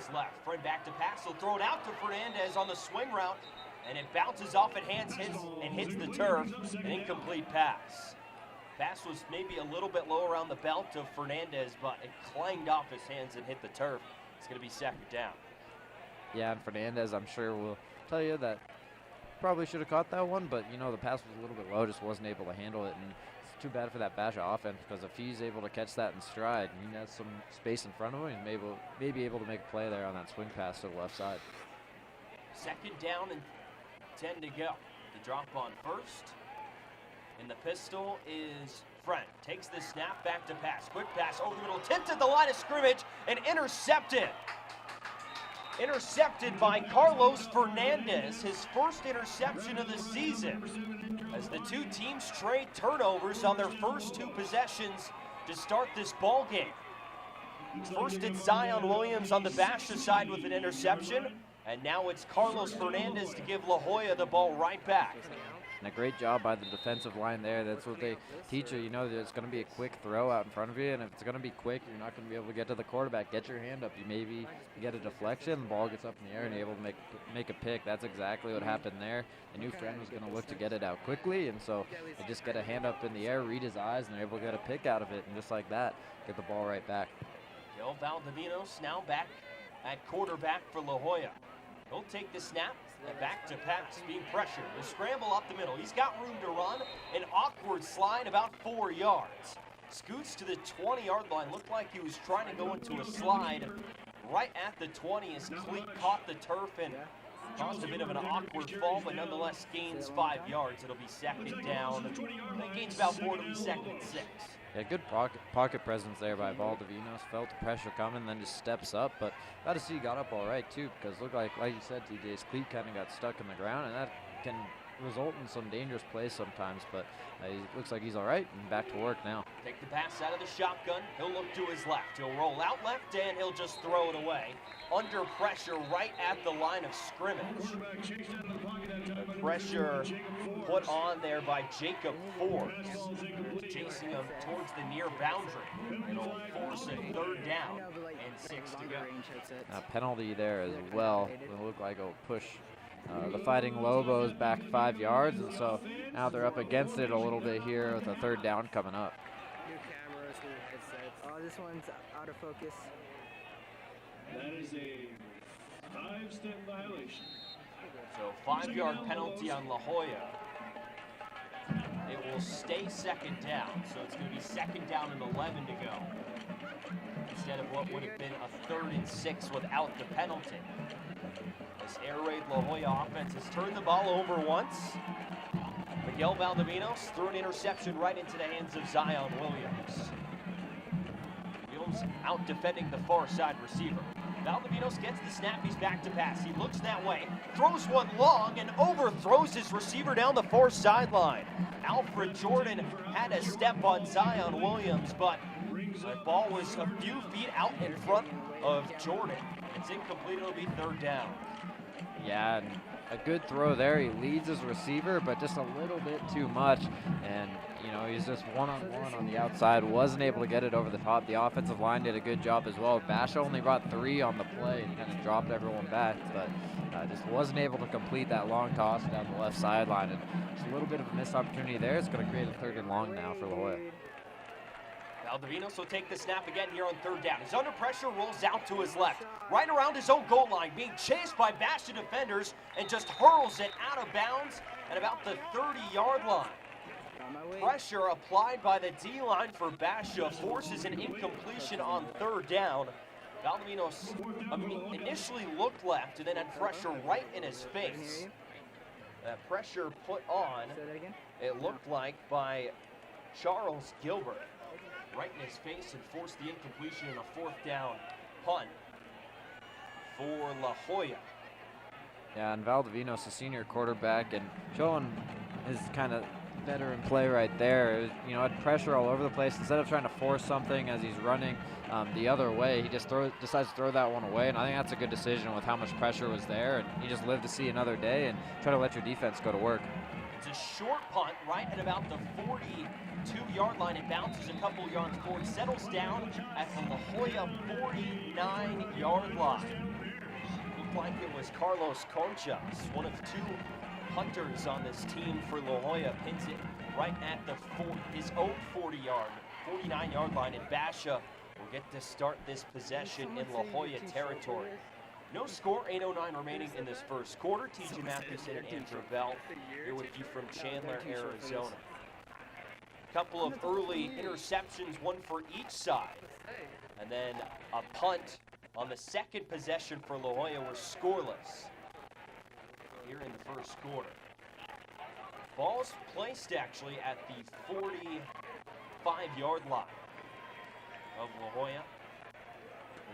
his left. Friend back to pass. He'll throw it out to Fernandez on the swing route, and it bounces off at hands, hits the turf. An incomplete pass. Pass was maybe a little bit low around the belt of Fernandez, but it clanged off his hands and hit the turf. It's going to be second down. Yeah, and Fernandez, I'm sure, will tell you that probably should have caught that one, but, you know, the pass was a little bit low, just wasn't able to handle it. And it's too bad for that Basha offense, because if he's able to catch that in stride, and he has some space in front of him, he may be able to make a play there on that swing pass to the left side. Second down and 10 to go. The drop on first. And the pistol is Friend. Takes the snap, back to pass. Quick pass over the middle, tipped at the line of scrimmage, and intercepted. Intercepted by Carlos Fernandez, his first interception of the season, as the two teams trade turnovers on their first two possessions to start this ball game. First it's Zion Williams on the Basha side with an interception, and now it's Carlos Fernandez to give La Joya the ball right back. And a great job by the defensive line there. That's what they teach you. You know, there's going to be a quick throw out in front of you, and if it's going to be quick, you're not going to be able to get to the quarterback. Get your hand up. You maybe get a deflection, the ball gets up in the air, and you're able to make a pick. That's exactly what happened there. The new Friend was going to look to get it out quickly, and so they just get a hand up in the air, read his eyes, and they're able to get a pick out of it, and just like that, get the ball right back. Gil Valdivinos now back at quarterback for La Joya. He'll take the snap. And back to pass, being pressured. The scramble up the middle. He's got room to run. An awkward slide about 4 yards. Scoots to the 20-yard line. Looked like he was trying to go into a slide right at the 20 as cleat caught the turf and caused a bit of an awkward fall, but nonetheless gains 5 yards. It'll be second down. That gains about 4, it'll be second and 6. Yeah, good pocket presence there by Valdivinos. Felt the pressure coming, then just steps up. But got to see he got up all right, too, because looked like you said, TJ, his cleat kind of got stuck in the ground, and that can result in some dangerous plays sometimes. But he looks like he's all right and back to work now. Take the pass out of the shotgun. He'll look to his left. He'll roll out left, and he'll just throw it away. Under pressure right at the line of scrimmage. Pressure put on there by Jacob Forbes, chasing him towards the near boundary. It'll force a third down and 6 to go. A penalty there as well. It'll look like it'll push the Fighting Lobos back 5 yards, and so now they're up against it a little bit here with a third down coming up. New cameras, new headsets. Oh, this one's out of focus. That is a 5-step violation. So 5-yard penalty on La Joya. It will stay second down, so it's going to be second down and 11 to go, instead of what would have been a 3rd and 6 without the penalty. This air raid La Joya offense has turned the ball over once. Miguel Valdivinos threw an interception right into the hands of Zion Williams. Williams out defending the far side receiver. Valdivinos gets the snap, he's back to pass. He looks that way, throws one long, and overthrows his receiver down the far sideline. Alfred Jordan had a step on Zion Williams, but the ball was a few feet out in front of Jordan. It's incomplete, it'll be third down. Yeah, and a good throw there. He leads his receiver, but just a little bit too much. And, you know, he's just one-on-one on the outside. Wasn't able to get it over the top. The offensive line did a good job as well. Basha only brought 3 on the play and kind of dropped everyone back, but just wasn't able to complete that long toss down the left sideline. And just a little bit of a missed opportunity there. It's going to create a 3rd and long now for La Joya. Valdivinos will take the snap again here on third down. He's under pressure, rolls out to his left, right around his own goal line, being chased by Basha defenders, and just hurls it out of bounds at about the 30-yard line. Pressure applied by the D-line for Basha forces an incompletion on third down. Valdivinos initially looked left and then had pressure right in his face. That pressure put on, it looked like, by Charles Gilbert, right in his face, and forced the incompletion in a 4th down punt for La Joya. Yeah, and Valdivinos, a senior quarterback, and showing his kind of veteran play right there. You know, had pressure all over the place. Instead of trying to force something as he's running the other way, he just decides to throw that one away, and I think that's a good decision with how much pressure was there, and you just live to see another day and try to let your defense go to work. It's a short punt right at about the 42-yard line. It bounces a couple yards forward, settles down at the La Joya 49-yard line. like it was Carlos Conchas, one of two punters on this team for La Joya, pins it right at his own 49-yard line, and Basha will get to start this possession in La Joya territory. No score, 8:09 remaining in this first quarter. TJ Matheson and Andrew Bell here with you from Chandler, Arizona. Couple of early interceptions, one for each side. And then a punt on the second possession for La Joya were scoreless here in the first quarter. Ball's placed actually at the 45-yard line of La Joya.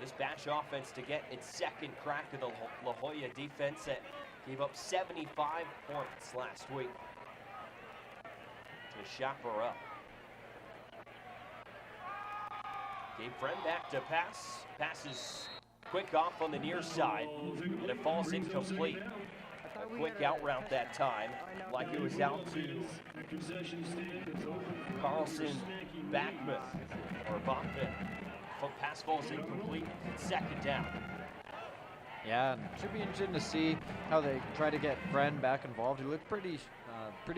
This Bash offense to get its second crack of the La Joya defense that gave up 75 points last week to chaperone up. Gabe Friend back to pass. Passes quick off on the near side, and it falls incomplete. A quick out route that time, like it was out to Carlson Backman or Bachman. Pass falls incomplete, second down. Yeah, should be interesting to see how they try to get Friend back involved. He looked pretty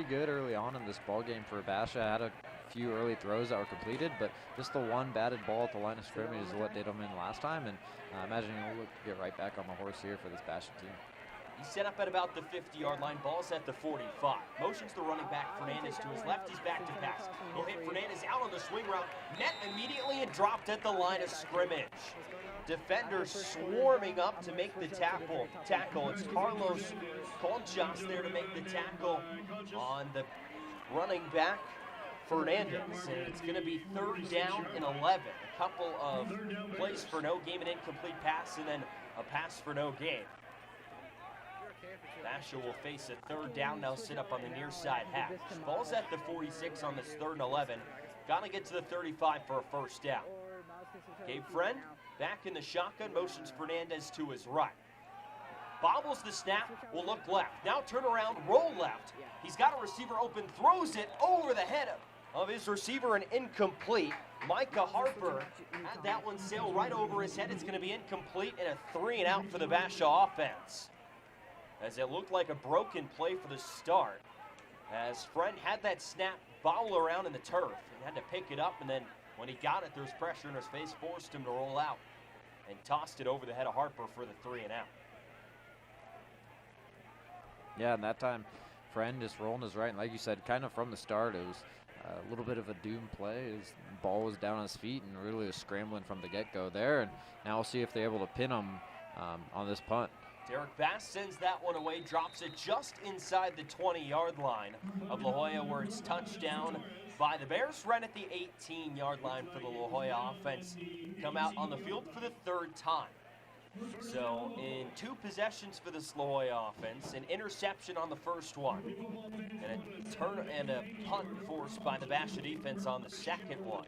good early on in this ball game for Basha. Had a few early throws that were completed, but just the one batted ball at the line of scrimmage is what did him in last time, and I imagine he'll look to get right back on the horse here for this Basha team. He's set up at about the 50-yard line. Ball's at the 45. Motions the running back Fernandez to his left. He's back to pass. He'll hit Fernandez out on the swing route. Met immediately and dropped at the line of scrimmage. Defenders swarming up to make the tackle. It's Carlos Conchas there to make the tackle on the running back Fernandez. And it's going to be 3rd down and 11. A couple of plays for no gain, an incomplete pass, and then a pass for no gain. Basha will face a 3rd down, now sit up on the near side hash. Ball's at the 46 on this 3rd and 11. Got to get to the 35 for a first down. Gabe Friend back in the shotgun, motions Fernandez to his right. Bobbles the snap, will look left. Now turn around, roll left. He's got a receiver open, throws it over the head of his receiver and incomplete. Micah Harper had that one sail right over his head. It's going to be incomplete and a 3-and-out for the Basha offense, as it looked like a broken play for the start, as Friend had that snap bobble around in the turf and had to pick it up, and then when he got it, there was pressure in his face, forced him to roll out and tossed it over the head of Harper for the 3-and-out. Yeah, and that time Friend just rolling his right, and like you said, kind of from the start, it was a little bit of a doom play. His ball was down on his feet and really was scrambling from the get-go there, and now we'll see if they're able to pin him on this punt. Derek Bass sends that one away, drops it just inside the 20-yard line of La Joya, where it's touchdown by the Bears, right at the 18-yard line for the La Joya offense. Come out on the field for the 3rd time. So in 2 possessions for this La Joya offense, an interception on the first one, and a punt forced by the Basha defense on the second one.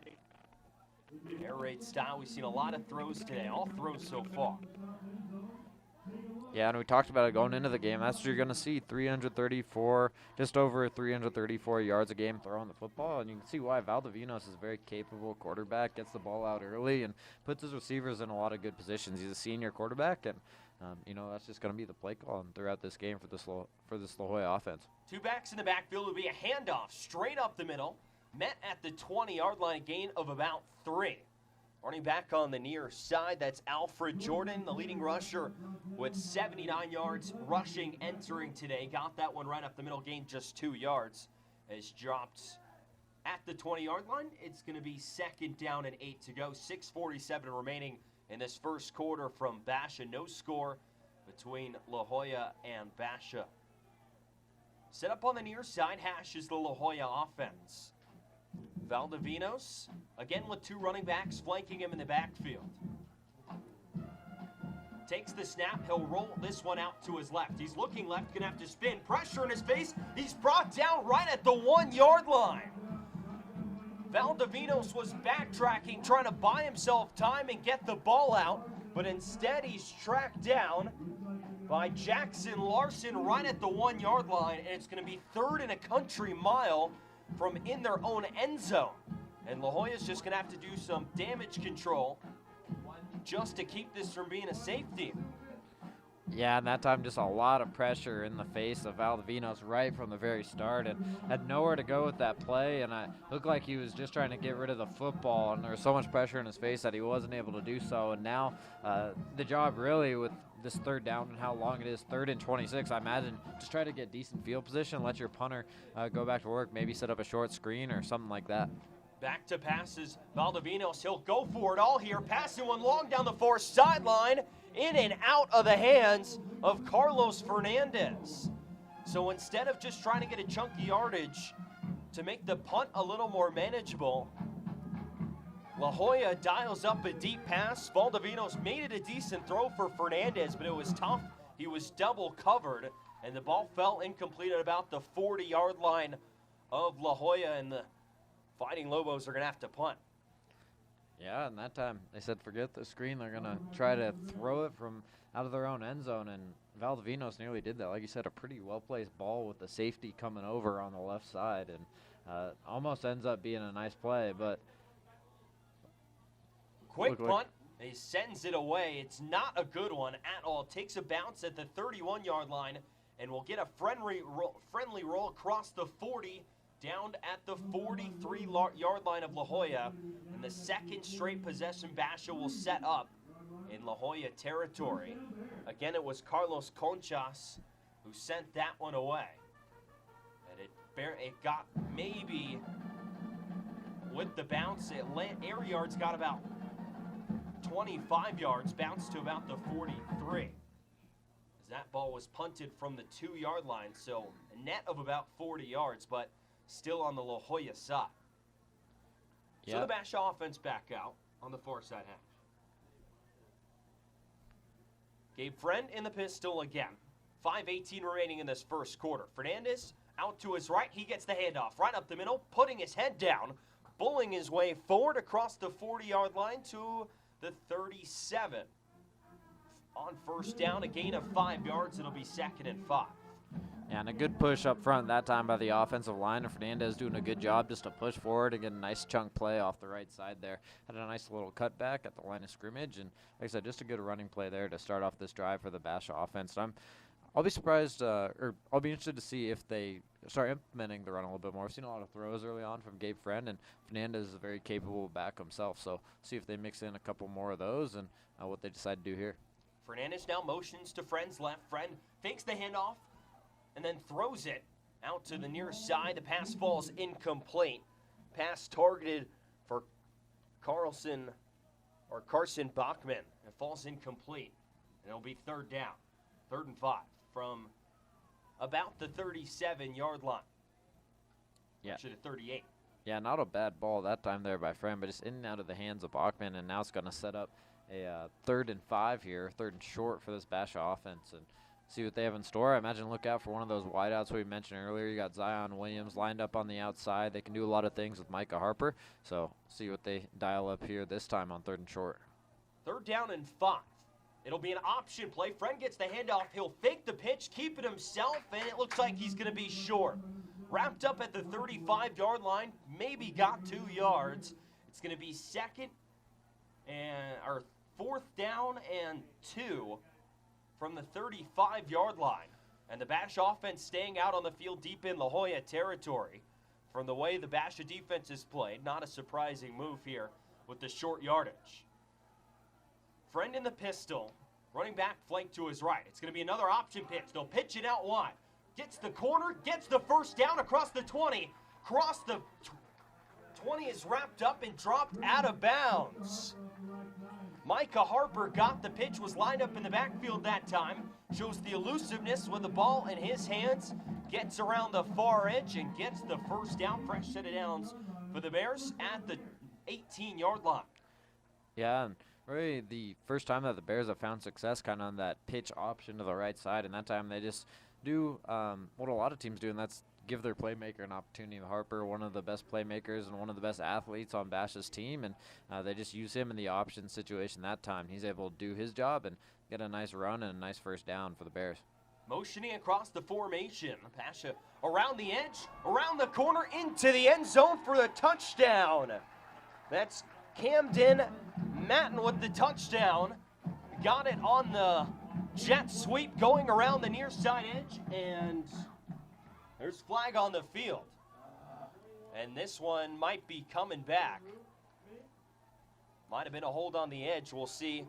Air raid style, we've seen a lot of throws today, all throws so far. Yeah, and we talked about it going into the game. That's what you're going to see, 334, just over 334 yards a game throwing the football. And you can see why Valdivinos is a very capable quarterback, gets the ball out early, and puts his receivers in a lot of good positions. He's a senior quarterback, and, that's just going to be the play call throughout this game for this La Joya offense. 2 backs in the backfield. Will be a handoff straight up the middle, met at the 20-yard line, a gain of about 3. Running back on the near side, that's Alfred Jordan, the leading rusher with 79 yards rushing entering today. Got that one right up the middle, gained just 2 yards. Has dropped at the 20-yard line. It's going to be 2nd down and 8 to go. 6:47 remaining in this first quarter from Basha. No score between La Joya and Basha. Set up on the near side, hash is the La Joya offense. Valdivinos, again with 2 running backs flanking him in the backfield. Takes the snap, he'll roll this one out to his left. He's looking left, gonna have to spin. Pressure in his face, he's brought down right at the 1-yard line. Valdivinos was backtracking, trying to buy himself time and get the ball out, but instead he's tracked down by Jackson Larson right at the 1-yard line, and it's gonna be 3rd and a country mile from in their own end zone. And La Joya's just going to have to do some damage control just to keep this from being a safety. Yeah, and that time just a lot of pressure in the face of Valdivinos right from the very start, and had nowhere to go with that play, and it looked like he was just trying to get rid of the football, and there was so much pressure in his face that he wasn't able to do so. And now the job really with this third down and how long it is, 3rd and 26, I imagine just try to get decent field position, let your punter go back to work, maybe set up a short screen or something like that. Back to passes, Valdivinos, he'll go for it all here, passing one long down the far sideline, in and out of the hands of Carlos Fernandez. So instead of just trying to get a chunky yardage to make the punt a little more manageable, La Joya dials up a deep pass. Valdivinos made it a decent throw for Fernandez, but it was tough. He was double covered, and the ball fell incomplete at about the 40-yard line of La Joya, and the Fighting Lobos are going to have to punt. Yeah, and that time they said forget the screen. They're going to try to throw it from out of their own end zone, and Valdivinos nearly did that. Like you said, a pretty well-placed ball with the safety coming over on the left side, and almost ends up being a nice play. But quick punt. He sends it away. It's not a good one at all. Takes a bounce at the 31-yard line, and will get a friendly roll across the 40, down at the 43-yard line of La Joya, and the second straight possession Basha will set up in La Joya territory. Again, it was Carlos Conchas who sent that one away, and it got maybe with the bounce. Air yards got about 25 yards, bounced to about the 43. As that ball was punted from the 2-yard line, so a net of about 40 yards, but still on the La Joya side. So the Basha offense back out on the far side half. Gabe Friend in the pistol again. 5:18 remaining in this first quarter. Fernandez out to his right. He gets the handoff right up the middle, putting his head down, bulling his way forward across the 40-yard line to the 37. On first down, a gain of 5 yards. It'll be 2nd and 5. Yeah, and a good push up front that time by the offensive line, and Fernandez doing a good job just to push forward and get a nice chunk play off the right side there. Had a nice little cutback at the line of scrimmage, and like I said, just a good running play there to start off this drive for the Basha offense. And I'll be surprised, or I'll be interested to see if they start implementing the run a little bit more. I've seen a lot of throws early on from Gabe Friend, and Fernandez is a very capable back himself, so see if they mix in a couple more of those and what they decide to do here. Fernandez now motions to Friend's left. Friend fakes the handoff and then throws it out to the near side. The pass falls incomplete. Pass targeted for Carson Bachman. It falls incomplete, and it'll be 3rd down. 3rd and 5 from about the 37-yard line. Yeah. Actually, the 38. Yeah, not a bad ball that time there by Friend, but it's in and out of the hands of Bachman, and now it's going to set up a 3rd and 5 here, 3rd and short for this Basha offense, and see what they have in store. I imagine look out for one of those wideouts we mentioned earlier. You got Zion Williams lined up on the outside. They can do a lot of things with Micah Harper, so see what they dial up here this time on 3rd and short. 3rd down and 5. It'll be an option play. Friend gets the handoff. He'll fake the pitch, keep it himself, and it looks like he's going to be short. Wrapped up at the 35-yard line, maybe got 2 yards. It's going to be 4th down and 2 from the 35-yard line. And the Basha offense staying out on the field deep in La Joya territory. From the way the Basha defense is played, not a surprising move here with the short yardage. Friend in the pistol, running back flank to his right. It's going to be another option pitch. They'll pitch it out wide. Gets the corner, gets the first down across the 20. Across the 20 is wrapped up and dropped out of bounds. Micah Harper got the pitch, was lined up in the backfield that time. Shows the elusiveness with the ball in his hands. Gets around the far edge and gets the first down. Fresh set of downs for the Bears at the 18-yard line. Yeah, and really the first time that the Bears have found success kind of on that pitch option to the right side, and that time they just do what a lot of teams do, and that's give their playmaker an opportunity. Harper, one of the best playmakers and one of the best athletes on Basha's team, and they just use him in the option situation that time. He's able to do his job and get a nice run and a nice first down for the Bears. Motioning across the formation. Basha around the edge, around the corner, into the end zone for the touchdown. That's Camden Matten with the touchdown. Got it on the jet sweep going around the near side edge, and there's flag on the field. And this one might be coming back. Might have been a hold on the edge. We'll see.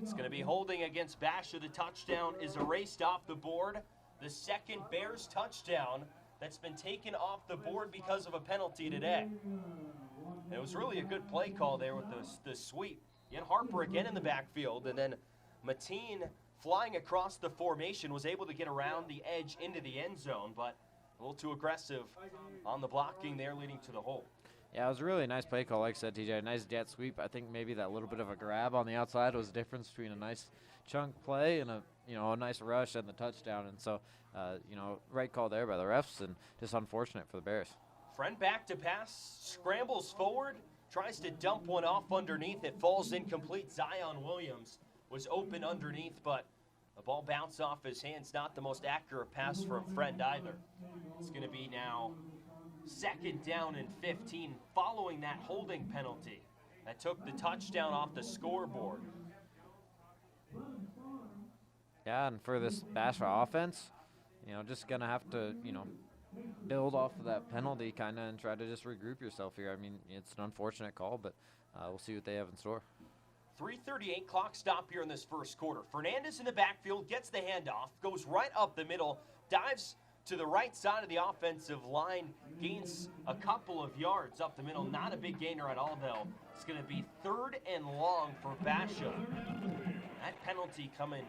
It's going to be holding against Basha. The touchdown is erased off the board. The second Bears touchdown that's been taken off the board because of a penalty today. And it was really a good play call there with the sweep. You had Harper again in the backfield, and then Mateen flying across the formation was able to get around the edge into the end zone, but a little too aggressive on the blocking there, leading to the hole. Yeah, it was a really nice play call, like I said, TJ. A nice jet sweep. I think maybe that little bit of a grab on the outside was the difference between a nice chunk play and a nice rush and the touchdown. And so, right call there by the refs, and just unfortunate for the Bears. Friend back to pass, scrambles forward, tries to dump one off underneath. It falls incomplete. Zion Williams was open underneath, but the ball bounced off his hands. Not the most accurate pass from Friend either. It's going to be now second down and 15 following that holding penalty that took the touchdown off the scoreboard. Yeah, and for this Basha offense, just going to have to, build off of that penalty kind of and try to just regroup yourself here. I mean, it's an unfortunate call, but we'll see what they have in store. 3:38 clock stop here in this first quarter. Fernandez in the backfield, gets the handoff, goes right up the middle, dives to the right side of the offensive line, gains a couple of yards up the middle. Not a big gainer at all, though. It's going to be 3rd and long for Basha. That penalty coming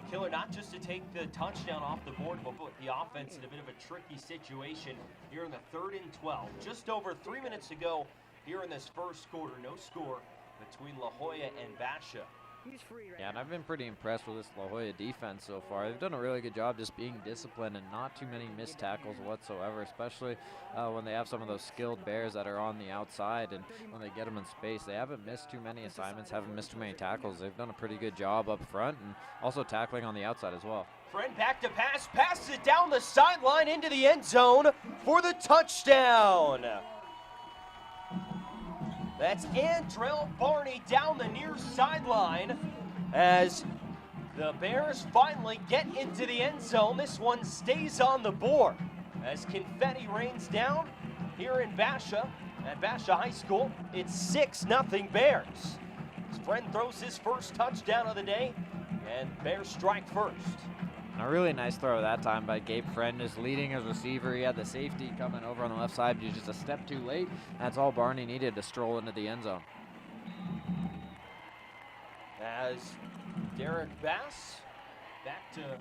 killer, not just to take the touchdown off the board, but put the offense in a bit of a tricky situation here in the 3rd and 12. Just over 3 minutes to go here in this first quarter. No score between La Jolla and Basha. Yeah, and I've been pretty impressed with this La Jolla defense so far. They've done a really good job just being disciplined and not too many missed tackles whatsoever, especially when they have some of those skilled Bears that are on the outside, and when they get them in space. They haven't missed too many assignments, haven't missed too many tackles. They've done a pretty good job up front and also tackling on the outside as well. Friend back to pass, passes it down the sideline into the end zone for the touchdown. That's Andrell Barney down the near sideline as the Bears finally get into the end zone. This one stays on the board as confetti rains down here in Basha at Basha High School. It's 6-0 Bears. His friend throws his first touchdown of the day, and Bears strike first. And a really nice throw that time by Gabe Friend, is leading his receiver. He had the safety coming over on the left side, but he was just a step too late. That's all Barney needed to stroll into the end zone. As Derek Bass back to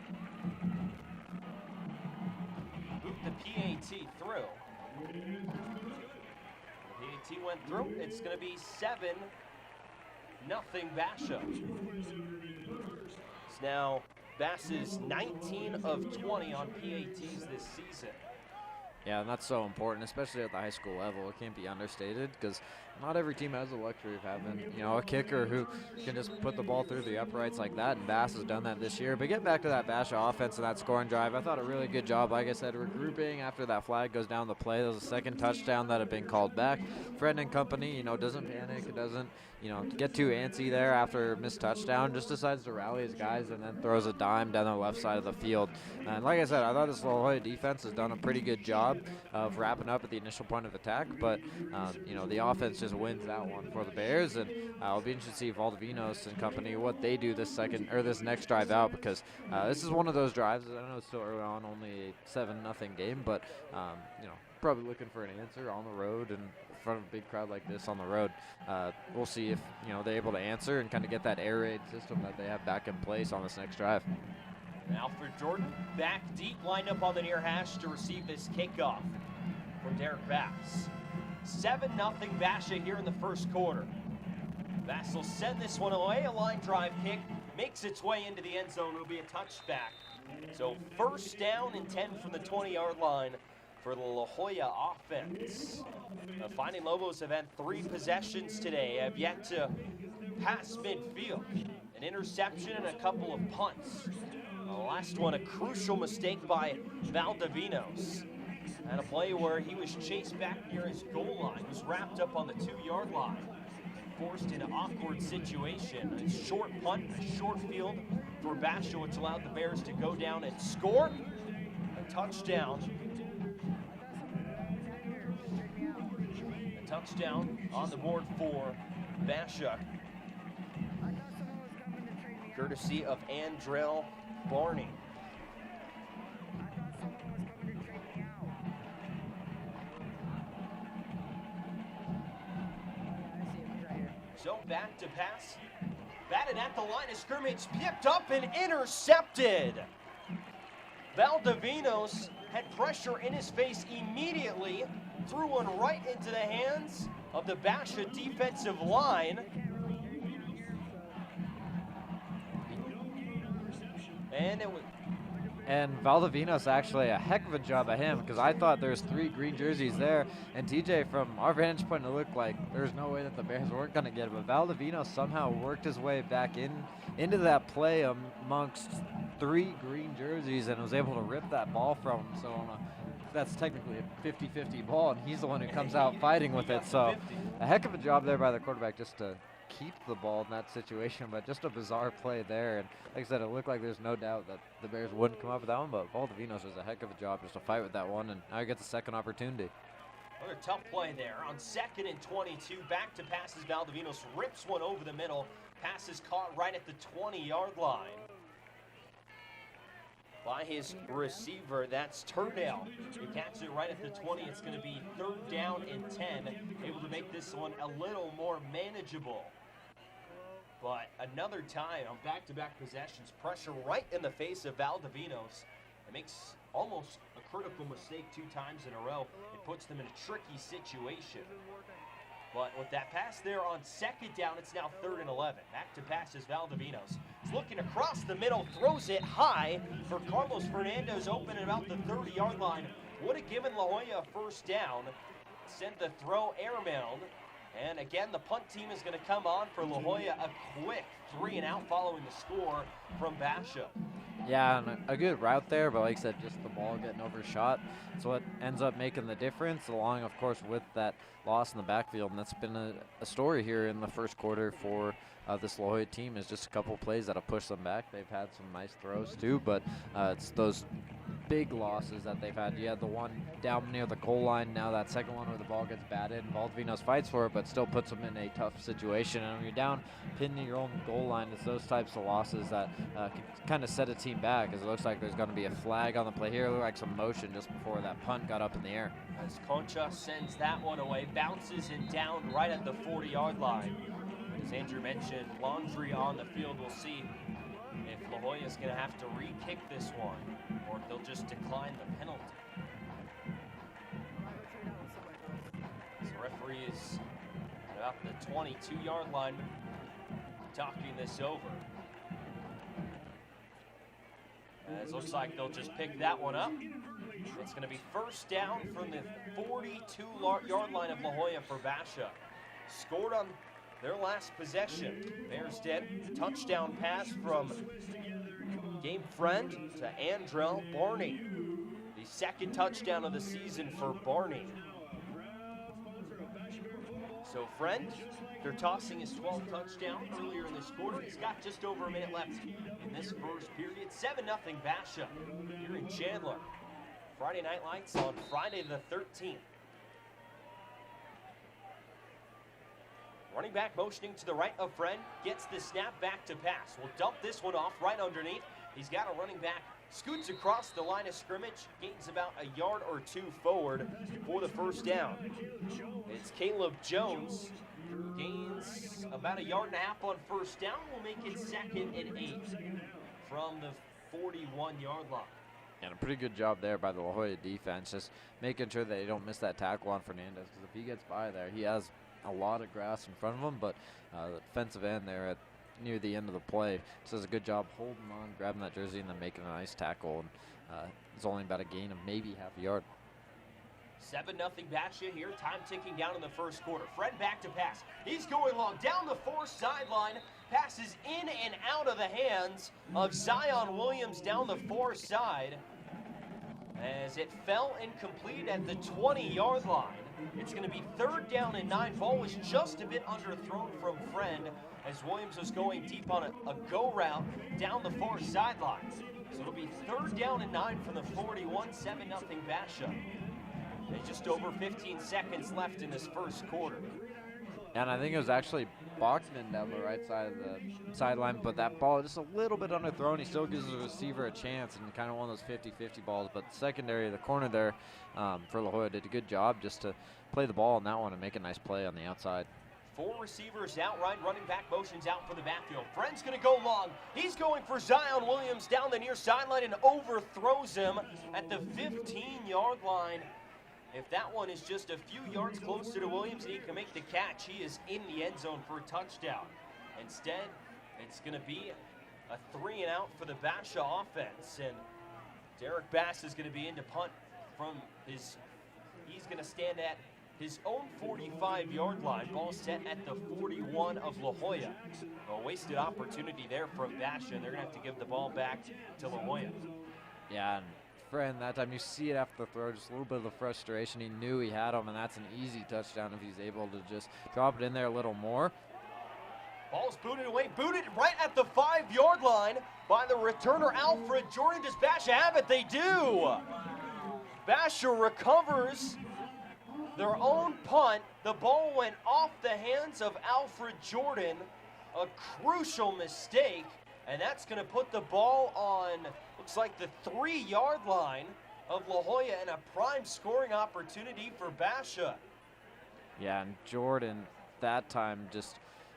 boot the PAT through. The PAT went through. It's going to be 7-0 Basha. It's now Bass's 19 of 20 on PATs this season. Yeah, and that's so important, especially at the high school level. It can't be understated because not every team has the luxury of having, a kicker who can just put the ball through the uprights like that, and Bass has done that this year. But getting back to that Basha offense and that scoring drive, I thought a really good job, like I said, regrouping after that flag goes down the play. There was a second touchdown that had been called back. Friend and company, doesn't panic. It doesn't, get too antsy there after a missed touchdown. Just decides to rally his guys and then throws a dime down the left side of the field. And like I said, I thought this La Jolla defense has done a pretty good job of wrapping up at the initial point of attack. But, the offense just wins that one for the Bears. And I'll be interested to see Valdivinos and company, what they do this next drive out, because this is one of those drives. I know it's still early on, only a 7-0 game, but, probably looking for an answer on the road and in front of a big crowd like this on the road. We'll see if they're able to answer and kind of get that air raid system that they have back in place on this next drive. Alfred Jordan back deep, lined up on the near hash to receive this kickoff from Derek Bass. 7-0 Basha here in the first quarter. Bass will send this one away. A line drive kick makes its way into the end zone. It'll be a touchback. So first down and 10 from the 20-yard line for the La Jolla offense. The Fighting Lobos have had 3 possessions today, have yet to pass midfield. An interception and a couple of punts. The last one, a crucial mistake by Valdivinos. And a play where he was chased back near his goal line, was wrapped up on the 2-yard line. forced in an awkward situation. A short punt, a short field for Basha, which allowed the Bears to go down and score. A touchdown. A touchdown on the board for Basha, courtesy of Andrell Barney. So back to pass, batted at the line of scrimmage, picked up and intercepted. Valdivinos had pressure in his face immediately, threw one right into the hands of the Basha defensive line. And Valdivinos actually a heck of a job of him, because I thought there's 3 green jerseys there, and TJ, from our vantage point, it looked like there's no way that the Bears weren't going to get it, but Valdivinos somehow worked his way back into that play amongst 3 green jerseys and was able to rip that ball from him. So that's technically a 50-50 ball, and he's the one who comes out fighting with it. So a heck of a job there by the quarterback just to keep the ball in that situation, but just a bizarre play there. And like I said, it looked like there's no doubt that the Bears wouldn't come up with that one, but Valdivinos does a heck of a job just to fight with that one, and now he gets a second opportunity. Another tough play there. On 2nd and 22, back to passes. Valdivinos rips one over the middle. Pass is caught right at the 20-yard line by his receiver. That's Turdale. He catches it right at the 20. It's going to be 3rd down and 10. Able to make this one a little more manageable. But another time on back-to-back possessions, pressure right in the face of Valdivinos. It makes almost a critical mistake 2 times in a row. It puts them in a tricky situation. But with that pass there on 2nd down, it's now 3rd and 11. Back to passes Valdivinos. He's looking across the middle, throws it high for Carlos Fernandez, open at about the 30-yard line. Would have given La Joya a 1st down. Sent the throw airmailed. And again, the punt team is going to come on for La Joya. A quick 3-and-out following the score from Basha. Yeah, and a good route there, but like I said, just the ball getting overshot. It's what ends up making the difference, along, of course, with that loss in the backfield. And that's been a story here in the first quarter for this La Joya team, is just a couple plays that'll push them back. They've had some nice throws, too, but it's those big losses that they've had. You had the one down near the goal line, now that second one where the ball gets batted, and Valdivinos fights for it, but still puts them in a tough situation. And when you're down, pinned near your own goal line, it's those types of losses that can kind of set a team back, as it looks like there's going to be a flag on the play here. It looked like some motion just before that punt got up in the air. As Concha sends that one away, bounces it down right at the 40-yard line. As Andrew mentioned, laundry on the field. We'll see if La Joya's going to have to re-kick this one, or if they'll just decline the penalty. So referee is at about the 22-yard line talking this over. As it looks like they'll just pick that one up. It's going to be 1st down from the 42-yard line of La Joya for Basha. Scored on their last possession. Bears did. Touchdown pass from game friend to Andrell Barney. The 2nd touchdown of the season for Barney. So friend, they're tossing his 12th touchdown earlier in this quarter. He's got just over a minute left in this first period. 7-0 Basha here in Chandler. Friday Night Lights on Friday the 13th. Running back motioning to the right of Friend, gets the snap back to pass. We'll dump this one off right underneath. He's got a running back, scoots across the line of scrimmage, gains about a yard or 2 forward for the 1st down. It's Caleb Jones, who gains about a yard and a half on 1st down. We'll make it 2nd and 8 from the 41-yard line. And a pretty good job there by the La Joya defense, just making sure that they don't miss that tackle on Fernandez, because if he gets by there, he has a lot of grass in front of him, but the defensive end there near the end of the play just does a good job holding on, grabbing that jersey, and then making a nice tackle. And it's only about a gain of maybe half a yard. 7-0 Basha here. Time ticking down in the first quarter. Fred back to pass. He's going long down the 4 sideline. Passes in and out of the hands of Zion Williams down the 4 side, as it fell incomplete at the 20-yard line. It's going to be 3rd down and 9. Ball was just a bit underthrown from Friend as Williams was going deep on a go route down the far sideline. So it'll be 3rd down and 9 from the 41, 7-0 Basha. There's just over 15 seconds left in this first quarter. And I think it was actually Bachman down the right side of the sideline, but that ball just a little bit underthrown. He still gives the receiver a chance, and kind of one of those 50-50 balls. But the secondary, the corner there for La Joya did a good job just to play the ball on that one and make a nice play on the outside. 4 receivers outright, running back motions out for the backfield. Friend's going to go long. He's going for Zion Williams down the near sideline and overthrows him at the 15-yard line. If that one is just a few yards closer to Williams and he can make the catch, he is in the end zone for a touchdown. Instead, it's going to be a 3-and-out for the Basha offense. And Derek Bass is going to be in to punt from he's going to stand at his own 45-yard line. Ball set at the 41 of La Joya. A wasted opportunity there from Basha, and they're going to have to give the ball back to La Joya. Yeah, and Friend, that time you see it after the throw, just a little bit of the frustration. He knew he had him, and that's an easy touchdown if he's able to just drop it in there a little more. Ball's booted away, booted right at the 5-yard line by the returner, Alfred Jordan. Does Basha have it? They do. Basha recovers their own punt. The ball went off the hands of Alfred Jordan. A crucial mistake, and that's going to put the ball on, looks like the 3-yard line of La Joya, and a prime scoring opportunity for Basha. Yeah, and Jordan that time just,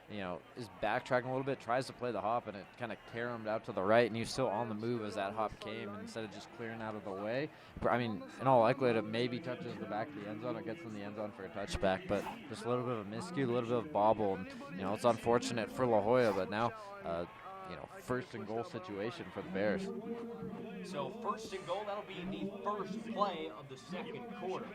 is backtracking a little bit, tries to play the hop, and it kind of caromed out to the right, and he was still on the move as that hop came, and instead of just clearing out of the way. I mean, in all likelihood, it maybe touches the back of the end zone or gets in the end zone for a touchback, but just a little bit of a miscue, a little bit of bobble, and, it's unfortunate for La Joya, but now, 1st and goal situation for the Bears. So 1st and goal, that'll be the first play of the second quarter.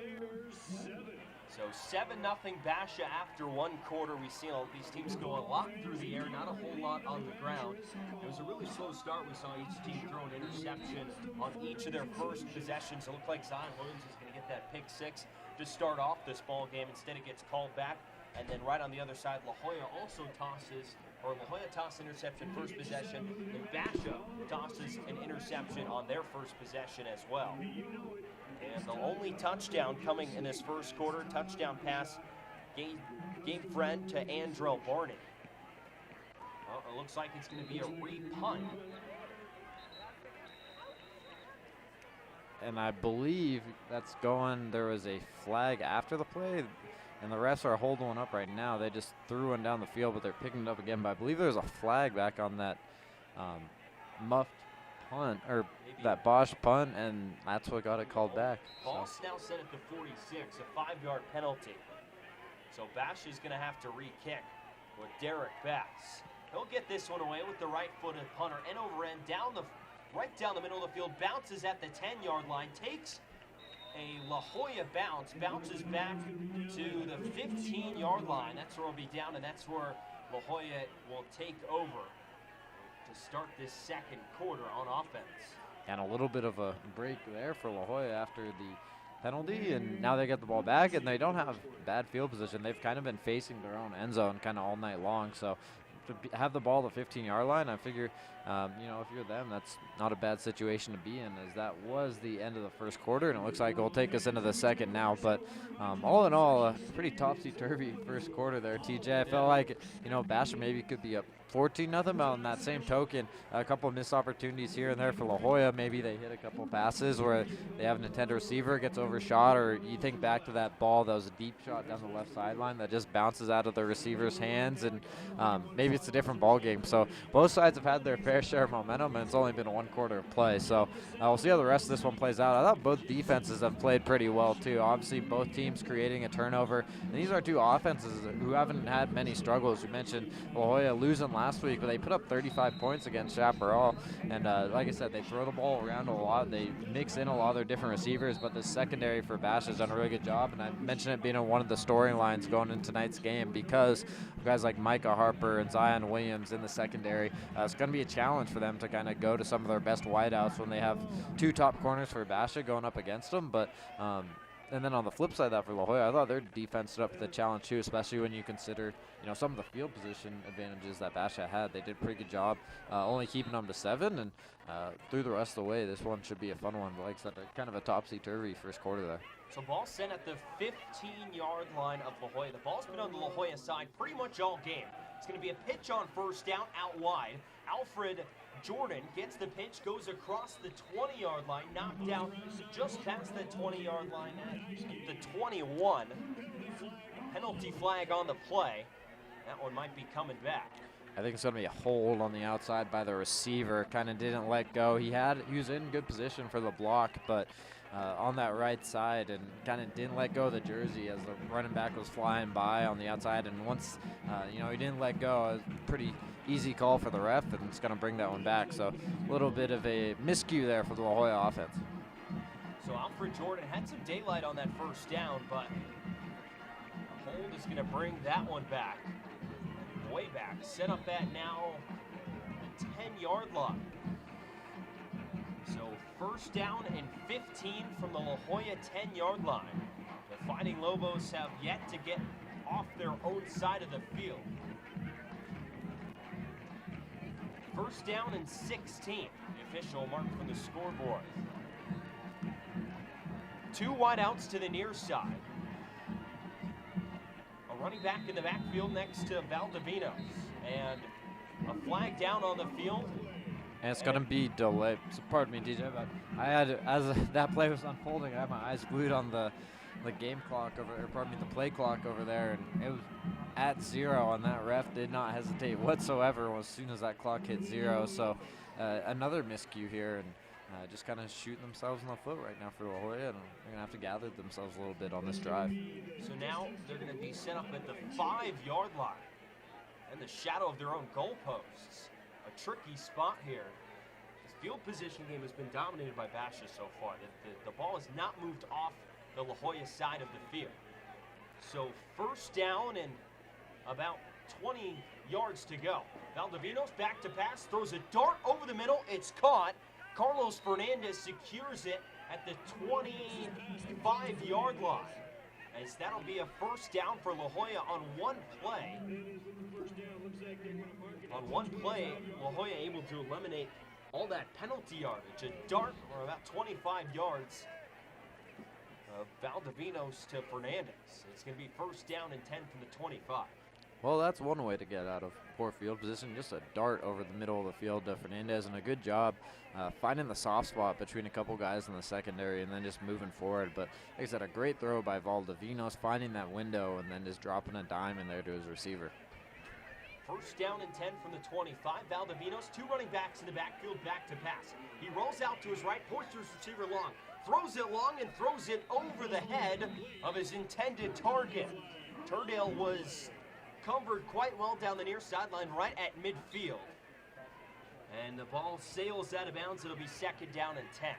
So 7-0 Basha after 1 quarter. We've seen all these teams go a lot through the air, not a whole lot on the ground. It was a really slow start. We saw each team throw an interception on each of their first possessions. It looked like Zion Williams is going to get that pick 6 to start off this ball game. Instead, it gets called back. And then right on the other side, La Joya also tosses, or La Joya tosses interception first possession, and Basha tosses an interception on their first possession as well. And the only touchdown coming in this first quarter, touchdown pass, gave Friend to Andrell Barney. Well, it looks like it's going to be a re-punt. And I believe that's going, there was a flag after the play, and the refs are holding one up right now. They just threw one down the field, but they're picking it up again. But I believe there's a flag back on that muffed punt, or that Bosch punt, and that's what got it called back. Ball's now set at the 46, a 5-yard penalty. So Bash is going to have to re-kick with Derek Bass. He'll get this one away with the right-footed punter, end over end, right down the middle of the field, bounces at the 10-yard line, takes a La Joya bounce, bounces back to the 15-yard line. That's where he'll be down, and that's where La Joya will take over to start this second quarter on offense. And a little bit of a break there for La Joya after the penalty, and now they get the ball back, and they don't have bad field position. They've kind of been facing their own end zone kind of all night long, so to have the ball at the 15-yard line, I figure, if you're them, that's not a bad situation to be in, as that was the end of the first quarter, and it looks like it'll take us into the second now. But all in all, a pretty topsy-turvy first quarter there, TJ. I felt like, Basha maybe could be up 14-0, but on that same token, a couple of missed opportunities here and there for La Joya. Maybe they hit a couple passes where they have an intended receiver, gets overshot, or you think back to that ball that was a deep shot down the left sideline that just bounces out of the receiver's hands, and maybe it's a different ball game. So both sides have had their fair share of momentum, and it's only been a 1 quarter of play. So we'll see how the rest of this one plays out. I thought both defenses have played pretty well too. Obviously, both teams creating a turnover, and these are two offenses who haven't had many struggles. We mentioned La Joya losing last week, but they put up 35 points against Chaparral, and like I said, they throw the ball around a lot. They mix in a lot of their different receivers, but the secondary for Bash has done a really good job, and I mentioned it being one of the storylines going into tonight's game because guys like Micah Harper and Zion Williams in the secondary. It's going to be a challenge for them to kind of go to some of their best wideouts when they have 2 top corners for Basha going up against them, but And then on the flip side of that for La Jolla, I thought their defense stood up to the challenge too, especially when you consider, some of the field position advantages that BHS had. They did a pretty good job only keeping them to 7, and through the rest of the way, this one should be a fun one. But like I said, kind of a topsy-turvy first quarter there. So ball sent at the 15-yard line of La Jolla. The ball's been on the La Jolla side pretty much all game. It's going to be a pitch on first down out wide. Alfred Jordan gets the pitch, goes across the 20-yard line, knocked out just past the 20-yard line at the 21. Penalty flag on the play. That one might be coming back. I think it's going to be a hold on the outside by the receiver. Kind of didn't let go. He was in good position for the block, but on that right side, and kind of didn't let go of the jersey as the running back was flying by on the outside. And once, he didn't let go, it was a pretty easy call for the ref, and it's going to bring that one back. So a little bit of a miscue there for the La Jolla offense. So Alfred Jordan had some daylight on that first down, but a hold is going to bring that one back. Way back, set up at now the 10-yard line. So first down and 15 from the La Jolla 10-yard line. The Fighting Lobos have yet to get off their own side of the field. First down and 16. The official mark from the scoreboard. 2 wideouts to the near side. A running back in the backfield next to Valdivinos. And a flag down on the field. And it's going to be delayed. So pardon me, DJ, but I had, as that play was unfolding, I had my eyes glued on the game clock the play clock over there, and it was at 0, and that ref did not hesitate whatsoever as soon as that clock hit 0. So another miscue here, and just kind of shooting themselves in the foot right now for La Jolla, and they're going to have to gather themselves a little bit on this drive. So now they're going to be set up at the 5-yard line in the shadow of their own goalposts. A tricky spot here. This field position game has been dominated by BHS so far. The ball has not moved off the La Jolla side of the field. So first down and about 20 yards to go. Valdivinos back to pass, throws a dart over the middle. It's caught. Carlos Fernandez secures it at the 25-yard line. As that'll be a first down for La Jolla on one play. On one play, La Jolla able to eliminate all that penalty yardage. A dart or about 25 yards of Valdivinos to Fernandez. It's going to be first down and 10 from the 25. Well, that's one way to get out of poor field position, just a dart over the middle of the field to Fernandez, and a good job finding the soft spot between a couple guys in the secondary and then just moving forward. But like I said, a great throw by Valdivinos, finding that window and then just dropping a dime in there to his receiver. First down and 10 from the 25. Valdivinos, 2 running backs in the backfield, back to pass. He rolls out to his right, points to his receiver long, throws it long and throws it over the head of his intended target. Turdale was covered quite well down the near sideline right at midfield. And the ball sails out of bounds. It'll be second down and 10.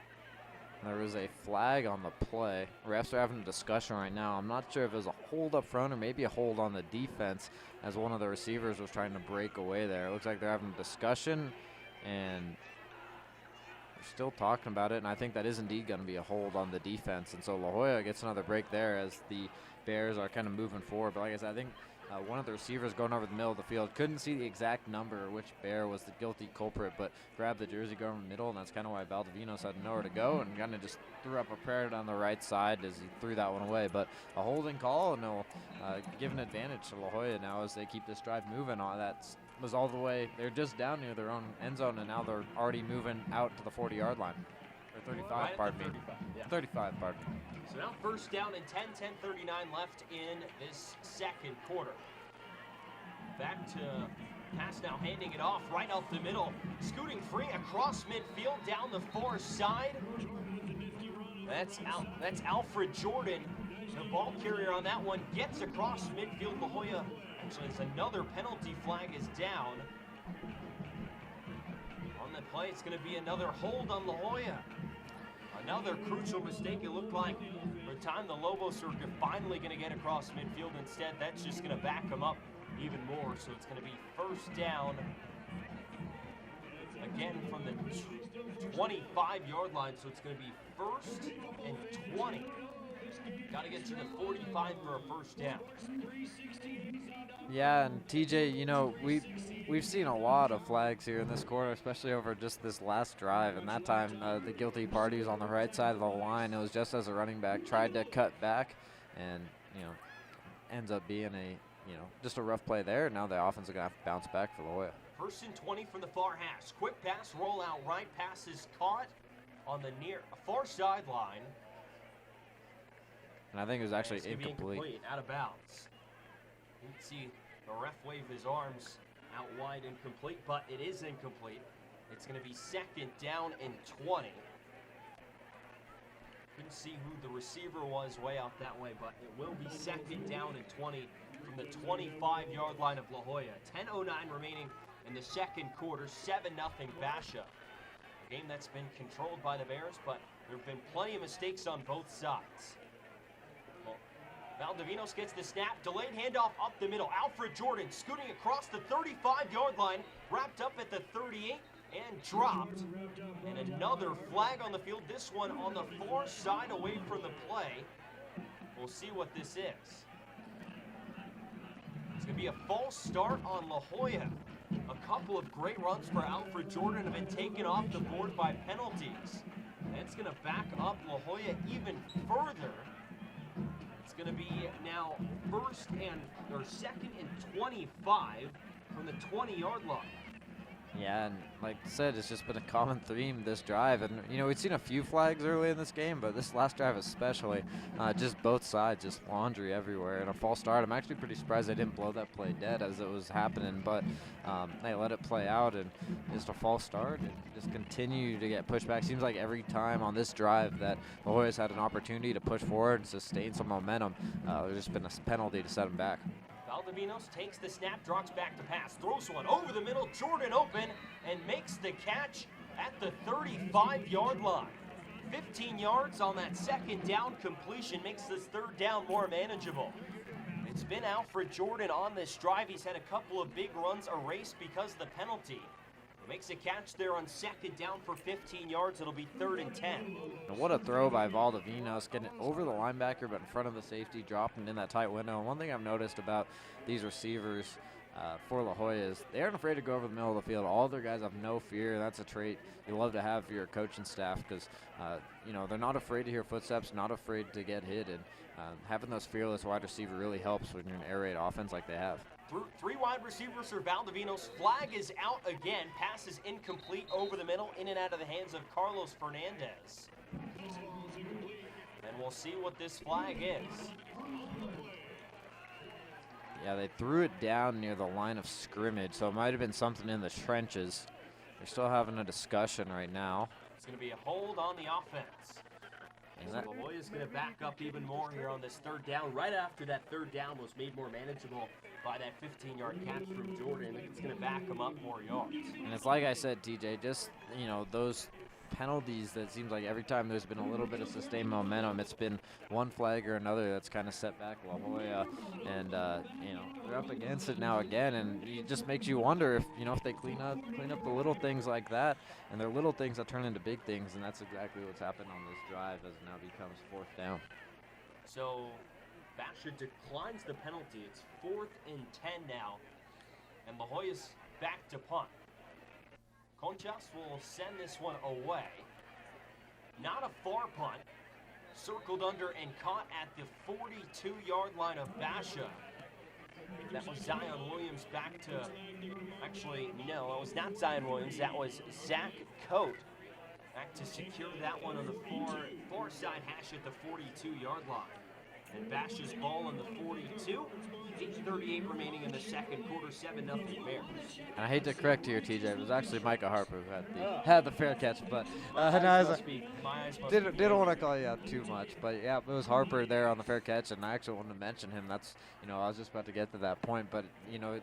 There was a flag on the play. Refs are having a discussion right now. I'm not sure if it was a hold up front or maybe a hold on the defense as one of the receivers was trying to break away there. It looks like they're having a discussion and they're still talking about it, and I think that is indeed going to be a hold on the defense. And so La Jolla gets another break there as the Bears are kind of moving forward. But like I said, I think one of the receivers going over the middle of the field couldn't see the exact number or which Bear was the guilty culprit, but grabbed the jersey going over the middle, and that's kind of why Valdivinos had nowhere to go and kind of just threw up a prayer down the right side as he threw that one away. But a holding call, and they'll give an advantage to La Jolla now as they keep this drive moving. That was all the way. They're just down near their own end zone, and now they're already moving out to the 40-yard line. Or 35, right pardon me. 35, yeah. 35, pardon me. So now first down and 10:39 left in this second quarter. Back to pass now, handing it off right up the middle. Scooting free across midfield down the far side. That's Alfred Jordan. The ball carrier on that one gets across midfield. La Jolla, actually, it's another penalty flag is down. On the play, it's going to be another hold on La Jolla. Another crucial mistake. It looked like for the time the Lobos are finally going to get across midfield. Instead, that's just going to back them up even more. So it's going to be first down again from the 25-yard line. So it's going to be first and 20. Got to get to the 45 for a first down. Yeah, and TJ, you know, we've seen a lot of flags here in this quarter, especially over just this last drive. And that time, the guilty party was on the right side of the line. It was just as a running back tried to cut back, and you know, ends up being just a rough play there. Now the offense is gonna have to bounce back for La Joya. 1st and 20 from the far hash. Quick pass, roll out right. Pass is caught on the far sideline. And I think it was actually incomplete. Out of bounds. You can see the ref wave his arms out wide, incomplete, but it is incomplete. It's going to be 2nd down and 20. Couldn't see who the receiver was way out that way, but it will be 2nd down and 20 from the 25-yard line of La Joya. 10:09 remaining in the second quarter, 7-0 Basha. A game that's been controlled by the Bears, but there have been plenty of mistakes on both sides. Valdivinos gets the snap, delayed handoff up the middle. Alfred Jordan scooting across the 35-yard line, wrapped up at the 38 and dropped. And another flag on the field, this one on the far side away from the play. We'll see what this is. It's going to be a false start on La Joya. A couple of great runs for Alfred Jordan have been taken off the board by penalties. And it's going to back up La Joya even further. It's going to be now 2nd and 25 from the 20-yard line. Yeah, and like I said, it's just been a common theme this drive. And, you know, we'd seen a few flags early in this game, but this last drive especially, just both sides, just laundry everywhere. And a false start, I'm actually pretty surprised they didn't blow that play dead as it was happening, but they let it play out, and just a false start and just continue to get pushed back. Seems like every time on this drive that La Joya's had an opportunity to push forward and sustain some momentum, there's just been a penalty to set them back. Valdivinos takes the snap, drops back to pass, throws one over the middle, Jordan open, and makes the catch at the 35-yard line. 15 yards on that 2nd down completion makes this 3rd down more manageable. It's been Alfred Jordan on this drive. He's had a couple of big runs erased because of the penalty. Makes a catch there on 2nd down for 15 yards. It'll be 3rd and 10. And what a throw by Valdivinos, getting it over the linebacker but in front of the safety, dropping in that tight window. And one thing I've noticed about these receivers for La Joya is they aren't afraid to go over the middle of the field. All their guys have no fear, and that's a trait you love to have for your coaching staff because, they're not afraid to hear footsteps, not afraid to get hit. And having those fearless wide receiver really helps when you're an air raid offense like they have. Three wide receivers for Valdivinos. Flag is out again. Pass is incomplete over the middle, in and out of the hands of Carlos Fernandez. And we'll see what this flag is. Yeah, they threw it down near the line of scrimmage, so it might have been something in the trenches. They're still having a discussion right now. It's going to be a hold on the offense. So La Joya's going to back up even more here on this 3rd down. Right after that 3rd down was made more manageable by that 15-yard catch from Jordan. It's going to back him up more yards. And it's like I said, TJ, just, those penalties that seems like every time there's been a little bit of sustained momentum, it's been one flag or another that's kind of set back La Joya. And, they're up against it now again. And it just makes you wonder if they clean up the little things like that. And they're little things that turn into big things. And that's exactly what's happened on this drive as it now becomes 4th down. So Basha declines the penalty. It's 4th and 10 now. And La Joya's back to punt. Conchas will send this one away. Not a far punt. Circled under and caught at the 42-yard line of Basha. That was Zion Williams back to, actually, no, it was not Zion Williams. That was Zach Coate back to secure that one on the far side hash at the 42-yard line. And Basha's ball on the 42. 8:38 remaining in the second quarter, 7-0 Bears. And I hate to correct you here, TJ. It was actually Micah Harper who had the fair catch, but didn't want to call you out too much. But yeah, it was Harper there on the fair catch, and I actually wanted to mention him. That's I was just about to get to that point, but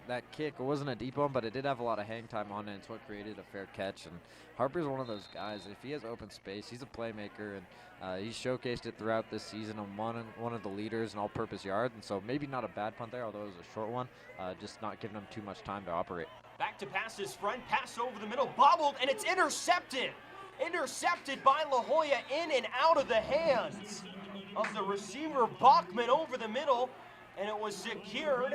that kick, it wasn't a deep one, but it did have a lot of hang time on it. It's what created a fair catch, and Harper's one of those guys. If he has open space, he's a playmaker, and he's showcased it throughout this season. One of the leaders in all-purpose yards, and so maybe not a bad punt there, although it was a short one, just not giving him too much time to operate. Back to pass his friend, pass over the middle, bobbled, and it's intercepted. Intercepted by La Joya, in and out of the hands of the receiver Bachman over the middle, and it was secured.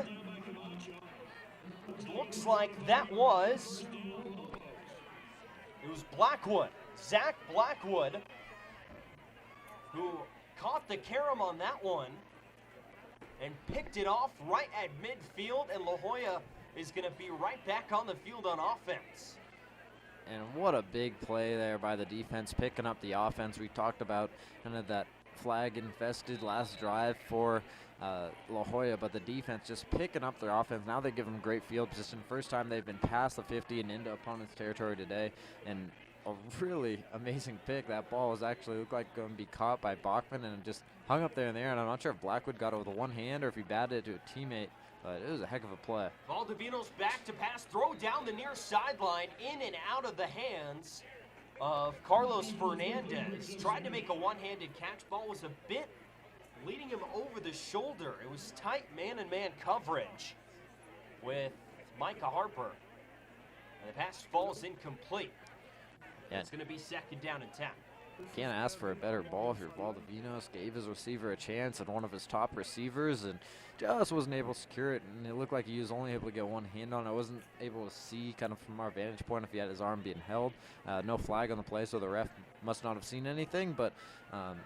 It looks like it was Blackwood, Zach Blackwood, who caught the carom on that one and picked it off right at midfield, and La Jolla is going to be right back on the field on offense. And what a big play there by the defense, picking up the offense. We talked about kind of that flag-infested last drive for La Jolla, but the defense just picking up their offense. Now they give them great field position. First time they've been past the 50 and into opponent's territory today, and a really amazing pick. That ball was actually looked like going to be caught by Bachman and just hung up there in the air, and I'm not sure if Blackwood got it with one hand or if he batted it to a teammate, but it was a heck of a play. Valdivino's back to pass, throw down the near sideline, in and out of the hands of Carlos Fernandez. Tried to make a one-handed catch. Ball was a bit leading him over the shoulder. It was tight man-and-man coverage with Micah Harper. And the pass falls incomplete. Yeah. It's going to be second down and 10. Can't ask for a better ball here. Valdivinos gave his receiver a chance and one of his top receivers and just wasn't able to secure it. And it looked like he was only able to get one hand on it. I wasn't able to see kind of from our vantage point if he had his arm being held. No flag on the play, so the ref must not have seen anything. But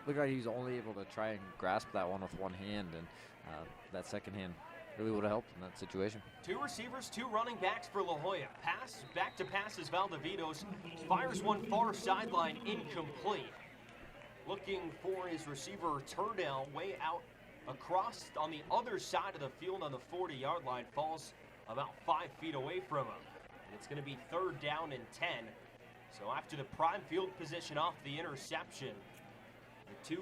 looked like he was only able to try and grasp that one with one hand. And that second hand really would have helped in that situation. Two receivers, two running backs for La Jolla. Pass, back to pass is Valdivinos. Fires one far sideline, incomplete. Looking for his receiver, Turdell, way out across on the other side of the field on the 40-yard line. Falls about 5 feet away from him. And it's going to be third down and 10. So after the prime field position off the interception, the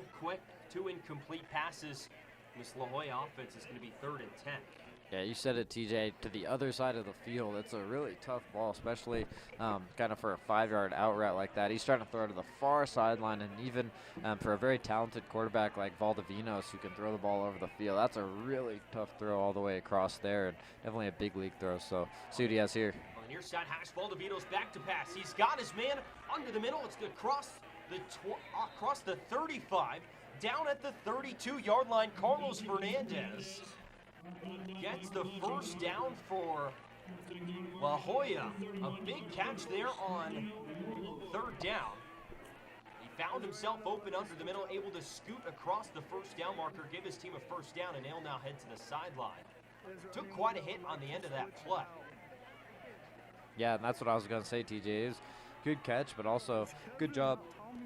two incomplete passes, this La Jolla offense is going to be third and 10. Yeah, you said it, TJ, to the other side of the field. It's a really tough ball, especially kind of for a 5-yard out route like that. He's trying to throw to the far sideline, and even for a very talented quarterback like Valdivinos who can throw the ball over the field, that's a really tough throw all the way across there, and definitely a big league throw. So see what he has here. On the near side hash, Valdivinos back to pass. He's got his man under the middle. It's going to cross the 35. Down at the 32-yard line, Carlos Fernandez gets the first down for La Jolla. A big catch there on third down. He found himself open under the middle, able to scoot across the first down marker, give his team a first down, and they'll now head to the sideline. Took quite a hit on the end of that play. Yeah, and that's what I was going to say, TJ. It was good catch, but also good job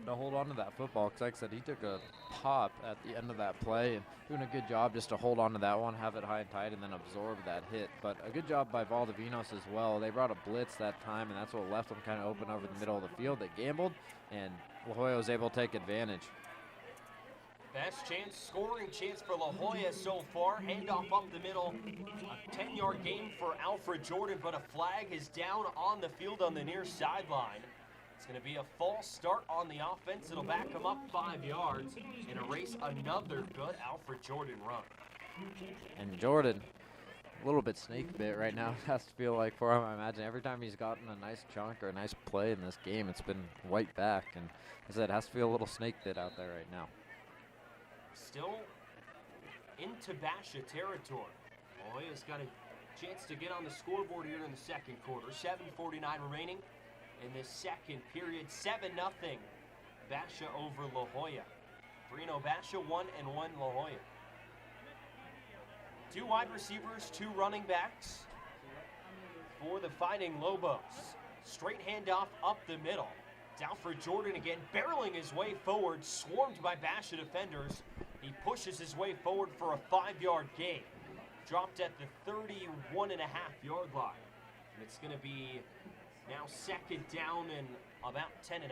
to hold on to that football, because like I said, he took a pop at the end of that play and doing a good job just to hold on to that one, have it high and tight, and then absorb that hit. But a good job by Valdivinos as well. They brought a blitz that time, and that's what left them kind of open over the middle of the field. They gambled, and La Jolla was able to take advantage. Best scoring chance for La Jolla so far. Handoff up the middle. A 10-yard gain for Alfred Jordan, but a flag is down on the field on the near sideline. It's going to be a false start on the offense. It'll back him up 5 yards and erase another good Alfred Jordan run. And Jordan, a little bit snake bit right now, it has to feel like for him. I imagine every time he's gotten a nice chunk or a nice play in this game, it's been white back. And as I said, it has to feel a little snake bit out there right now. Still into Basha territory. Joya's got a chance to get on the scoreboard here in the second quarter. 7:49 remaining in the second period. 7-0 Basha over La Jolla. 3-0 Basha, 1-1 La Jolla. Two wide receivers, two running backs for the Fighting Lobos. Straight handoff up the middle. It's Alfred Jordan again, barreling his way forward, swarmed by Basha defenders. He pushes his way forward for a 5-yard gain. Dropped at the 31.5-yard line. And it's going to be now second down and about 10.5.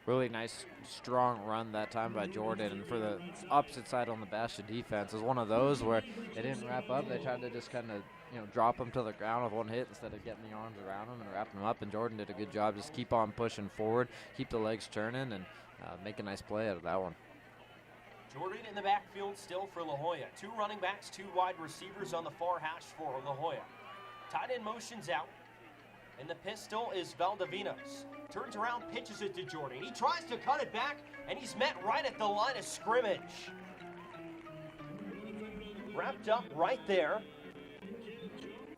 Really nice, strong run that time by Jordan. And for the opposite side on the Basha defense, it was one of those where they didn't wrap up. They tried to just kind of, drop him to the ground with one hit instead of getting the arms around him and wrapping him up. And Jordan did a good job. Just keep on pushing forward, keep the legs turning, and make a nice play out of that one. Jordan in the backfield still for La Jolla. Two running backs, two wide receivers on the far hash for La Jolla. Tight end motions out. And the pistol is Valdivinos. Turns around, pitches it to Jordan. He tries to cut it back, and he's met right at the line of scrimmage. Wrapped up right there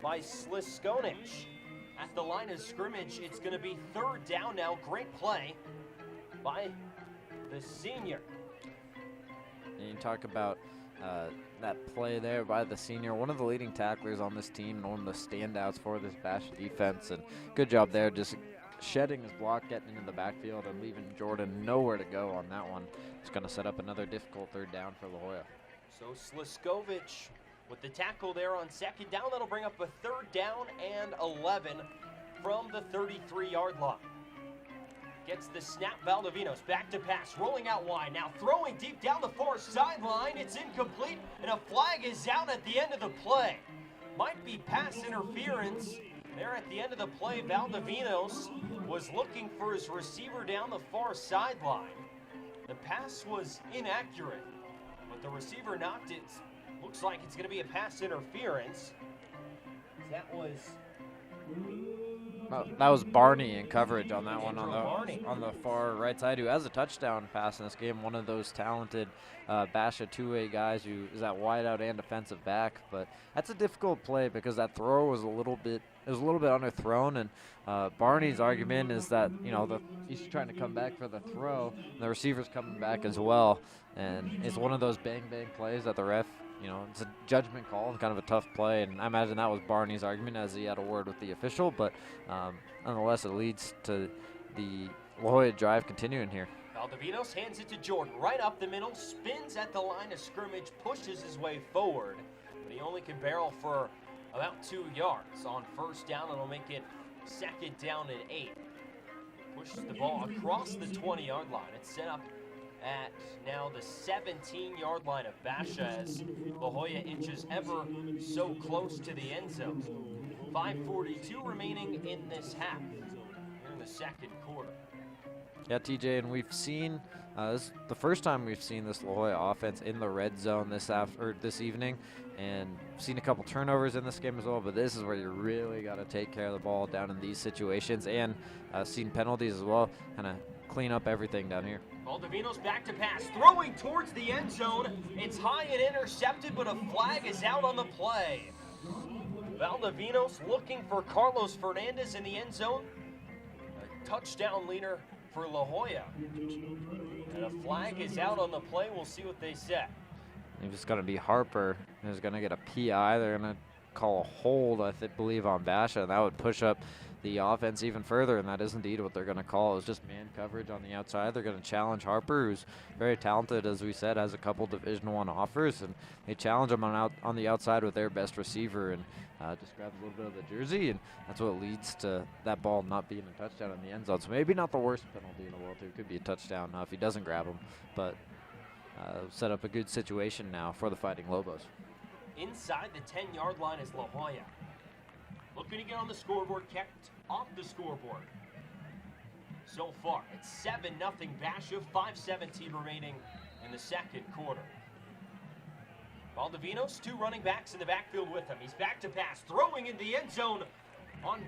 by Sliskonich. At the line of scrimmage, it's going to be 3rd down now. Great play by the senior. And you talk about that play there by the senior, one of the leading tacklers on this team and one of the standouts for this Bash defense. And good job there, just shedding his block, getting into the backfield, and leaving Jordan nowhere to go on that one. It's going to set up another difficult 3rd down for La Joya. So Sliskovich with the tackle there on 2nd down. That'll bring up a 3rd down and 11 from the 33-yard line. Gets the snap, Valdivinos back to pass, rolling out wide. Now throwing deep down the far sideline. It's incomplete, and a flag is out at the end of the play. Might be pass interference. There at the end of the play, Valdivinos was looking for his receiver down the far sideline. The pass was inaccurate, but the receiver knocked it. Looks like it's going to be a pass interference. That was Barney in coverage on that one on the far right side, who has a touchdown pass in this game. One of those talented Basha two-way guys who is at wideout and defensive back. But that's a difficult play because that throw was a little bit underthrown, and Barney's argument is that he's trying to come back for the throw, and the receiver's coming back as well, and it's one of those bang plays that the ref. It's a judgment call, kind of a tough play, and I imagine that was Barney's argument as he had a word with the official, but nonetheless, it leads to the La Joya drive continuing here. Valdivinos hands it to Jordan, right up the middle, spins at the line of scrimmage, pushes his way forward, but he only can barrel for about 2 yards. On 1st down, it'll make it 2nd down and 8. Pushes the ball across the 20-yard line. It's set up at now the 17-yard line of Basha as La Joya inches ever so close to the end zone. 5:42 remaining in this half, here in the 2nd quarter. Yeah, TJ, and we've seen this is the first time we've seen this La Joya offense in the red zone this evening, and seen a couple turnovers in this game as well. But this is where you really got to take care of the ball down in these situations, and seen penalties as well. Kind of clean up everything down here. Valdivinos back to pass, throwing towards the end zone. It's high and intercepted, but a flag is out on the play. Valdivinos looking for Carlos Fernandez in the end zone. A touchdown leader for La Joya. And a flag is out on the play. We'll see what they say. It's going to be Harper who's going to get a PI. They're going to call a hold, I believe, on Basha. That would push up the offense even further, and that is indeed what they're going to call. It's just man coverage on the outside. They're going to challenge Harper, who's very talented, as we said, has a couple Division I offers, and they challenge him on the outside with their best receiver, and just grabs a little bit of the jersey, and that's what leads to that ball not being a touchdown in the end zone. So maybe not the worst penalty in the world. It could be a touchdown if he doesn't grab him, but set up a good situation now for the Fighting Lobos. Inside the 10-yard line is La Joya. Looking to get on the scoreboard, kept off the scoreboard. So far, it's 7-0 Basha, 5:17 remaining in the 2nd quarter. Valdivinos, 2 running backs in the backfield with him. He's back to pass, throwing in the end zone. On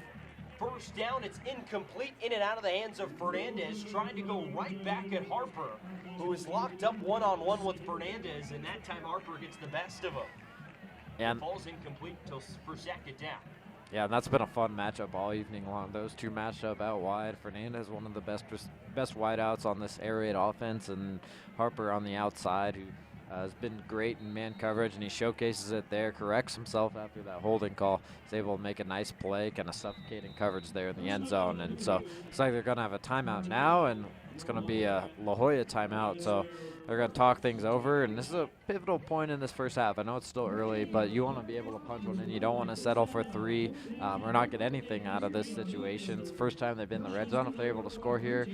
1st down, it's incomplete, in and out of the hands of Fernandez, trying to go right back at Harper, who is locked up one-on-one with Fernandez, and that time Harper gets the best of him. And falls incomplete for 2nd down. Yeah, and that's been a fun matchup all evening long. Those two matched up out wide. Fernandez, one of the best wideouts on this air raid offense, and Harper on the outside, who has been great in man coverage, and he showcases it there, corrects himself after that holding call. He's able to make a nice play, kind of suffocating coverage there in the end zone. And so it's like they're going to have a timeout now, and it's going to be a La Joya timeout. So they're going to talk things over, and this is a pivotal point in this first half. I know it's still early, but you want to be able to punch one in. You don't want to settle for 3 or not get anything out of this situation. It's the first time they've been in the red zone. If they're able to score here,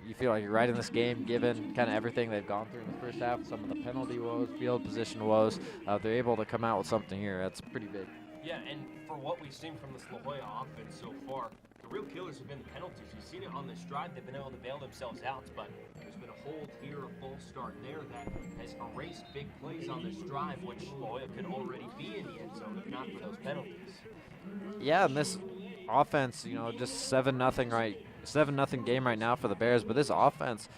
you feel like you're right in this game, given kind of everything they've gone through in the first half, some of the penalty woes, field position woes. They're able to come out with something here. That's pretty big. Yeah, and for what we've seen from this La Joya offense so far, the real killers have been the penalties. You've seen it on this drive. They've been able to bail themselves out, but there's been a hold here, a false start there that has erased big plays on this drive, which La Joya could already be in the end zone if not for those penalties. Yeah, and this offense, just 7-0 game right now for the Bears. But this offense,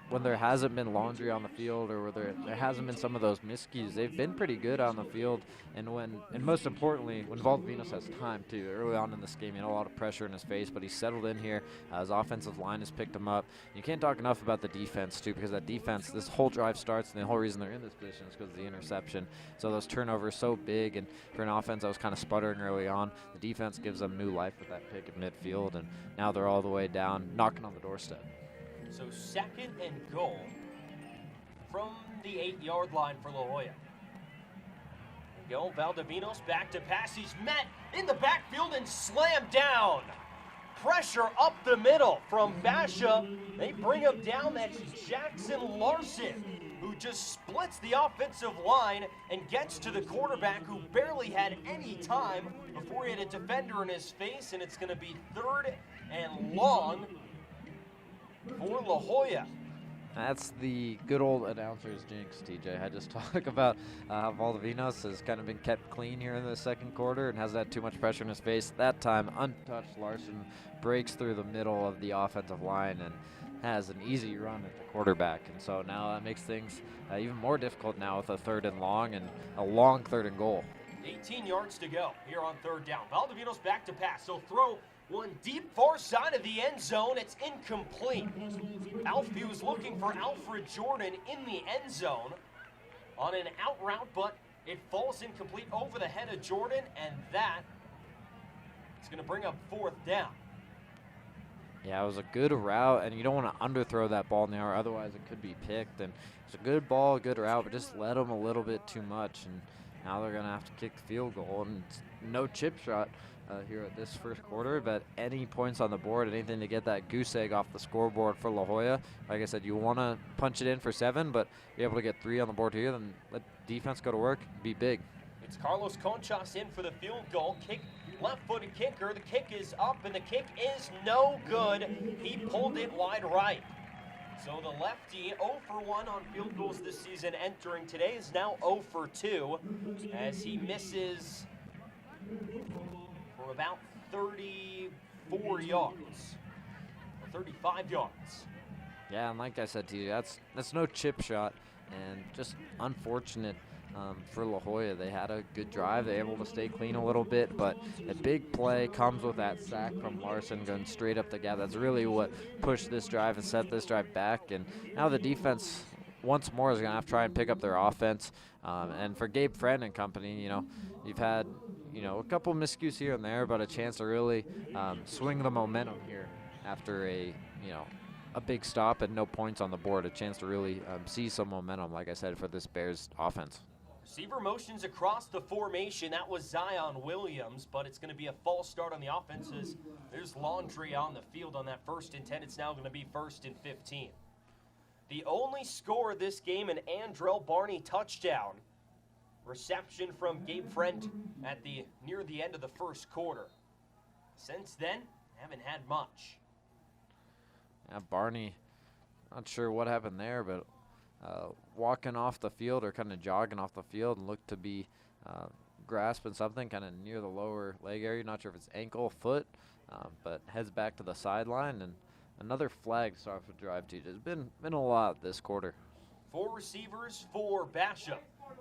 when there hasn't been laundry on the field or where there hasn't been some of those miscues, they've been pretty good on the field. And most importantly, when Valdivinos has time too. Early on in this game, he had a lot of pressure in his face, but he settled in here. His offensive line has picked him up. You can't talk enough about the defense too, because that defense, this whole drive starts, and the whole reason they're in this position is because of the interception. So those turnovers so big, and for an offense that was kind of sputtering early on, the defense gives them new life with that pick at midfield, and now they're all the way down, knocking on the doorstep. So 2nd and goal from the 8-yard line for La Joya. Go, Valdivinos back to pass. He's met in the backfield and slammed down. Pressure up the middle from Basha. They bring him down. That's Jackson Larson, who just splits the offensive line and gets to the quarterback, who barely had any time before he had a defender in his face, and it's going to be 3rd and long for La Joya. That's the good old announcer's jinx, TJ. I just talk about how Valdivinos has kind of been kept clean here in the second quarter and hasn't had too much pressure in his face. That time, untouched Larson breaks through the middle of the offensive line and has an easy run at the quarterback. And so now that makes things even more difficult now with a 3rd and long and a long 3rd and goal. 18 yards to go here on 3rd down. Valdivinos back to pass. So throw one deep far side of the end zone. It's incomplete. Alfie was looking for Alfred Jordan in the end zone on an out route, but it falls incomplete over the head of Jordan, and that is going to bring up 4th down. Yeah, it was a good route, and you don't want to underthrow that ball in the air, otherwise it could be picked. And it's a good ball, a good route, but just led them a little bit too much, and now they're going to have to kick the field goal. And it's no chip shot here at this first quarter, but any points on the board, anything to get that goose egg off the scoreboard for La Joya. Like I said, you want to punch it in for 7, but be able to get 3 on the board here, then let defense go to work, be big. It's Carlos Conchas in for the field goal. Kick, left-footed kicker. The kick is up, and the kick is no good. He pulled it wide right. So the lefty 0 for 1 on field goals this season entering today is now 0 for 2 as he misses for about 34 yards, or 35 yards. Yeah, and like I said to you, that's no chip shot, and just unfortunate for La Joya. They had a good drive. They were able to stay clean a little bit, but a big play comes with that sack from Larson going straight up the gap. That's really what pushed this drive and set this drive back, and now the defense once more is going to have to try and pick up their offense. And for Gabe Friend and company, you've had a couple miscues here and there, but a chance to really swing the momentum here after a big stop and no points on the board. A chance to really see some momentum, like I said, for this Bears offense. Receiver motions across the formation. That was Zion Williams, but it's going to be a false start on the offenses. There's laundry on the field on that 1st and 10. It's now going to be 1st and 15. The only score of this game, an Andrell Barney touchdown. Reception from Gabe Friend at near the end of the first quarter. Since then, haven't had much. Yeah, Barney, not sure what happened there, but walking off the field or kind of jogging off the field and looked to be grasping something kind of near the lower leg area. Not sure if it's ankle, foot, but heads back to the sideline. And another flag starts with drive too. There's been a lot this quarter. 4 receivers for Basha.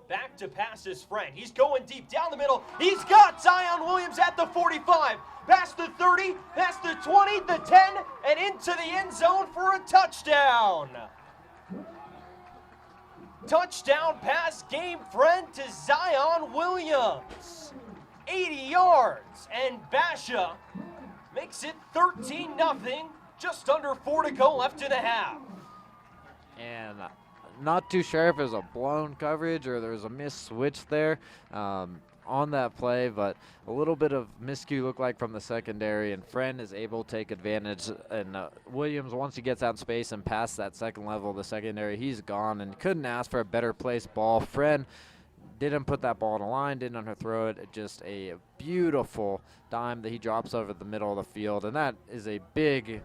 Back to pass his friend. He's going deep down the middle. He's got Zion Williams at the 45. Past the 30, past the 20, the 10, and into the end zone for a touchdown. Touchdown pass, Gabe Friend to Zion Williams. 80 yards, and Basha makes it 13-0. Just under 4 to go left in the half. And not too sure if it was a blown coverage or there was a missed switch there on that play, but a little bit of miscue looked like from the secondary, and Friend is able to take advantage. And Williams, once he gets out in space and past that second level of the secondary, he's gone and couldn't ask for a better placed ball. Friend didn't put that ball on the line, didn't underthrow it. Just a beautiful dime that he drops over the middle of the field, and that is a big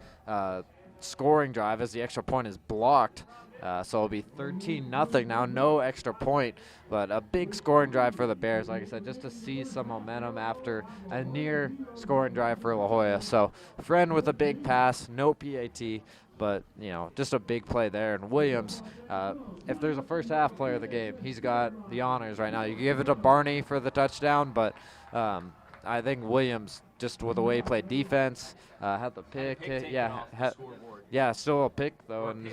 scoring drive as the extra point is blocked So it'll be 13-0 now, no extra point, but a big scoring drive for the Bears, like I said, just to see some momentum after a near scoring drive for La Jolla. So Friend with a big pass, no PAT, but, just a big play there. And Williams, if there's a first half player of the game, he's got the honors right now. You give it to Barney for the touchdown, but I think Williams, just with the way he played defense, had the pick. Yeah, still a pick, though. And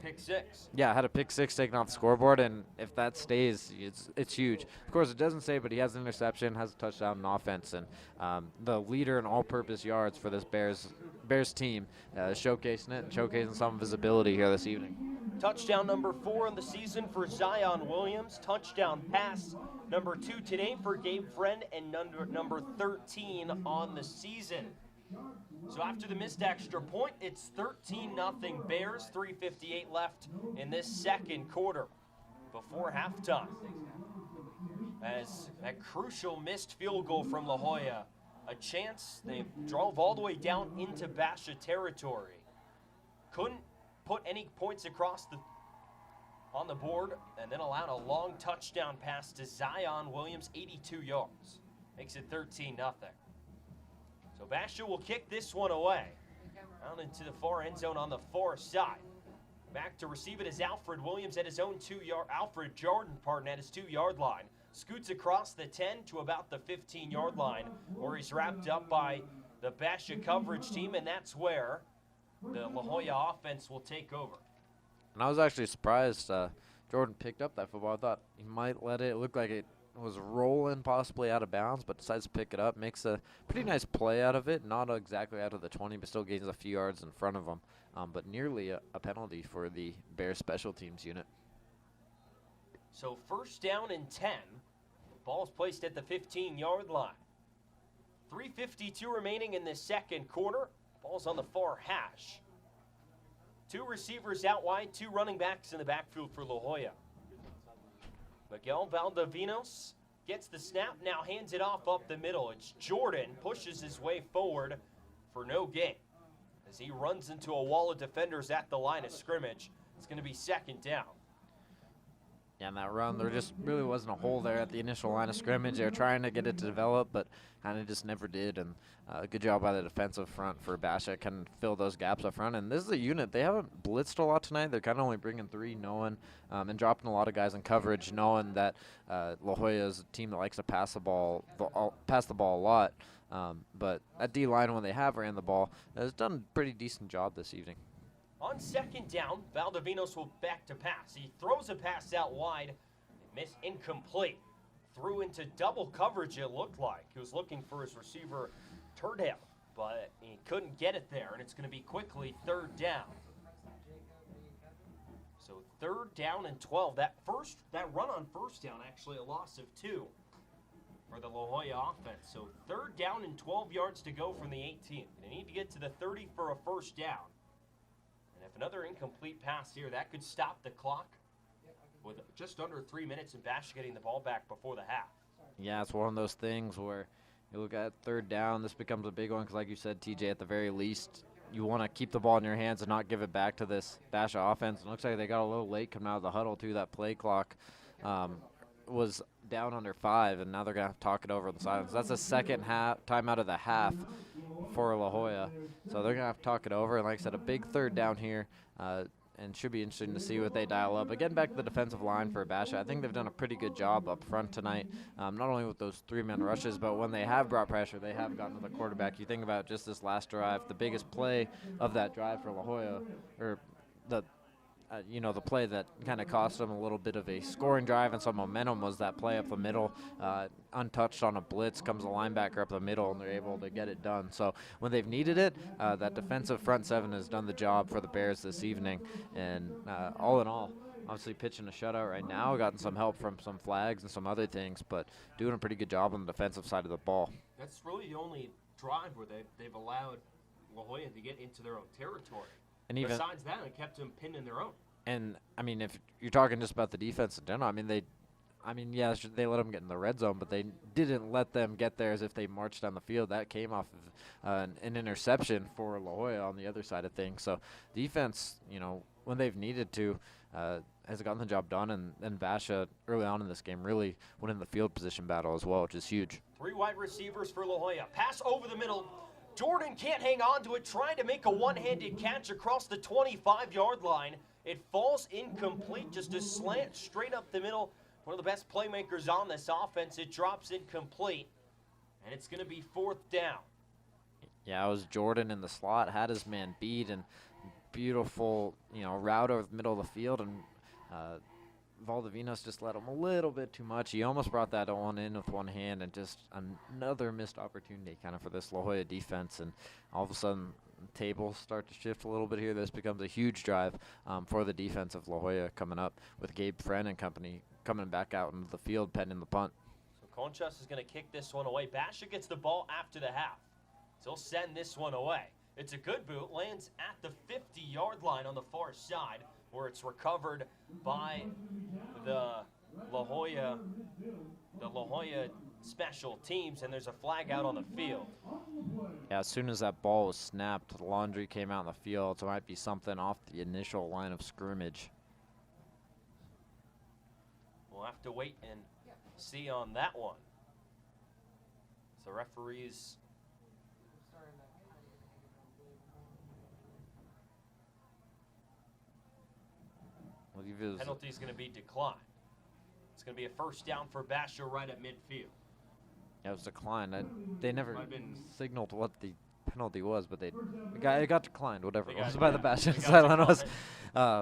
pick 6. Yeah, had a pick 6 taken off the scoreboard, and if that stays, it's huge. Of course, it doesn't say, but he has an interception, has a touchdown in offense, and the leader in all-purpose yards for this Bears team, showcasing it and showcasing some visibility here this evening. Touchdown number 4 in the season for Zion Williams. Touchdown pass number 2 today for Gabe Friend, and number 13 on the season. So after the missed extra point, it's 13-0 Bears, 3:58 left in this second quarter before halftime. As a crucial missed field goal from La Jolla, a chance they drove all the way down into Basha territory. Couldn't put any points across on the board, and then allowed a long touchdown pass to Zion Williams, 82 yards. Makes it 13-0. So Basha will kick this one away. Out into the far end zone on the far side. Back to receive it is Alfred Williams at his own 2-yard, Alfred Jordan, at his 2-yard line. Scoots across the 10 to about the 15-yard line, where he's wrapped up by the Basha coverage team, and that's where the La Jolla offense will take over. And I was actually surprised Jordan picked up that football. I thought he might let it look like it was rolling possibly out of bounds, but decides to pick it up, makes a pretty nice play out of it, not exactly out of the 20, but still gains a few yards in front of him, but nearly a penalty for the Bears special teams unit. So first down and 10, ball's placed at the 15-yard line. 3:52 remaining in the second quarter, ball's on the far hash. 2 receivers out wide, 2 running backs in the backfield for La Jolla. Miguel Valdovinos gets the snap, now hands it off up the middle. It's Jordan, pushes his way forward for no gain. As he runs into a wall of defenders at the line of scrimmage, it's going to be second down. Yeah, on that run, there just really wasn't a hole there at the initial line of scrimmage. They were trying to get it to develop, but kind of just never did. And good job by the defensive front for Basha, kind of fill those gaps up front. And this is a unit, they haven't blitzed a lot tonight. They're kind of only bringing 3, knowing and dropping a lot of guys in coverage, knowing that La Jolla is a team that likes to pass the ball a lot. But at D-line, when they have ran the ball, has done a pretty decent job this evening. On second down, Valdovinos will back to pass. He throws a pass out wide, incomplete. Threw into double coverage, it looked like. He was looking for his receiver, Turdale, but he couldn't get it there, and it's going to be quickly third down. So third down and 12. That run on first down, actually a loss of 2 for the La Jolla offense. So third down and 12 yards to go from the 18. They need to get to the 30 for a first down. And if another incomplete pass here, that could stop the clock with just under 3 minutes and Bash getting the ball back before the half. Yeah, it's one of those things where you look at third down, this becomes a big one because, like you said, TJ, at the very least, you want to keep the ball in your hands and not give it back to this Basha offense. It looks like they got a little late coming out of the huddle, too. That play clock was down under 5, and now they're going to have to talk it over on the sidelines. That's the second time out of the half for La Jolla. So they're going to have to talk it over. And like I said, a big third down here, and should be interesting to see what they dial up. But getting back to the defensive line for Basha, I think they've done a pretty good job up front tonight, not only with those 3-man rushes, but when they have brought pressure, they have gotten to the quarterback. You think about just this last drive, the biggest play of that drive for La Jolla, or the play that kind of cost them a little bit of a scoring drive and some momentum, was that play up the middle, untouched on a blitz, comes a linebacker up the middle, and they're able to get it done. So when they've needed it, that defensive front 7 has done the job for the Bears this evening. And all in all, obviously pitching a shutout right now, gotten some help from some flags and some other things, but doing a pretty good job on the defensive side of the ball. That's really the only drive where they've allowed La Jolla to get into their own territory. And even besides that, they kept them pinned in their own. And, I mean, if you're talking just about the defense in general, I mean, they I mean, yeah, they let them get in the red zone, but they didn't let them get there as if they marched down the field. That came off of an interception for La Jolla on the other side of things. So defense, you know, when they've needed to, has gotten the job done. And Basha, early on in this game, really winning the field position battle as well, which is huge. 3 wide receivers for La Jolla. Pass over the middle. Jordan can't hang on to it, trying to make a one-handed catch across the 25-yard line. It falls incomplete, just a slant straight up the middle. One of the best playmakers on this offense. It drops incomplete, and it's going to be 4th down. Yeah, it was Jordan in the slot, had his man beat, and beautiful, you know, route over the middle of the field, and Valdivinos just let him a little bit too much. He almost brought that one in with one hand, and just another missed opportunity kind of for this La Jolla defense. And all of a sudden, tables start to shift a little bit here. This becomes a huge drive for the defense of La Jolla coming up with Gabe Friend and company coming back out into the field, pending the punt. So Conchas is going to kick this one away. Basha gets the ball after the half. So he'll send this one away. It's a good boot, lands at the 50-yard line on the far side, where it's recovered by the La Jolla special teams, and there's a flag out on the field. Yeah, as soon as that ball was snapped, Laundry came out in the field, so it might be something off the initial line of scrimmage. We'll have to wait and see on that one. So referees... Penalty is going to be declined. It's going to be a 1st down for Basha right at midfield. Yeah, it was declined. They never signaled what the penalty was, but it got declined, whatever it was, by the Basha sideline was.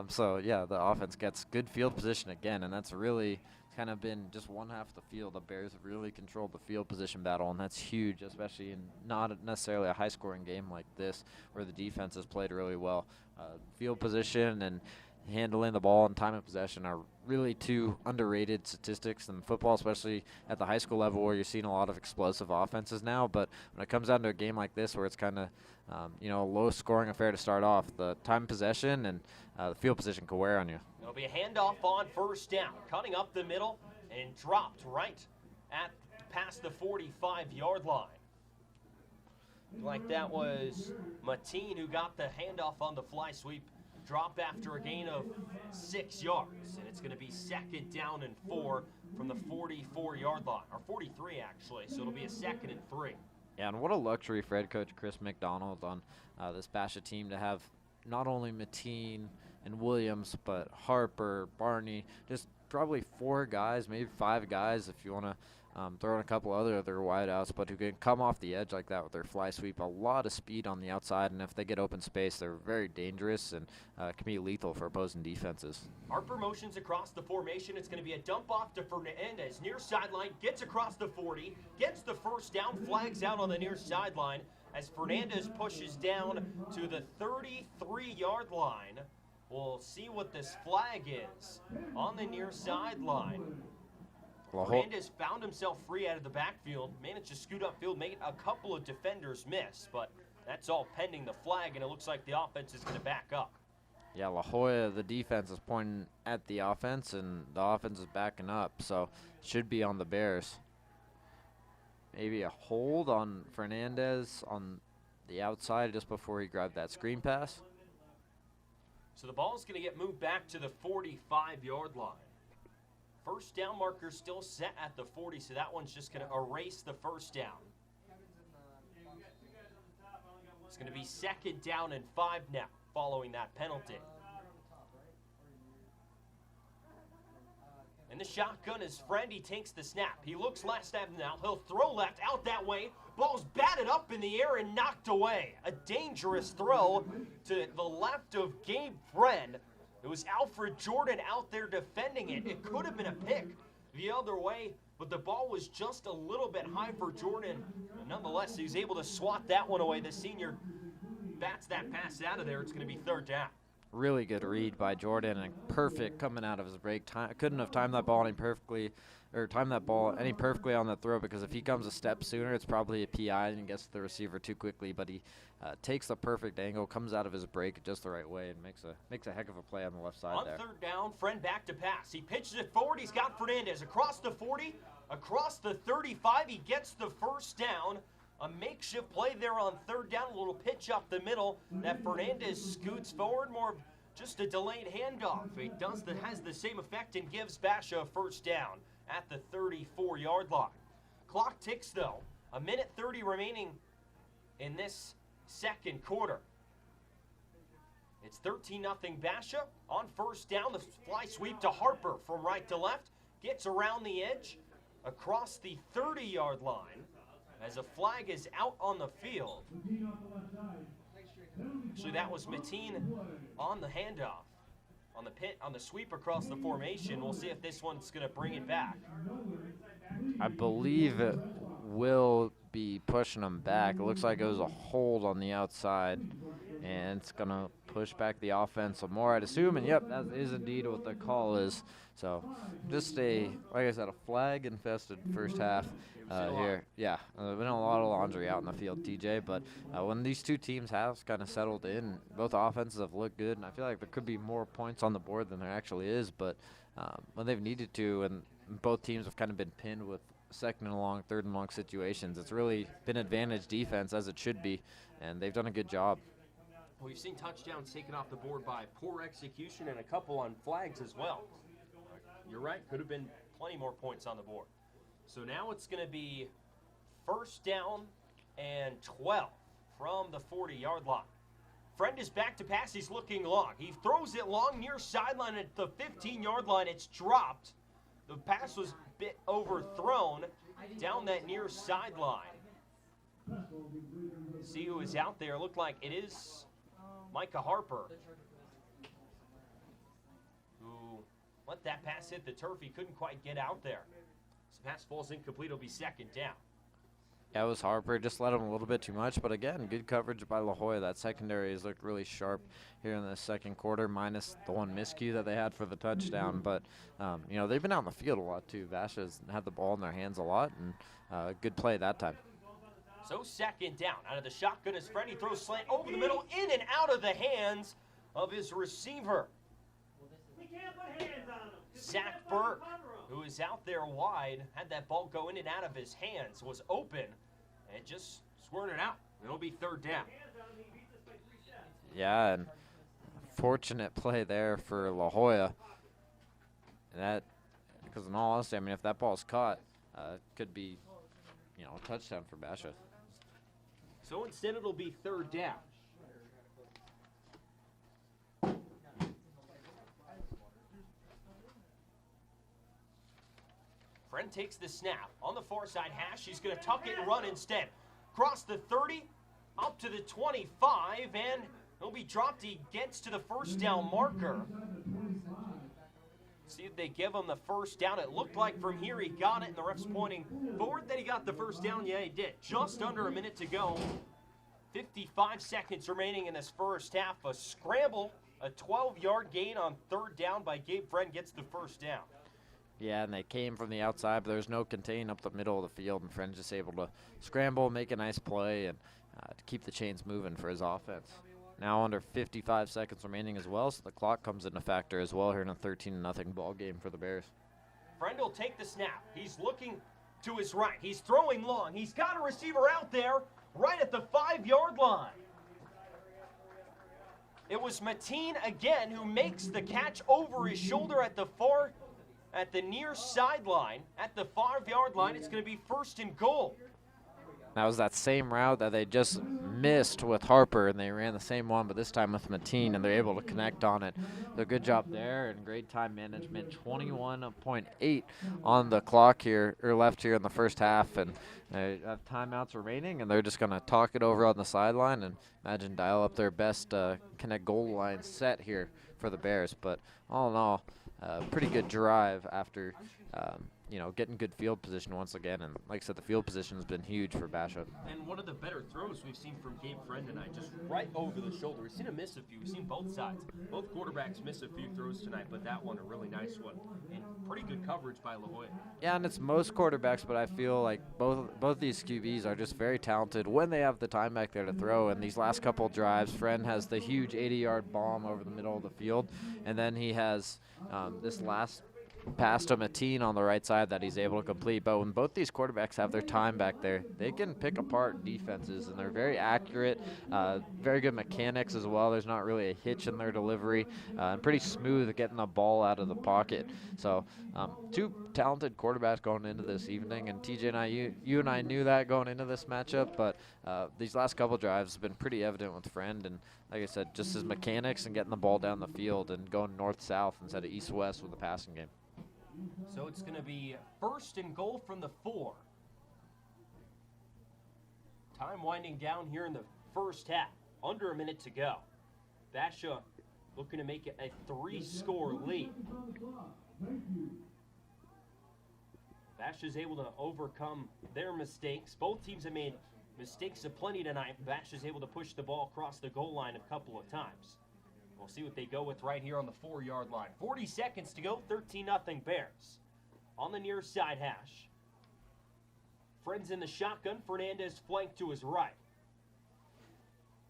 So, yeah, the offense gets good field position again, and that's really kind of been just one half of the field. The Bears have really controlled the field position battle, and that's huge, especially in not necessarily a high-scoring game like this where the defense has played really well. Field position and handling the ball and time of possession are really 2 underrated statistics in football, especially at the high school level where you're seeing a lot of explosive offenses now. But when it comes down to a game like this where it's kind of, you know, a low-scoring affair to start off, the time of possession and the field position can wear on you. It'll be a handoff on 1st down, cutting up the middle and dropped right at past the 45-yard line. Like that was Mateen who got the handoff on the fly sweep. Drop after a gain of 6 yards, and it's going to be 2nd down and 4 from the 44-yard line, or 43 actually, so it'll be a 2nd and 3. Yeah, and what a luxury for head coach Chris McDonald on this Basha team to have not only Mateen and Williams, but Harper, Barney, just probably 4 guys, maybe 5 guys if you want to throw in a couple other wideouts, but who can come off the edge like that with their fly sweep. A lot of speed on the outside, and if they get open space, they're very dangerous and can be lethal for opposing defenses. Harper motions across the formation. It's going to be a dump off to Fernandez. Near sideline, gets across the 40, gets the 1st down, flags out on the near sideline as Fernandez pushes down to the 33-yard line. We'll see what this flag is on the near sideline. Fernandez found himself free out of the backfield, managed to scoot upfield, made a couple of defenders miss, but that's all pending the flag, and it looks like the offense is going to back up. Yeah, La Jolla, the defense is pointing at the offense, and the offense is backing up, so it should be on the Bears. Maybe a hold on Fernandez on the outside just before he grabbed that screen pass. So the ball is going to get moved back to the 45-yard line. 1st down marker still set at the 40, so that one's just going to erase the 1st down. It's going to be 2nd down and 5 now, following that penalty. And the shotgun is Friend. He takes the snap. He looks left now. He'll throw left out that way. Ball's batted up in the air and knocked away. A dangerous throw to the left of Gabe Friend. It was Alfred Jordan out there defending it. It could have been a pick the other way, but the ball was just a little bit high for Jordan. And nonetheless, he's able to swat that one away. The senior bats that pass out of there. It's going to be 3rd down. Really good read by Jordan and perfect coming out of his break. Couldn't have timed that ball any or time that ball any perfectly on that throw, because if he comes a step sooner, it's probably a PI and gets to the receiver too quickly. But he takes the perfect angle, comes out of his break just the right way, and makes a heck of a play on the left side On there. third down, Friend back to pass. He pitches it forward. He's got Fernandez across the 40, across the 35. He gets the first down. A makeshift play there on third down. A little pitch up the middle that Fernandez scoots forward. More of just a delayed handoff. He does that, has the same effect, and gives Basha a first down at the 34-yard line. Clock ticks, though. 1:30 remaining in this second quarter. It's 13-0 Basha. On first down, the fly sweep to Harper from right to left. Gets around the edge across the 30-yard line as a flag is out on the field. Actually, that was Mateen on the handoff. On the sweep across the formation. We'll see if this one's going to bring it back. I believe it will be pushing him back. It looks like it was a hold on the outside, and it's going to push back the offense some more, I'd assume. And, yep, that is indeed what the call is. So just like I said, a flag-infested first half here. Yeah, been a lot of laundry out in the field, TJ. But when these two teams have kind of settled in, both offenses have looked good, and I feel like there could be more points on the board than there actually is. But when they've needed to, and both teams have kind of been pinned with second and long, third and long situations, it's really been advantage defense, as it should be, and they've done a good job. We've seen touchdowns taken off the board by poor execution and a couple on flags as well. You're right, could have been plenty more points on the board. So now it's going to be first down and 12 from the 40-yard line. Friend is back to pass. He's looking long. He throws it long near sideline at the 15-yard line. It's dropped. The pass was a bit overthrown down that near sideline. See who is out there. Looked like it is Micah Harper, who let that pass hit the turf. He couldn't quite get out there. So pass falls incomplete. It'll be second down. Yeah, it was Harper. Just let him a little bit too much. But, again, good coverage by La Jolla. That secondary has looked really sharp here in the second quarter, minus the one miscue that they had for the touchdown. But, you know, they've been out in the field a lot, too. Vasha's had the ball in their hands a lot, and good play that time. So second down. Out of the shotgun is Freddie. Throws slant over the middle, in and out of the hands of his receiver, Zach Burke, who is out there wide, had that ball go in and out of his hands, was open, and just squirted out. It'll be third down. Yeah, and fortunate play there for La Jolla. And that, because in all honesty, I mean, if that ball's caught, it could be, you know, a touchdown for Basha. So instead it'll be third down. Friend takes the snap. On the far side hash, he's going to tuck it and run instead. Cross the 30, up to the 25, and he'll be dropped. He gets to the first down marker. See if they give him the first down. It looked like from here he got it, and the ref's pointing forward that he got the first down. Yeah, he did. Just under a minute to go. 55 seconds remaining in this first half. A scramble, a 12-yard gain on third down by Gabe Friend gets the first down. Yeah, and they came from the outside, but there's no contain up the middle of the field, and Friend's just able to scramble, make a nice play, and to keep the chains moving for his offense. Now under 55 seconds remaining as well, so the clock comes into factor as well here in a 13-0 ball game for the Bears. Friend will take the snap. He's looking to his right. He's throwing long. He's got a receiver out there right at the 5-yard line. It was Mateen again who makes the catch over his shoulder at the near sideline. At the 5-yard line, it's going to be first and goal. That was that same route that they just missed with Harper, and they ran the same one, but this time with Mateen, and they're able to connect on it. So good job there, and great time management. 21.8 on the clock here, or left here in the first half, and they have timeouts remaining, and they're just going to talk it over on the sideline and imagine dial up their best connect goal line set here for the Bears. But all in all, pretty good drive after you know, getting good field position once again. And like I said, the field position has been huge for Basha. And one of the better throws we've seen from Gabe Friend tonight, just right over the shoulder. We've seen him miss a few. We've seen both sides. Both quarterbacks miss a few throws tonight, but that one a really nice one. And pretty good coverage by La Joya. Yeah, and it's most quarterbacks, but I feel like both these QBs are just very talented when they have the time back there to throw. And these last couple drives, Friend has the huge 80-yard bomb over the middle of the field, and then he has this last pass to Mateen on the right side that he's able to complete. But when both these quarterbacks have their time back there, they can pick apart defenses, and they're very accurate, very good mechanics as well. There's not really a hitch in their delivery, and pretty smooth at getting the ball out of the pocket. So two talented quarterbacks going into this evening, and TJ and you and I knew that going into this matchup, but these last couple drives have been pretty evident with Friend, and like I said, just his mechanics and getting the ball down the field and going north-south instead of east-west with the passing game. So it's going to be 1st and goal from the 4. Time winding down here in the first half. Under a minute to go. Basha looking to make it a 3-score lead. Basha's able to overcome their mistakes. Both teams have made mistakes aplenty tonight. Basha's able to push the ball across the goal line a couple of times. We'll see what they go with right here on the 4-yard line. 40 seconds to go, 13-0 Bears. On the near side hash. Friends in the shotgun, Fernandez flanked to his right.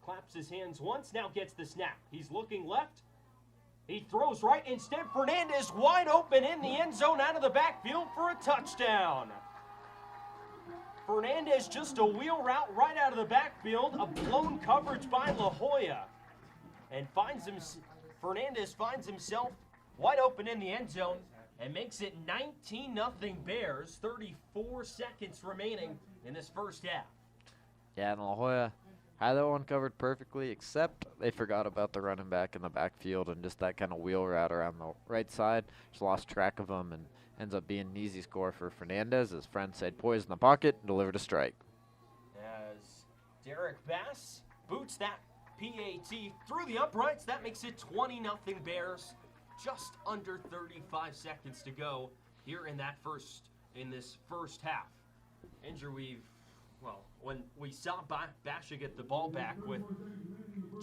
Claps his hands once, now gets the snap. He's looking left. He throws right. Instead, Fernandez wide open in the end zone out of the backfield for a touchdown. Fernandez just a wheel route right out of the backfield. A blown coverage by La Joya. And Fernandez finds himself wide open in the end zone and makes it 19-0 Bears. 34 seconds remaining in this first half. Yeah, and La Joya had that one covered perfectly, except they forgot about the running back in the backfield and just that kind of wheel route around the right side. Just lost track of him and ends up being an easy score for Fernandez. His friend said poised in the pocket and delivered a strike. As Derek Bass boots that PAT through the uprights, that makes it 20-0 Bears. Just under 35 seconds to go here in this first half. Andrew, when we saw Basha get the ball back with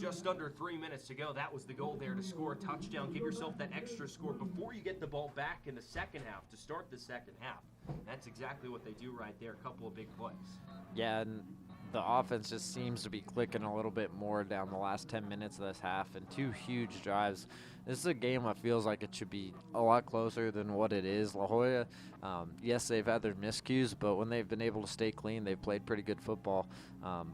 just under 3 minutes to go, that was the goal there, to score a touchdown. Give yourself that extra score before you get the ball back in the second half to start the second half. That's exactly what they do right there. A couple of big plays. Yeah, and the offense just seems to be clicking a little bit more down the last 10 minutes of this half, and 2 huge drives. This is a game that feels like it should be a lot closer than what it is. La Joya, yes, they've had their miscues, but when they've been able to stay clean, they've played pretty good football.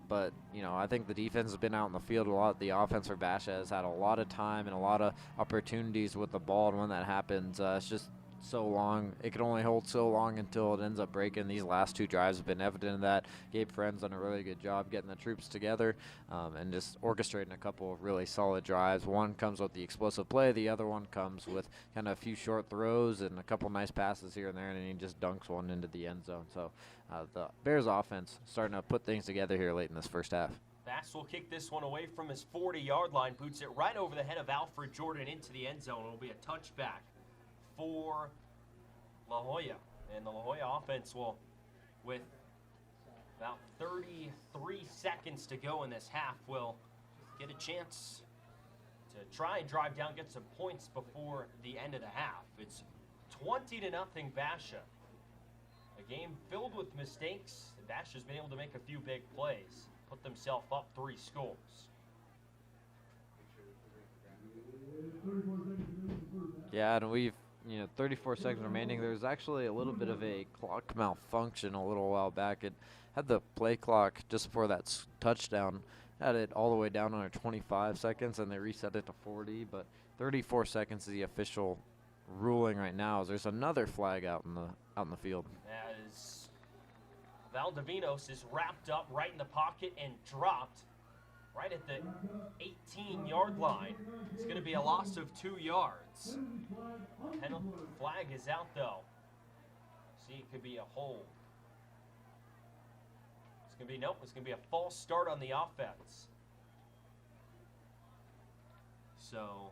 But, you know, I think the defense has been out in the field a lot. The offense for Basha has had a lot of time and a lot of opportunities with the ball, and when that happens, it's just so long. It can only hold so long until it ends up breaking. These last 2 drives have been evident of that. Gabe Friend's done a really good job getting the troops together and just orchestrating a couple of really solid drives. One comes with the explosive play. The other one comes with kind of a few short throws and a couple nice passes here and there, and he just dunks one into the end zone. So the Bears offense starting to put things together here late in this first half. Bass will kick this one away from his 40-yard line, boots it right over the head of Alfred Jordan into the end zone. It'll be a touchback for La Joya. And the La Joya offense will, with about 33 seconds to go in this half, will get a chance to try and drive down, get some points before the end of the half. It's 20-0 Basha. A game filled with mistakes. Basha's been able to make a few big plays, put themselves up 3 scores. Yeah, and we've 34 seconds remaining. There's actually a little bit of a clock malfunction a little while back. It had the play clock just before that touchdown, had it all the way down under 25 seconds, and they reset it to 40. But 34 seconds is the official ruling right now. As there's another flag out in the field. As Valdivinos is wrapped up right in the pocket and dropped right at the 18-yard line. It's going to be a loss of 2 yards. Penalty flag is out, though. See, it could be a hold. It's going to be, nope, it's going to be a false start on the offense. So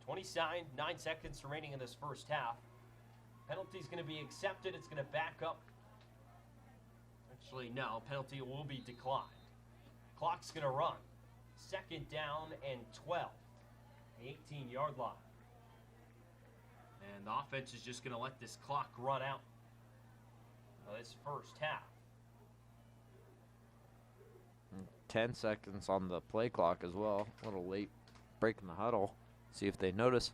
29 seconds remaining in this first half. Penalty's going to be accepted. It's going to back up. Actually, no. Penalty will be declined. Clock's going to run. Second down and 12. The 18-yard line. And the offense is just going to let this clock run out this first half. 10 seconds on the play clock as well. A little late break in the huddle. See if they notice.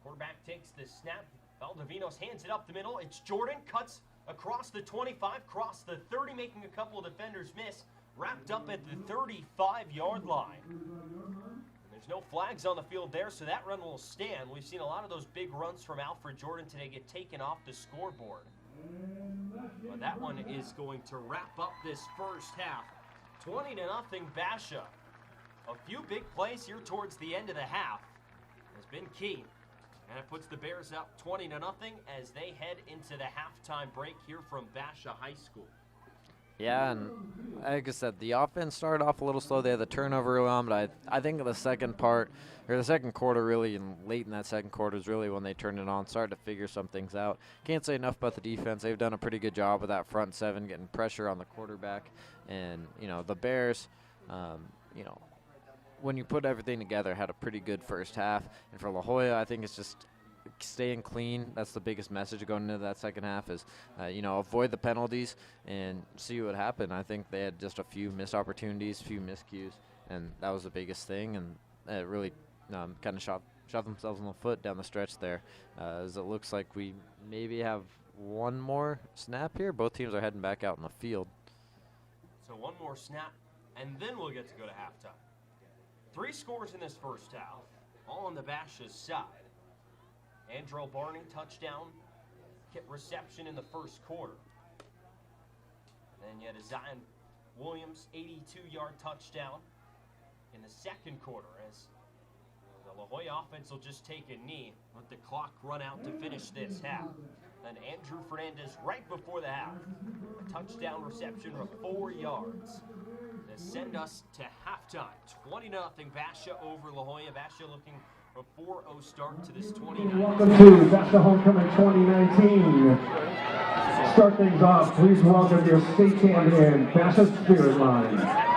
Quarterback takes the snap. Valdivinos hands it up the middle. It's Jordan. Cuts across the 25, across the 30, making a couple of defenders miss. Wrapped up at the 35-yard line. And there's no flags on the field there, so that run will stand. We've seen a lot of those big runs from Alfred Jordan today get taken off the scoreboard. But that one is going to wrap up this first half. 20-0 Basha. A few big plays here towards the end of the half has been key. And it puts the Bears up 20-0 as they head into the halftime break here from Basha High School. Yeah, and like I said, the offense started off a little slow. They had the turnover early on, but I think the second quarter really, and late in that second quarter is really when they turned it on, started to figure some things out. Can't say enough about the defense. They've done a pretty good job with that front seven, getting pressure on the quarterback. And, the Bears, when you put everything together, had a pretty good first half. And for La Jolla, I think it's just staying clean. That's the biggest message going into that second half is, avoid the penalties and see what happened. I think they had just a few missed opportunities, few miscues, and that was the biggest thing. And it really kind of shot themselves in the foot down the stretch there, as it looks like we maybe have one more snap here. Both teams are heading back out in the field. So one more snap, and then we'll get to go to halftime. 3 scores in this first half, all on the Basha's side. Andrew Barney, touchdown, hit reception in the first quarter. And then you had a Zion Williams, 82-yard touchdown in the second quarter, as the La Jolla offense will just take a knee, let the clock run out to finish this half. And Andrew Fernandez right before the half, a touchdown reception of 4 yards to send us to halftime. 20-0 Basha over La Jolla. Basha looking for a 4-0 start to this 2019. Welcome to Basha Homecoming 2019. Start things off, please welcome your state champion, Basha Spirit Line.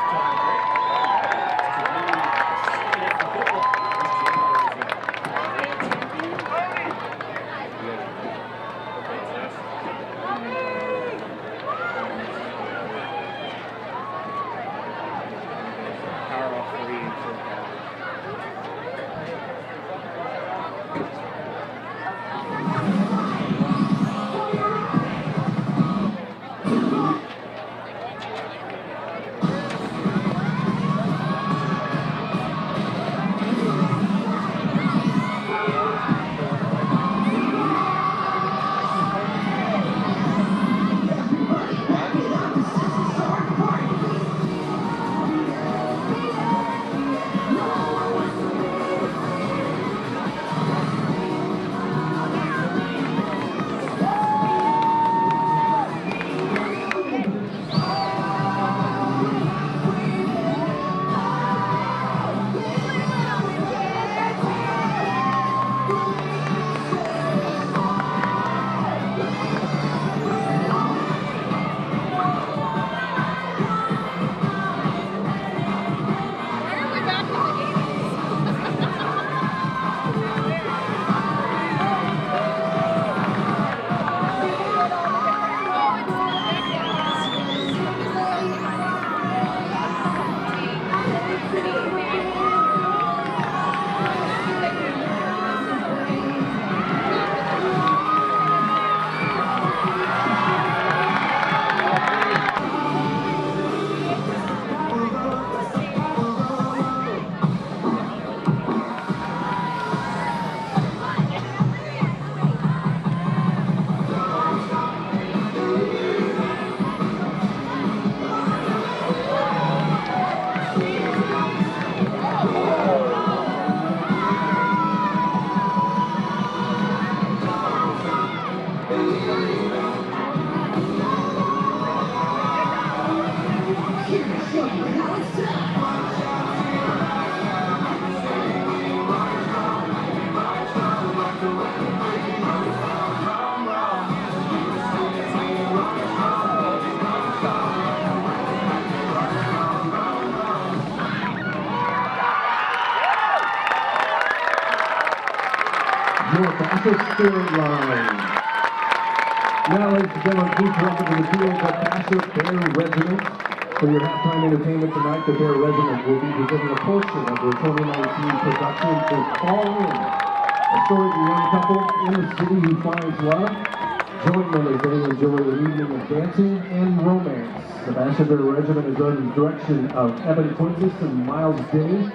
Bassett Spirit Line. Now, ladies and gentlemen, please welcome to the field the Bassett Bear Regiment. For your halftime entertainment tonight, the Bear Regiment will be presenting a portion of their 2019 production for Fall In, a story of a young couple in the city who finds love. Join them as they enjoy an evening of dancing and romance. The Bassett Bear Regiment is under the direction of Evan Quintus and Miles Denny.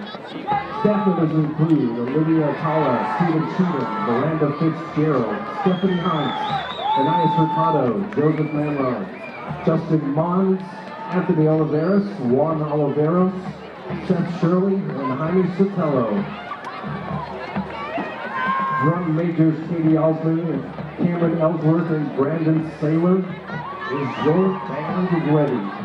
Staff members include Olivia Tala, Stephen Cheatham, Miranda Fitzgerald, Stephanie Hines, Anais Hurtado, Joseph Manlow, Justin Mons, Anthony Oliveros, Juan Oliveros, Seth Shirley, and Jaime Sotelo. Drum majors Katie Osmond, Cameron Ellsworth, and Brandon Saylor. Is your band ready?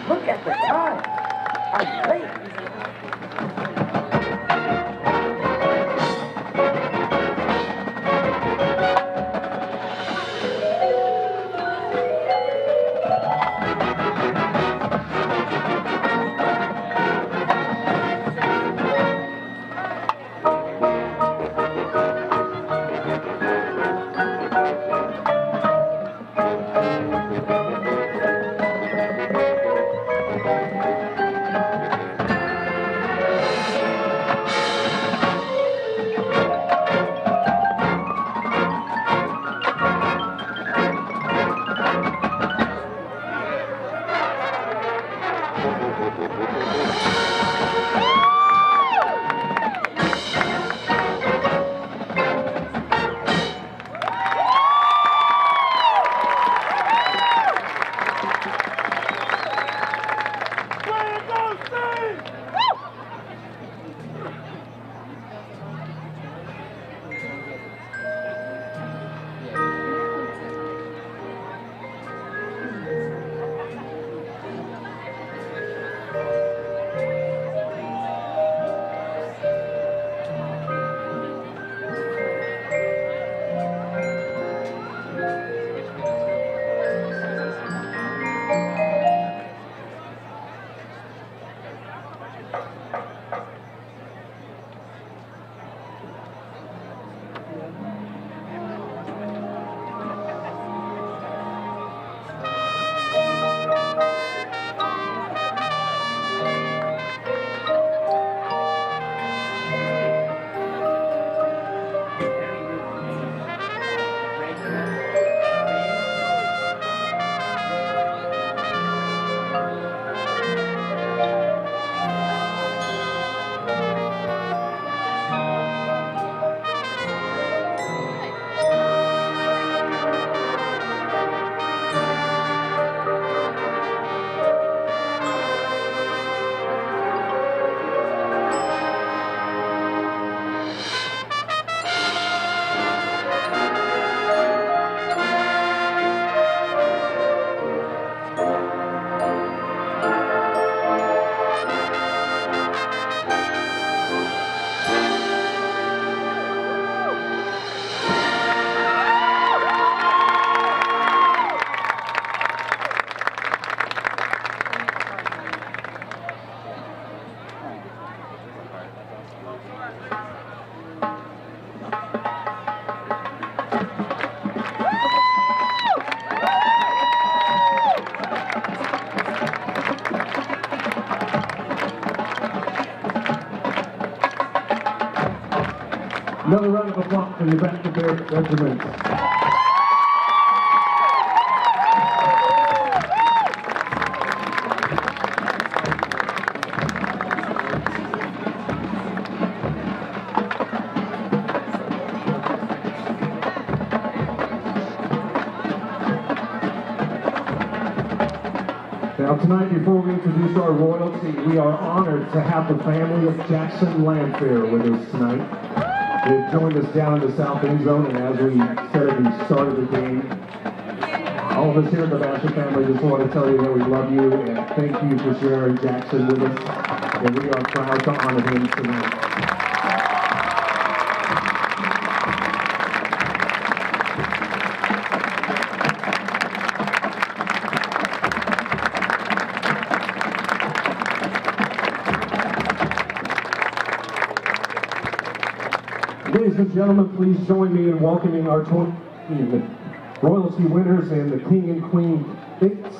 Look at the time. I'm late. Another round of applause for the Nebraska Bear Regiment. Now tonight, before we introduce our royalty, we are honored to have the family of Jackson Landfair with us tonight. They've joined us down in the south end zone, and as we said at the start of the game, all of us here at the Basher family just want to tell you that we love you and thank you for sharing Jackson with us, and we are proud to honor him tonight. Ladies and gentlemen, please join me in welcoming our royalty winners and the King and Queen Fates.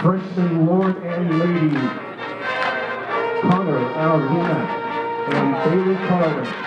Frenchman Lord and Lady Connor Alvina and Bailey Carlin.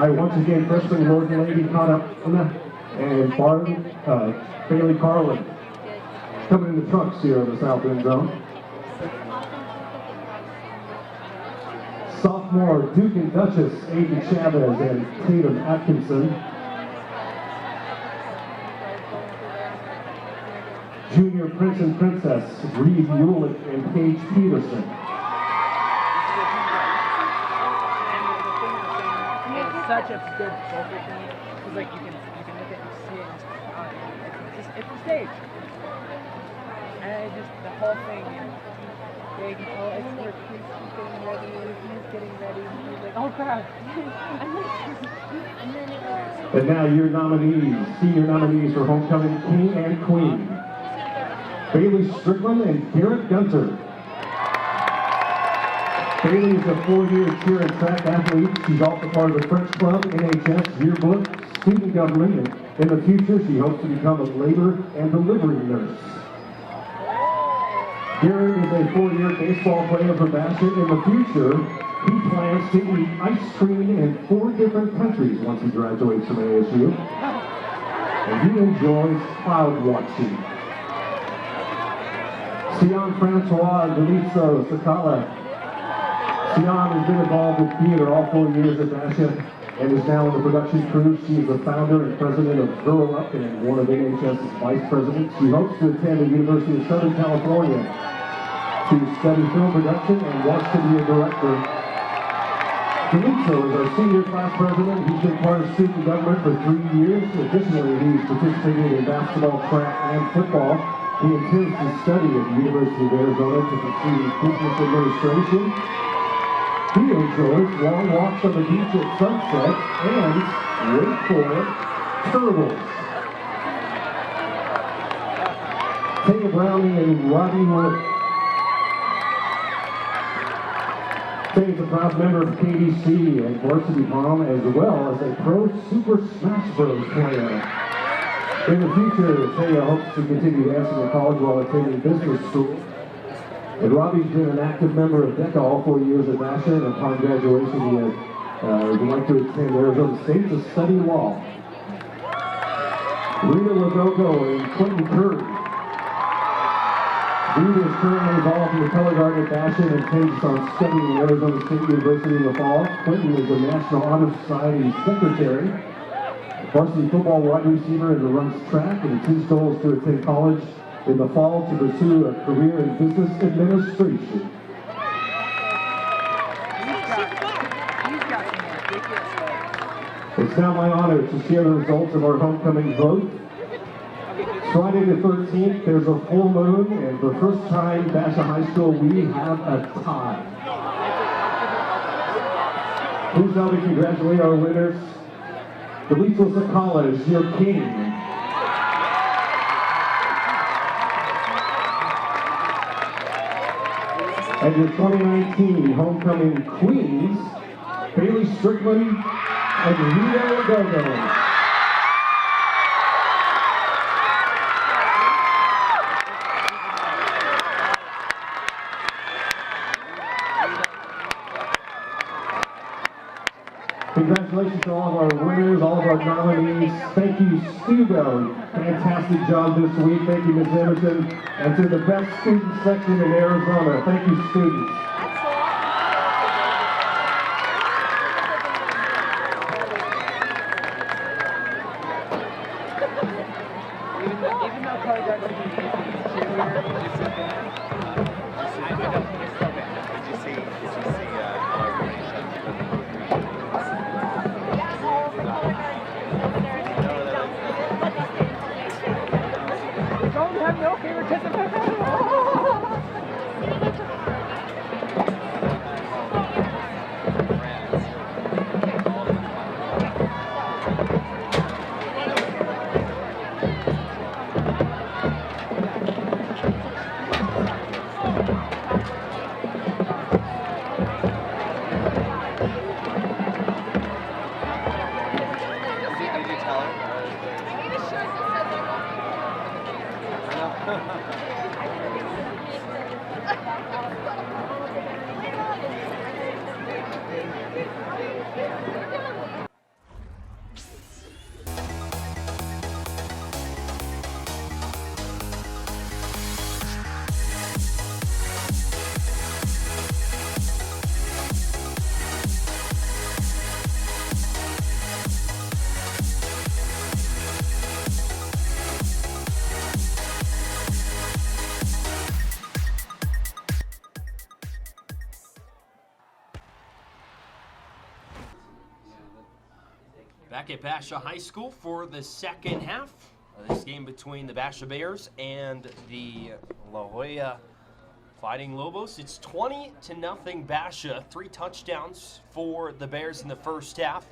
All right, once again, freshman Morgan Lady caught up and Barton, Bailey Carlin coming in the trucks here on the south end zone. Sophomore Duke and Duchess, Aiden Chavez and Tatum Atkinson. Junior Prince and Princess, Reed Ulick and Paige Peterson. It's such a good focal point because like you can look at it and see it. It's a stage, and just the whole thing. Yeah, you can tell it's where he's getting ready, he's getting ready, and he's like, oh crap. And now your nominees, senior nominees for homecoming king and queen. Bailey Strickland and Garrett Gunter. Bailey is a 4-year cheer and track athlete. She's also part of the French Club, NHS, yearbook, student government, and in the future she hopes to become a labor and delivery nurse. Garrett is a 4-year baseball player for Bassett. In the future, he plans to eat ice cream in 4 different countries once he graduates from ASU. And he enjoys cloud watching. Sion Francois Delizzo Sakala. Sion has been involved with theater all 4 years at Bassett and is now in the production crew. She is the founder and president of Grow Up and one of NHS's vice presidents. She hopes to attend the University of Southern California to study film production and wants to be a director. Delizzo is our senior class president. He's been part of student government for 3 years. Additionally, he's participated in basketball, track, and football. He intends to study at the University of Arizona to pursue business administration. He enjoys long walks on the beach at sunset and, wait for it, turtles. Taya Browning and Robbie Wood. Taya's a proud member of KDC and varsity prom as well as a pro Super Smash Bros. Player. In the future, Taya hopes to continue dancing at college while attending business school. And Robbie's been an active member of DECA all 4 years at Bassett, and upon graduation he would like to attend Arizona State to study law. Rita Lagogo and Quentin Curry. Rita is currently involved in the color guard at Bassett and intends on studying at Arizona State University in the fall. Quentin is the National Honor Society secretary. Varsity football wide receiver and runs track, and his goal is to attend college in the fall to pursue a career in business administration. It's now my honor to share the results of our homecoming vote. Friday the 13th, there's a full moon, and for the first time Bassett High School, we have a tie. Please help me congratulate our winners. Delizzo Sakala is your king. And your 2019 homecoming queens, Bailey Strickland and Rita Lagogo. Congratulations to all of our winners, all of our nominees. Thank you, Stugo. Fantastic job this week. Thank you, Ms. Emerson. And to the best student section in Arizona. Thank you, students. Even though color guard can be cheerleader, it's just don't have no favoritism. Back at Basha High School for the second half of this game between the Basha Bears and the La Joya Fighting Lobos. It's 20-0 Basha. 3 touchdowns for the Bears in the first half.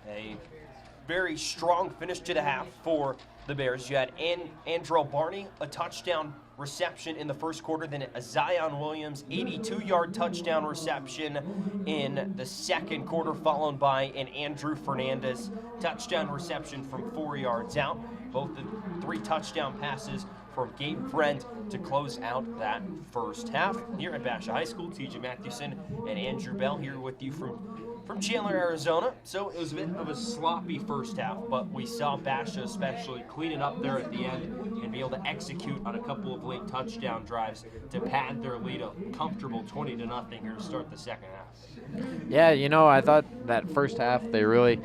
A very strong finish to the half for the Bears. You had Andrell Barney, a touchdown reception in the first quarter, then a Zion Williams 82-yard touchdown reception in the second quarter, followed by an Andrew Fernandez touchdown reception from 4 yards out. Both the 3 touchdown passes from Gabe Friend to close out that first half. Here at Basha High School, TJ Mathewson and Andrew Bell here with you from Chandler, Arizona. So it was a bit of a sloppy first half, but we saw Basha especially clean it up there at the end and be able to execute on a couple of late touchdown drives to pad their lead a comfortable 20-0 here to start the second half. Yeah, you know, I thought that first half they really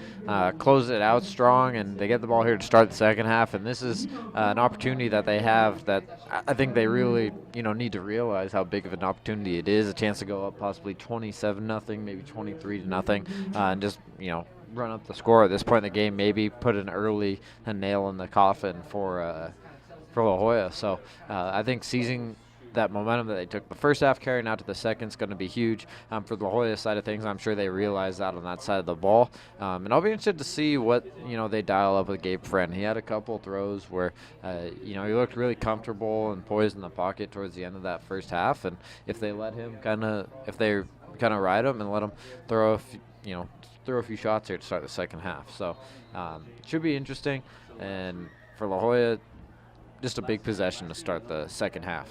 closed it out strong, and they get the ball here to start the second half, and this is an opportunity that they have that I think they really, need to realize how big of an opportunity it is, a chance to go up possibly 27-0, maybe 23-0, and just, run up the score at this point in the game, maybe put an early nail in the coffin for La Joya. So I think seizing that momentum that they took the first half, carrying out to the second, is going to be huge for the La Joya side of things. I'm sure they realize that on that side of the ball, and I'll be interested to see what they dial up with Gabe Friend. He had a couple throws where he looked really comfortable and poised in the pocket towards the end of that first half, and if they let him if they ride him and let him throw a few shots here to start the second half. So it should be interesting, and for La Joya, just a big possession to start the second half.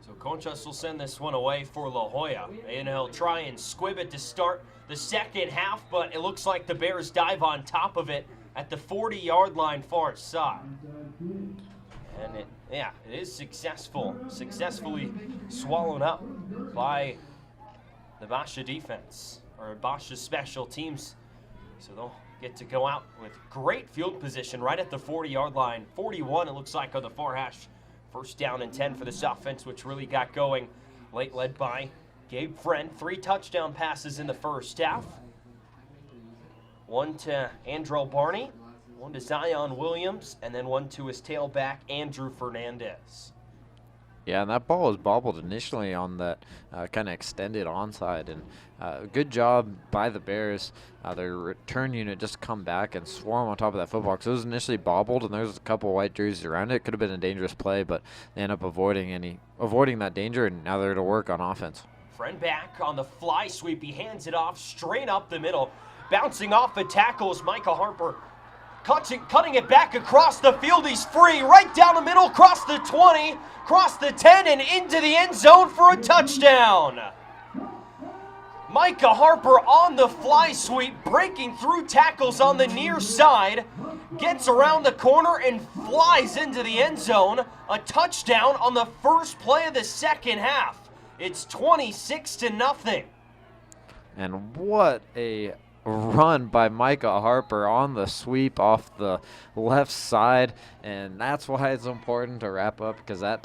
So Conchas will send this one away for La Joya, and he'll try and squib it to start the second half, but it looks like the Bears dive on top of it at the 40-yard line far side. And it is successfully swallowed up by the Basha defense, or Basha special teams. So they'll get to go out with great field position right at the 40-yard line. 41, it looks like, on the far hash. First down and 10 for this offense, which really got going late, led by Gabe Friend. 3 touchdown passes in the first half. 1 to Andrell Barney, 1 to Zion Williams, and then 1 to his tailback, Andrew Fernandez. Yeah, and that ball was bobbled initially on that kind of extended onside, and good job by the Bears. Their return unit just come back and swarm on top of that football, because it was initially bobbled, and there was a couple white jerseys around it. It could have been a dangerous play, but they end up avoiding that danger, and now they're to work on offense. Friend back on the fly sweep. He hands it off straight up the middle. Bouncing off the tackles, Micah Harper cutting it back across the field. He's free right down the middle, across the 20, across the 10, and into the end zone for a touchdown. Micah Harper on the fly sweep, breaking through tackles on the near side, gets around the corner and flies into the end zone. A touchdown on the first play of the second half. It's 26-0. And what a run by Micah Harper on the sweep off the left side, and that's why it's important to wrap up, because that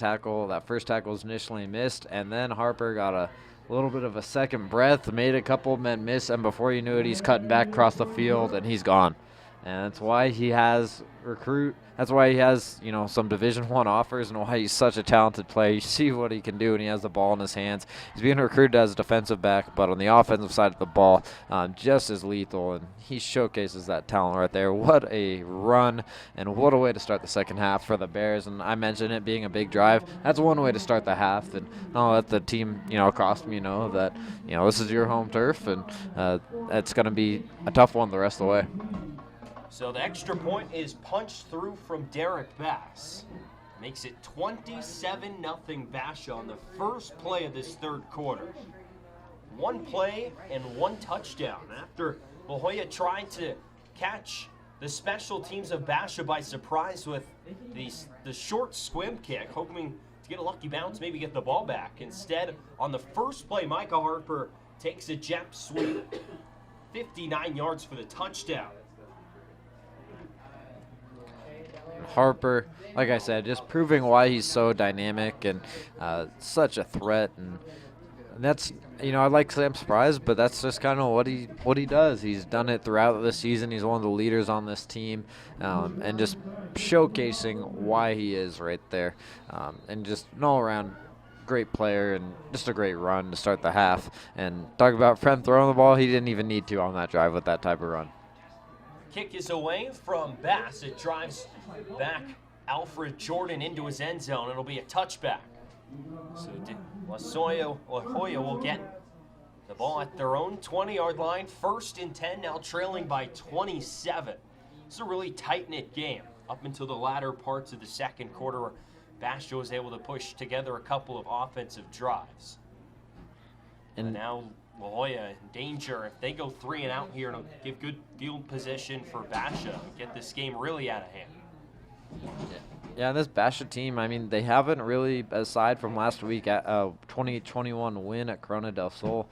first tackle was initially missed, and then Harper got a little bit of a second breath, made a couple of men miss, and before you knew it, he's cutting back across the field and he's gone. And that's why he has some Division I offers, and why he's such a talented player. You see what he can do, and he has the ball in his hands. He's being recruited as a defensive back, but on the offensive side of the ball, just as lethal, and he showcases that talent right there. What a run, and what a way to start the second half for the Bears. And I mentioned it being a big drive. That's one way to start the half, and I'll let the team across me know that this is your home turf, and it's going to be a tough one the rest of the way. So the extra point is punched through from Derek Bass. Makes it 27-0 Basha on the first play of this third quarter. 1 play and 1 touchdown after La Joya tried to catch the special teams of Basha by surprise with the short swim kick, hoping to get a lucky bounce, maybe get the ball back. Instead, on the first play, Micah Harper takes a jet sweep, 59 yards for the touchdown. Harper, like I said, just proving why he's so dynamic and such a threat, and And that's, I like Sam Surprise, but that's just kind of what he does. He's done it throughout the season. He's one of the leaders on this team, and just showcasing why he is right there, and just an all-around great player and just a great run to start the half. And talk about Friend throwing the ball, he didn't even need to on that drive with that type of run. Kick is away from Bass. It drives back Alfred Jordan into his end zone. It'll be a touchback. So La Joya will get the ball at their own 20-yard line. 1st and 10, now trailing by 27. It's a really tight-knit game up until the latter parts of the second quarter where Basha was able to push together a couple of offensive drives. And now La Joya in danger. If they go 3 and out here, it'll give good field position for Basha and get this game really out of hand. Yeah, and this Basha team, I mean, they haven't really, aside from last week, at 2021 win at Corona del Sol,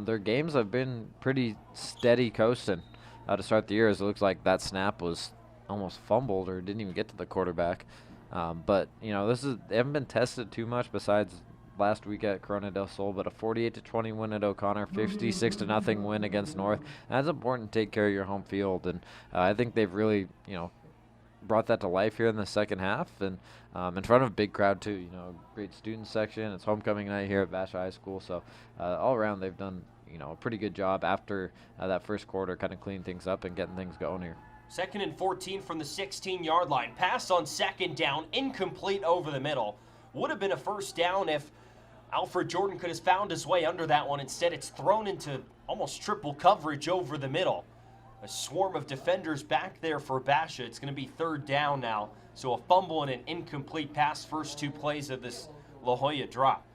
their games have been pretty steady coasting to start the year. As it looks like that snap was almost fumbled or didn't even get to the quarterback. But they haven't been tested too much besides last week at Corona del Sol, but a 48-20 win at O'Connor, 56-0 win against North. And that's important to take care of your home field, and I think they've really, brought that to life here in the second half, and in front of a big crowd too. Great student section. It's homecoming night here at Basha High School, so all around they've done a pretty good job after that first quarter, kind of cleaning things up and getting things going here. 2nd and 14 from the 16-yard line. Pass on 2nd down, incomplete over the middle. Would have been a 1st down if Alfred Jordan could have found his way under that one. Instead, it's thrown into almost triple coverage over the middle. A swarm of defenders back there for Basha. It's going to be 3rd down now. So a fumble and an incomplete pass, first 2 plays of this La Joya drop.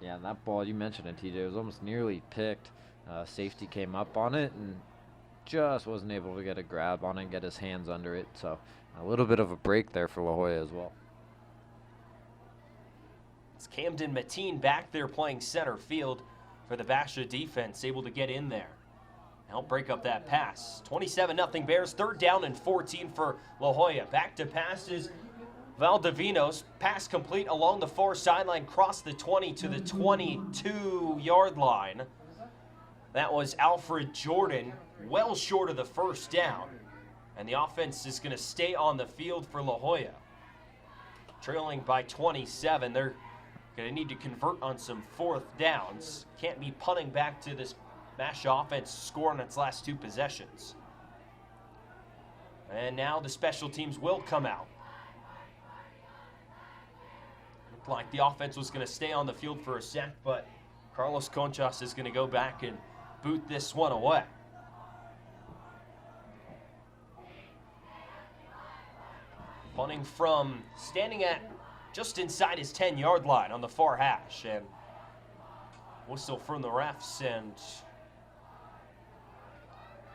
Yeah, and that ball, you mentioned it, TJ, it was almost nearly picked. Safety came up on it and just wasn't able to get a grab on it and get his hands under it. So a little bit of a break there for La Joya as well. It's Camden Mateen back there playing center field for the Basha defense, able to get in there. Help break up that pass. 27-0 Bears, 3rd down and 14 for La Joya. Back to passes. Valdivinos, pass complete along the far sideline, cross the 20 to the 22-yard line. That was Alfred Jordan, well short of the 1st down. And the offense is going to stay on the field for La Joya. Trailing by 27, they're going to need to convert on some 4th downs. Can't be punting back to this Basha offense scoring its last 2 possessions. And now the special teams will come out. Looked like the offense was going to stay on the field for a sec, but Carlos Conchas is going to go back and boot this one away. Punting from standing at just inside his 10-yard line on the far hash. And whistle from the refs, and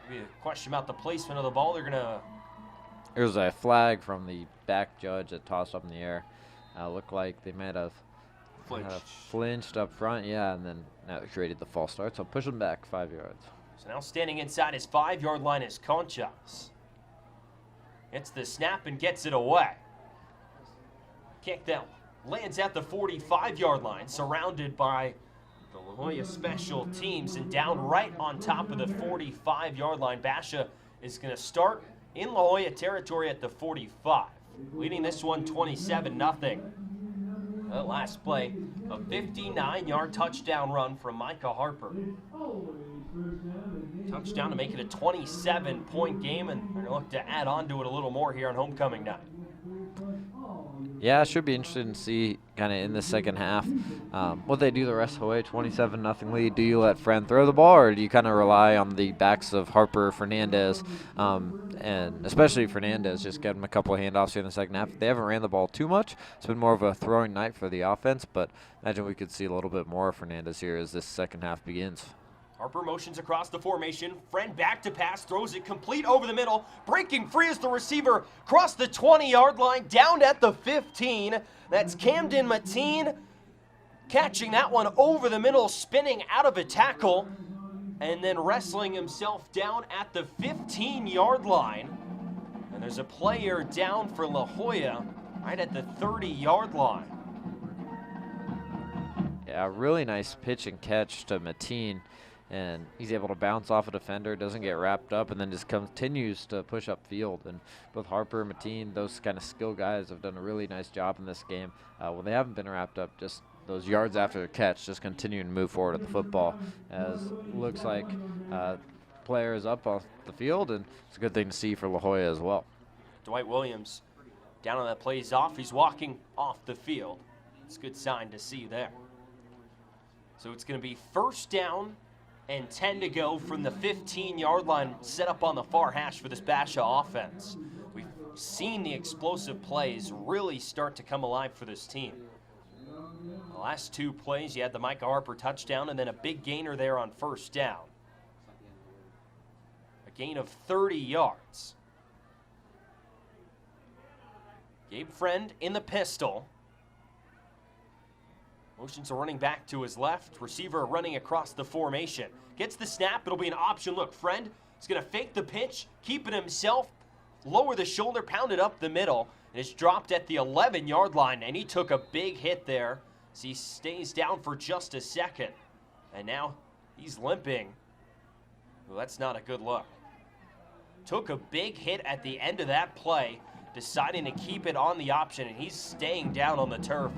maybe a question about the placement of the ball. They're going to... There's a flag from the back judge that tossed up in the air. Looked like they might have flinched up front, yeah, and then that created the false start. So push them back 5 yards. So now standing inside his 5-yard line is Conchas. Gets the snap and gets it away. Kick that lands at the 45-yard line, surrounded by the La Joya special teams, and down right on top of the 45-yard line. Basha is going to start in La Joya territory at the 45, leading this one 27-0. The last play, a 59-yard touchdown run from Micah Harper. Touchdown to make it a 27-point game, and they're going to look to add on to it a little more here on homecoming night. Yeah, it should be interesting to see kind of in the second half what they do the rest of the way. 27-0 lead. Do you let Friend throw the ball, or do you kind of rely on the backs of Harper, Fernandez, and especially Fernandez, just get him a couple of handoffs here in the second half? They haven't ran the ball too much. It's been more of a throwing night for the offense, but imagine we could see a little bit more of Fernandez here as this second half begins. Harper motions across the formation. Friend back to pass, throws it complete over the middle. Breaking free is the receiver. Across the 20-yard line, down at the 15. That's Camden Mateen catching that one over the middle, spinning out of a tackle, and then wrestling himself down at the 15-yard line. And there's a player down for La Joya right at the 30-yard line. Yeah, really nice pitch and catch to Mateen, and he's able to bounce off a defender, doesn't get wrapped up, and then just continues to push up field. And both Harper and Mateen, those kind of skill guys, have done a really nice job in this game. When they haven't been wrapped up, just those yards after the catch, just continuing to move forward with the football, as looks like player is up off the field, and it's a good thing to see for La Jolla as well. Dwight Williams down on that play. He's off. He's walking off the field. It's a good sign to see there. So it's going to be first down and 10 to go from the 15-yard line, set up on the far hash for this Basha offense. We've seen the explosive plays really start to come alive for this team. The last 2 plays, you had the Micah Harper touchdown and then a big gainer there on first down. A gain of 30 yards. Gabe Friend in the pistol. Motions a running back to his left. Receiver running across the formation. Gets the snap. It'll be an option look. Friend is going to fake the pitch, keep it himself, lower the shoulder, pound it up the middle, and it's dropped at the 11-yard line, and he took a big hit there as he stays down for just a second. And now he's limping. Well, that's not a good look. Took a big hit at the end of that play, deciding to keep it on the option, and he's staying down on the turf.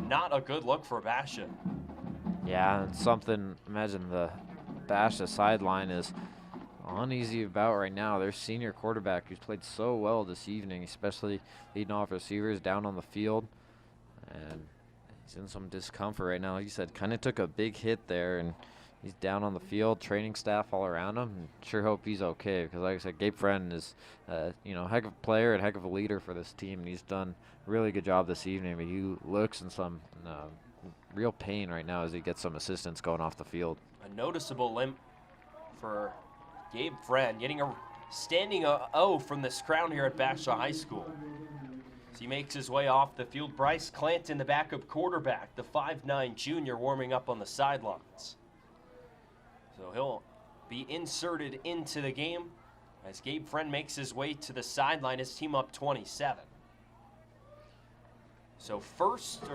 Not a good look for Basha. Yeah, and something, imagine the Basha sideline is uneasy about right now. Their senior quarterback, who's played so well this evening, especially leading off receivers down on the field, and he's in some discomfort right now. Like you said, kind of took a big hit there, and he's down on the field, training staff all around him, and sure hope he's okay, because like I said, Gabe Friend is, heck of a player and heck of a leader for this team, and he's done a really good job this evening, but he looks in some real pain right now as he gets some assistance going off the field. A noticeable limp for Gabe Friend, getting a standing O from this crowd here at Basha High School. As he makes his way off the field, Bryce Clanton, the backup quarterback, the 5'9" junior, warming up on the sidelines. So he'll be inserted into the game as Gabe Friend makes his way to the sideline, his team up 27. So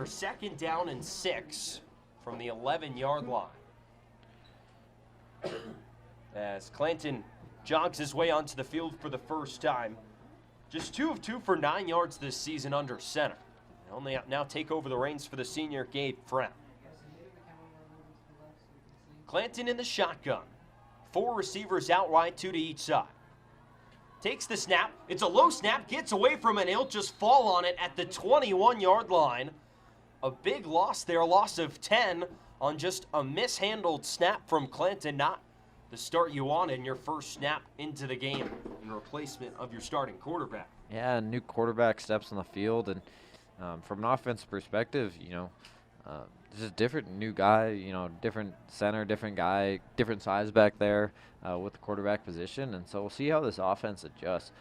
second down and 6 from the 11-yard line. As Clanton jogs his way onto the field for the first time. Just 2 of 2 for 9 yards this season under center. He'll now take over the reins for the senior Gabe Friend. Clanton in the shotgun. 4 receivers out wide, 2 to each side. Takes the snap. It's a low snap. Gets away from it. He'll just fall on it at the 21-yard line. A big loss there. Loss of 10 on just a mishandled snap from Clanton. Not the start you wanted in your first snap into the game in replacement of your starting quarterback. Yeah, new quarterback steps on the field, and from an offensive perspective, this is a different new guy, different center, different guy, different size back there with the quarterback position. And so we'll see how this offense adjusts.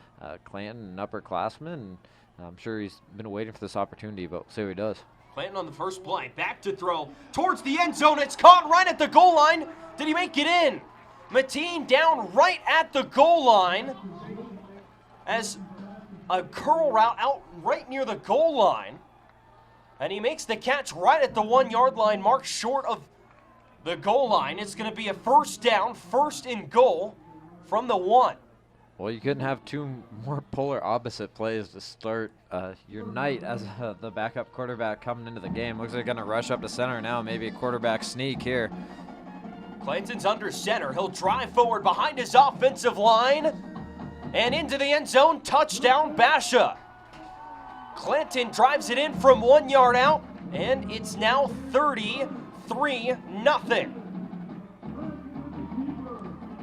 Clanton, an upperclassman, and I'm sure he's been waiting for this opportunity, but we'll see what he does. Clanton on the first play, back to throw towards the end zone. It's caught right at the goal line. Did he make it in? Mateen down right at the goal line as a curl route out right near the goal line. And he makes the catch right at the 1-yard line, marked short of the goal line. It's going to be a first down, first and goal from the 1. Well, you couldn't have 2 more polar opposite plays to start your night as the backup quarterback coming into the game. Looks like they're going to rush up to center now, maybe a quarterback sneak here. Clanton's under center. He'll drive forward behind his offensive line and into the end zone. Touchdown, Basha. Clanton drives it in from 1 yard out, and it's now 33-0.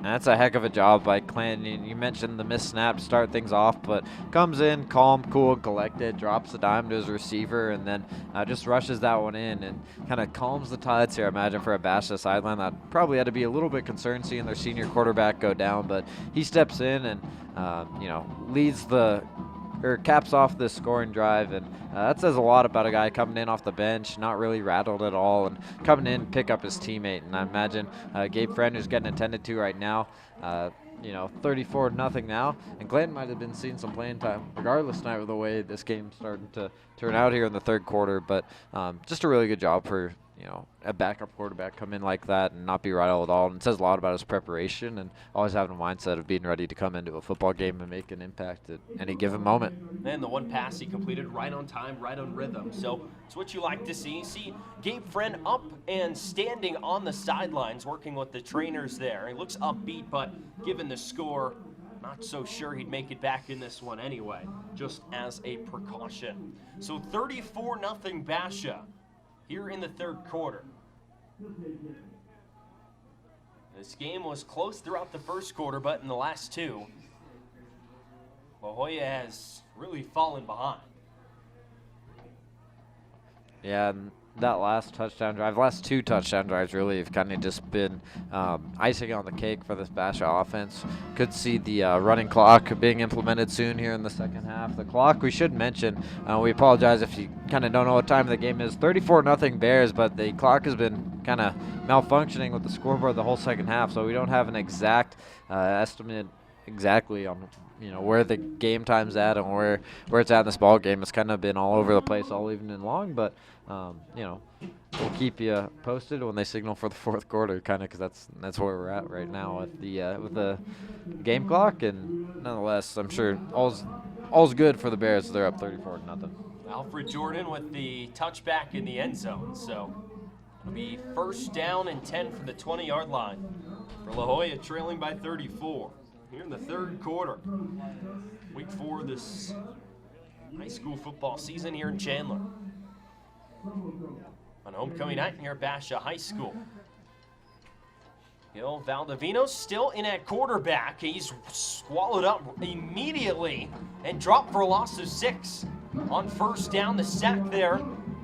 That's a heck of a job by Clanton. You mentioned the missed snap to start things off, but comes in calm, cool, and collected, drops the dime to his receiver, and then just rushes that one in and kind of calms the tides here, I imagine, for a Basha sideline that probably had to be a little bit concerned seeing their senior quarterback go down, but he steps in and, leads caps off this scoring drive, and that says a lot about a guy coming in off the bench, not really rattled at all, and coming in pick up his teammate. And I imagine Gabe Friend, who's getting attended to right now, 34-0 now, and Clanton might have been seeing some playing time regardless tonight with the way this game's starting to turn out here in the third quarter. But just a really good job for a backup quarterback come in like that and not be rattled at all. And it says a lot about his preparation and always having a mindset of being ready to come into a football game and make an impact at any given moment. And the one pass he completed right on time, right on rhythm. So it's what you like to see. See Gabe Friend up and standing on the sidelines working with the trainers there. He looks upbeat, but given the score, not so sure he'd make it back in this one anyway, just as a precaution. So 34-0 Basha here in the third quarter. This game was close throughout the first quarter, but in the last two, La Joya has really fallen behind. Yeah, and that last touchdown drive, last two touchdown drives really have kind of just been icing on the cake for this Basha offense. Could see the running clock being implemented soon here in the second half. The clock, we should mention, we apologize if you kind of don't know what time the game is. 34-0 Bears, but the clock has been kind of malfunctioning with the scoreboard the whole second half, so we don't have an exact estimate exactly on where the game time's at and where it's at in this ball game. It's kind of been all over the place all evening long, but we'll keep you posted when they signal for the fourth quarter, kind of, because that's where we're at right now with the game clock. And nonetheless, I'm sure all's good for the Bears. They're up 34-0. Alfred Jordan with the touchback in the end zone. So it'll be first down and 10 from the 20-yard line for La Joya, trailing by 34. Here in the third quarter, week 4 of this high school football season here in Chandler. On homecoming night here at Basha High School. Gil Valdivino still in at quarterback. He's swallowed up immediately and dropped for a loss of 6 on first down. The sack there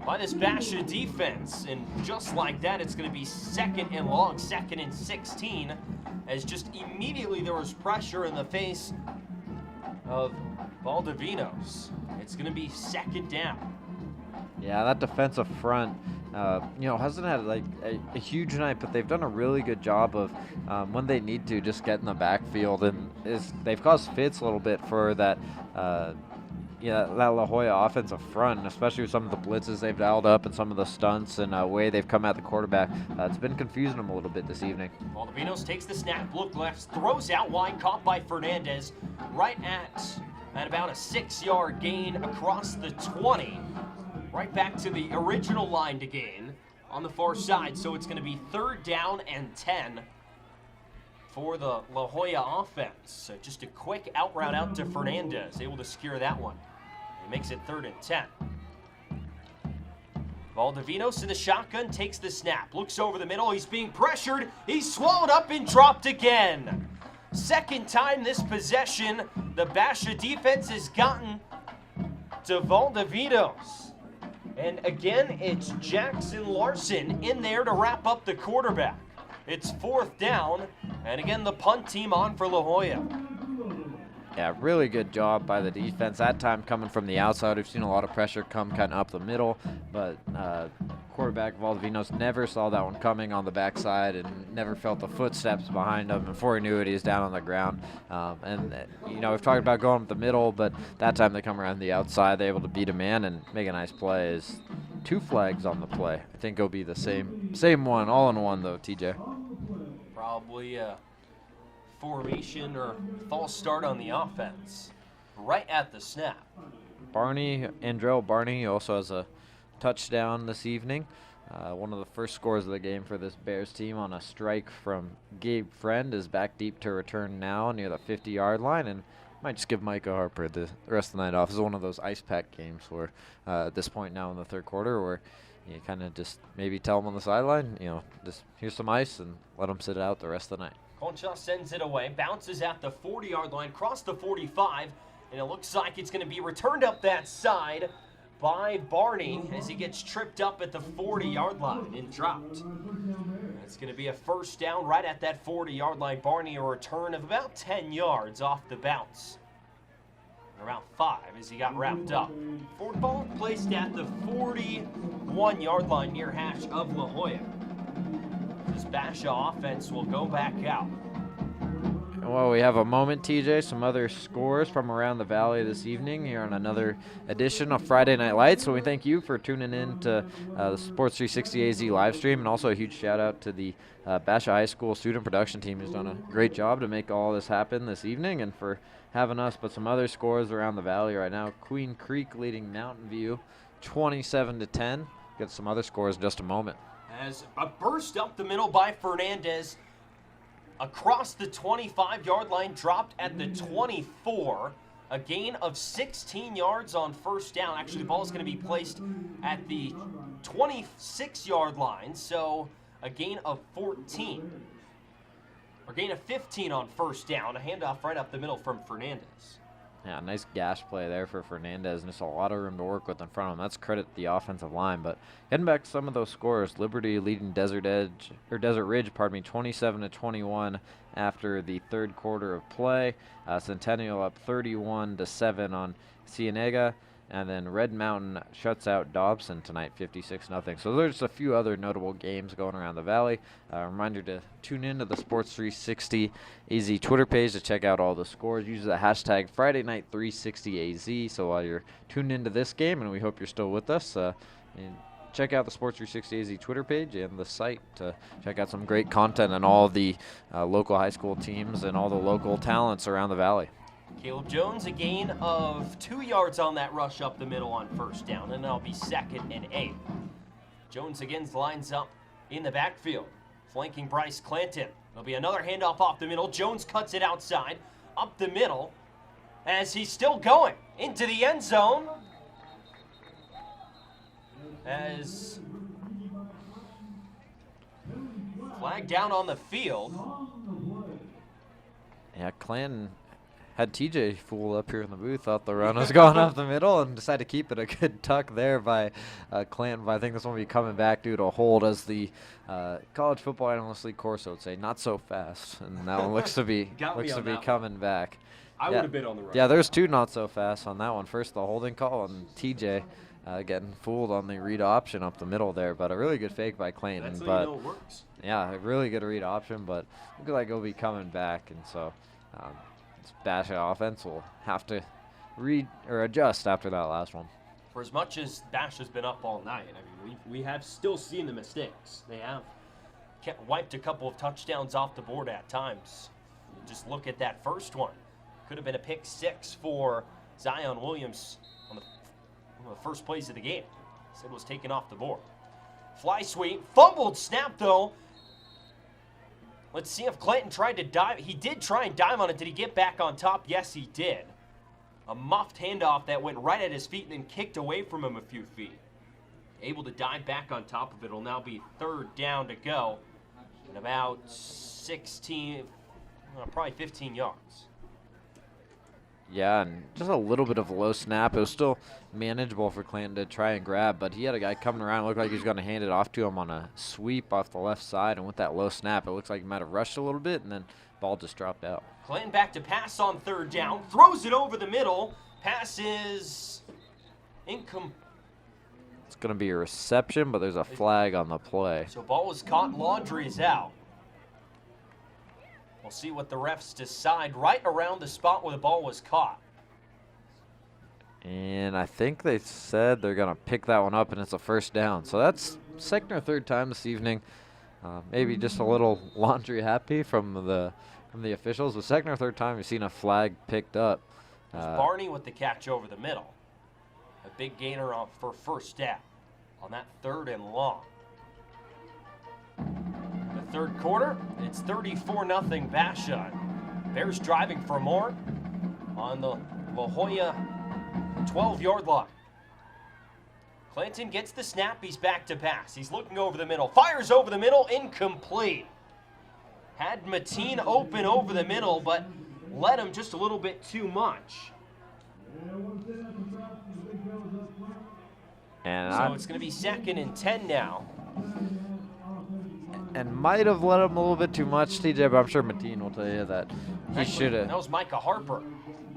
by this Basha defense. And just like that, it's going to be second and long, second and 16. As just immediately there was pressure in the face of Valdivinos. It's going to be second down. Yeah, that defensive front, hasn't had like a huge night, but they've done a really good job of when they need to just get in the backfield, and they've caused fits a little bit for that. That La Joya offensive front, especially with some of the blitzes they've dialed up and some of the stunts and way they've come at the quarterback. It's been confusing them a little bit this evening. Valdivinos takes the snap, look left, throws out wide, caught by Fernandez, right at about a 6-yard gain across the 20, right back to the original line to gain on the far side. So it's going to be third down and 10 for the La Joya offense. So just a quick out route out to Fernandez, able to secure that one. He makes it third and 10. Valdivinos in the shotgun, takes the snap, looks over the middle, he's being pressured, he's swallowed up and dropped again. Second time this possession, the Basha defense has gotten to Valdivinos. And again, it's Jackson Larson in there to wrap up the quarterback. It's fourth down, and again, the punt team on for La Joya. Yeah, really good job by the defense. That time coming from the outside. We've seen a lot of pressure come kind of up the middle, but quarterback Valdivinos never saw that one coming on the backside and never felt the footsteps behind him. Before he knew it, he was down on the ground. We've talked about going up the middle, but that time they come around the outside. They're able to beat a man and make a nice play. Is 2 flags on the play. I think it'll be the same one, all in one though, TJ. Probably a formation or false start on the offense right at the snap. Andrell Barney also has a touchdown this evening. One of the first scores of the game for this Bears team on a strike from Gabe Friend is back deep to return now near the 50-yard line, and might just give Micah Harper the rest of the night off. This is one of those ice pack games where at this point now in the third quarter where you kind of just maybe tell them on the sideline, just here's some ice and let them sit out the rest of the night. Concha sends it away, bounces at the 40-yard line, cross the 45, and it looks like it's going to be returned up that side by Barney as he gets tripped up at the 40-yard line and dropped. It's going to be a first down right at that 40-yard line. Barney, a return of about 10 yards off the bounce. Around 5 as he got wrapped up. Forward ball placed at the 41-yard line near hash of La Joya. This Basha offense will go back out. Well, we have a moment, TJ, some other scores from around the valley this evening here on another edition of Friday Night Lights. So we thank you for tuning in to the Sports 360 AZ live stream, and also a huge shout out to the Basha High School student production team who's done a great job to make all this happen this evening and for having us. But some other scores around the valley right now. Queen Creek leading Mountain View 27-10. Get some other scores in just a moment. As a burst up the middle by Fernandez. Across the 25-yard line, dropped at the 24. A gain of 16 yards on first down. Actually, the ball is going to be placed at the 26-yard line, so a gain of 14. Or gain of 15 on first down. A handoff right up the middle from Fernandez. Yeah, nice gash play there for Fernandez, and just a lot of room to work with in front of him. That's credit to the offensive line. But getting back to some of those scores, Liberty leading Desert Ridge, 27-21 after the third quarter of play. Centennial up 31-7 on Cienega. And then Red Mountain shuts out Dobson tonight, 56-0. So there's a few other notable games going around the valley. Reminder to tune in to the Sports 360 AZ Twitter page to check out all the scores. Use the hashtag Friday Night 360 AZ. So while you're tuned into this game, and we hope you're still with us, and check out the Sports 360 AZ Twitter page and the site to check out some great content on all the local high school teams and all the local talents around the valley. Caleb Jones, a gain of 2 yards on that rush up the middle on first down, and that'll be 2nd and 8. Jones again lines up in the backfield, flanking Bryce Clanton. There'll be another handoff off the middle. Jones cuts it outside, up the middle, as he's still going into the end zone. As flag down on the field. Yeah, Clanton had TJ fooled up here in the booth, thought the run was going up the middle, and decided to keep it. A good tuck there by Clanton. But I think this one will be coming back due to a hold, as the College Football Analyst League Corso would say, not so fast. And that one looks to be coming back. I would have been on the run. Yeah, there's two not so fast on that one. First the holding call, and TJ getting fooled on the read option up the middle there. But a really good fake by Clanton. That's how but you know it works. yeah, a really good read option, but looks like it'll be coming back, and so this Basha offense will have to read or adjust after that last one. For as much as Bash has been up all night, I mean, we have still seen the mistakes. They have wiped a couple of touchdowns off the board at times. You just look at that first one. Could have been a pick 6 for Zion Williams on the first plays of the game. Instead was taken off the board. Fly sweep, fumbled snap though. Let's see if Clanton tried to dive. He did try and dive on it. Did he get back on top? Yes, he did. A muffed handoff that went right at his feet and then kicked away from him a few feet. Able to dive back on top of it. It'll now be 3rd down to go. And about 16, probably 15 yards. Yeah, and just a little bit of a low snap. It was still manageable for Clanton to try and grab, but he had a guy coming around. It looked like he was going to hand it off to him on a sweep off the left side, and with that low snap, it looks like he might have rushed a little bit, and then ball just dropped out. Clanton back to pass on 3rd down. Throws it over the middle. Pass is incomplete. It's going to be a reception, but there's a flag on the play. So ball was caught. Laundry is out. We'll see what the refs decide right around the spot where the ball was caught. And I think they said they're going to pick that one up, and it's a 1st down. So that's 2nd or 3rd time this evening. Maybe just a little laundry happy from the officials. The 2nd or 3rd time we've seen a flag picked up. It was Barney with the catch over the middle. A big gainer for 1st down on that 3rd and long. The 3rd quarter, it's 34-0 Basha. Bears driving for more on the La Joya 12-yard line. Clanton gets the snap. He's back to pass. He's looking over the middle. Fires over the middle. Incomplete. Had Mateen open over the middle, but led him just a little bit too much. And so it's going to be 2nd and 10 now. And might have led him a little bit too much, TJ, but I'm sure Mateen will tell you that he should have. That was Micah Harper.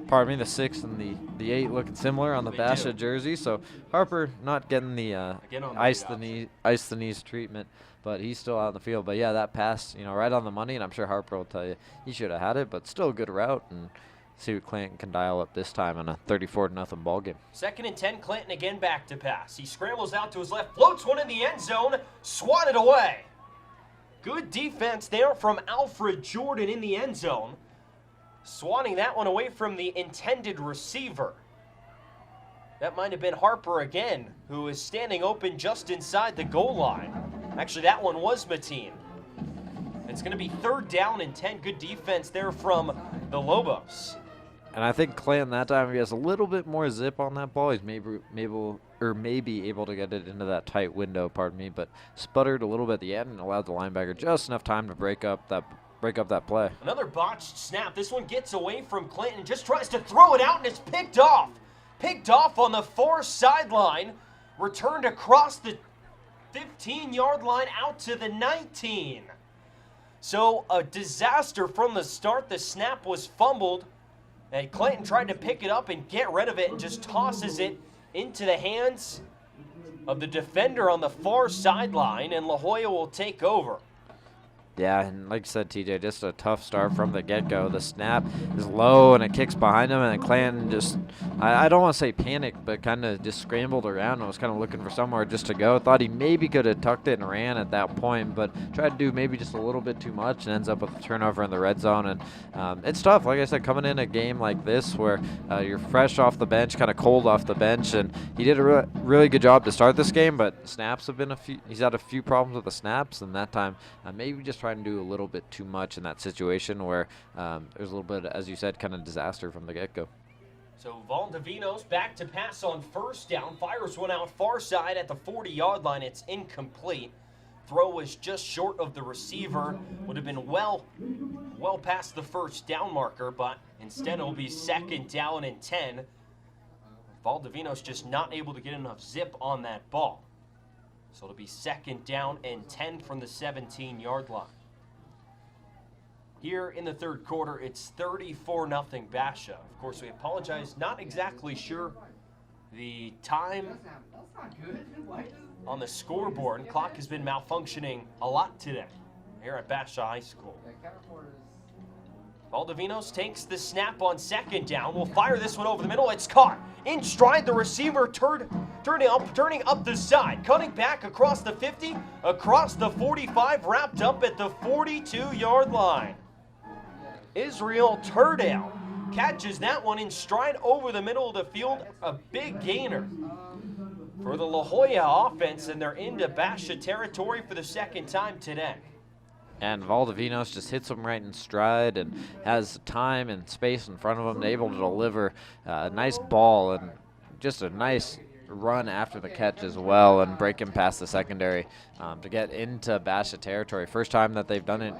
Pardon me, the 6 and the 8 looking similar on the Basha jersey. So Harper not getting the ice the knees treatment. but he's still out in the field. But yeah, that pass, right on the money, and I'm sure Harper will tell you he should have had it, but still a good route, and see what Clanton can dial up this time in a 34-0 ball game. 2nd and 10, Clanton again back to pass. He scrambles out to his left, floats one in the end zone, swatted away. Good defense there from Alfred Jordan in the end zone, swatting that one away from the intended receiver. That might have been Harper again, who is standing open just inside the goal line. Actually, that one was Mateen. It's going to be 3rd down and 10. Good defense there from the Lobos. And I think Clanton that time, he has a little bit more zip on that ball. He's maybe able to get it into that tight window, but sputtered a little bit at the end and allowed the linebacker just enough time to break up that play. Another botched snap. This one gets away from Clanton, just tries to throw it out, and it's picked off. Picked off on the far sideline, returned across the 15-yard line out to the 19. So a disaster from the start. The snap was fumbled, and Clanton tried to pick it up and get rid of it and just tosses it into the hands of the defender on the far sideline, and La Jolla will take over. Yeah, and like you said, TJ, just a tough start from the get-go. The snap is low, and it kicks behind him, and Clanton just, I don't want to say panicked, but kind of just scrambled around and was kind of looking for somewhere just to go. Thought he maybe could have tucked it and ran at that point, but tried to do maybe just a little bit too much and ends up with a turnover in the red zone. And it's tough, like I said, coming in a game like this where you're fresh off the bench, kind of cold off the bench, and he did a really good job to start this game, but snaps have been he's had a few problems with the snaps, and that time maybe just trying to do a little bit too much in that situation where there's a little bit, as you said, kind of disaster from the get-go. So Valdivinos back to pass on 1st down, fires one out far side at the 40-yard line. It's incomplete. Throw was just short of the receiver. Would have been well past the 1st down marker, but instead it'll be 2nd down and 10. Valdivinos just not able to get enough zip on that ball. So it'll be 2nd down and 10 from the 17-yard line. Here in the 3rd quarter, it's 34-0 Basha. Of course, we apologize. Not exactly sure the time on the scoreboard. Clock has been malfunctioning a lot today here at Basha High School. Valdivinos takes the snap on 2nd down. We'll fire this one over the middle. It's caught in stride. The receiver turning up the side, cutting back across the 50, across the 45, wrapped up at the 42-yard line. Israel Turdale catches that one in stride over the middle of the field. A big gainer for the La Jolla offense, and they're into Basha territory for the 2nd time today. And Valdivinos just hits him right in stride and has time and space in front of him, able to deliver a nice ball and just a nice run after the catch as well, and break him past the secondary to get into Basha territory. First time that they've done it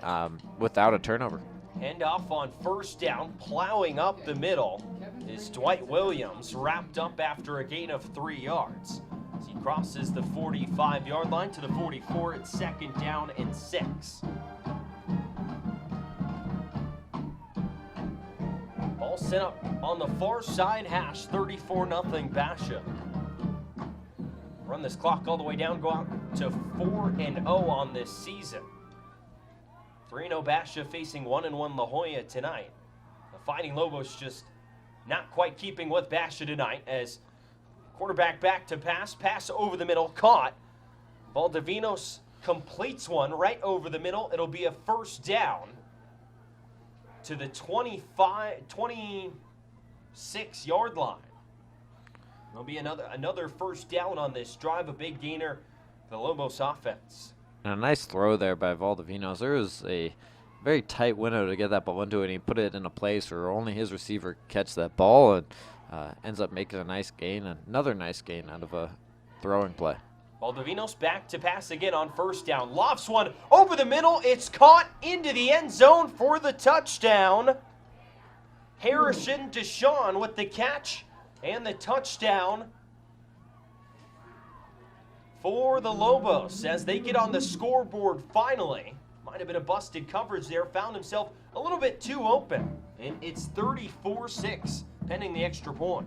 without a turnover. Handoff on 1st down, plowing up the middle is Dwight Williams, wrapped up after a gain of 3 yards. As he crosses the 45-yard line to the 44, it's 2nd down and 6. Ball sent up on the far side hash, 34-0 Basha. Run this clock all the way down, go out to 4-0 on this season. 3-0 Basha facing 1-1 La Jolla tonight. The Fighting Lobos just not quite keeping with Basha tonight, as quarterback back to pass over the middle, caught. Valdivinos completes one right over the middle. It'll be a 1st down to the 26-yard line. There'll be another 1st down on this drive, a big gainer for the Lobos offense. And a nice throw there by Valdivinos. There was a very tight window to get that ball into it, and he put it in a place where only his receiver could catch that ball, and ends up making a nice gain, another nice gain out of a throwing play. Valdivinos back to pass again on 1st down. Lofts one over the middle. It's caught into the end zone for the touchdown. Harrison Deshawn with the catch and the touchdown for the Lobos as they get on the scoreboard finally. Might have been a busted coverage there. Found himself a little bit too open. And it's 34-6 pending the extra point.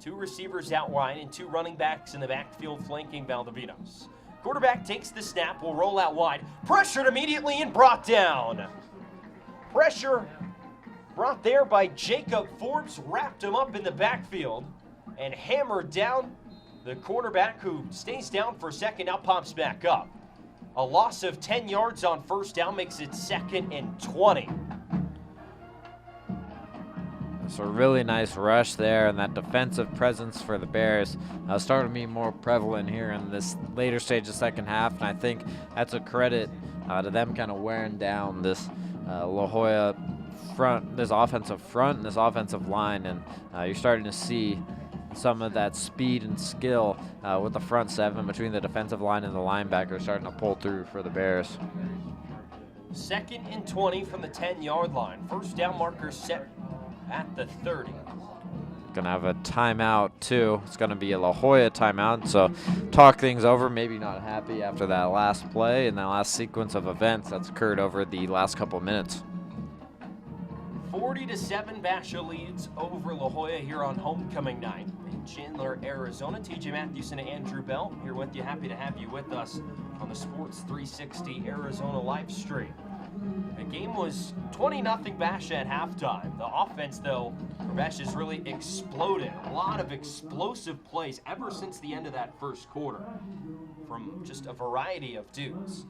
2 receivers out wide and 2 running backs in the backfield flanking Valdovinos. Quarterback takes the snap, will roll out wide. Pressured immediately and brought down. Pressure brought there by Jacob Forbes, wrapped him up in the backfield and hammered down the quarterback, who stays down for a second, now pops back up. A loss of 10 yards on first down makes it 2nd and 20. So a really nice rush there, and that defensive presence for the Bears starting to be more prevalent here in this later stage of second half, and I think that's a credit to them kind of wearing down this La Joya front, this offensive front and this offensive line, and you're starting to see some of that speed and skill with the front 7 between the defensive line and the linebacker starting to pull through for the Bears. 2nd and 20 from the 10-yard line. First down marker set at the 30. Gonna have a timeout too. It's gonna be a La Joya timeout, so talk things over. Maybe not happy after that last play and that last sequence of events that's occurred over the last couple of minutes. 40-7, Basha leads over La Joya here on homecoming night in Chandler, Arizona. TJ Matthewson and Andrew Bell here with you. Happy to have you with us on the Sports 360 Arizona live stream. The game was 20-0 Basha at halftime. The offense, though, for Basha has really exploded. A lot of explosive plays ever since the end of that first quarter from just a variety of dudes.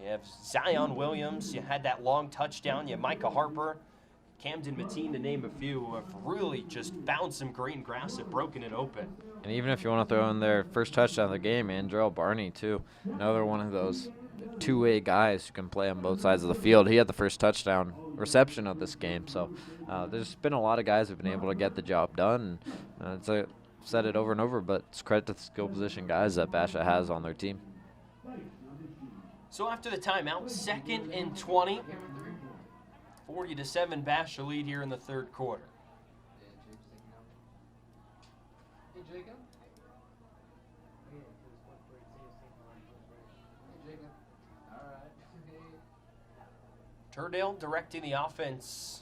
You have Zion Williams, you had that long touchdown, you have Micah Harper, Camden Mateen, to name a few, who have really just found some green grass and broken it open. And even if you want to throw in their first touchdown of the game, Andrell Barney, too, another one of those two-way guys who can play on both sides of the field. He had the first touchdown reception of this game. So there's been a lot of guys who've been able to get the job done. And I've said it over and over, but it's credit to the skill position guys that Basha has on their team. So after the timeout, 2nd and 20. 40-7, Basha lead here in the third quarter. Hey, Jacob. Turdale directing the offense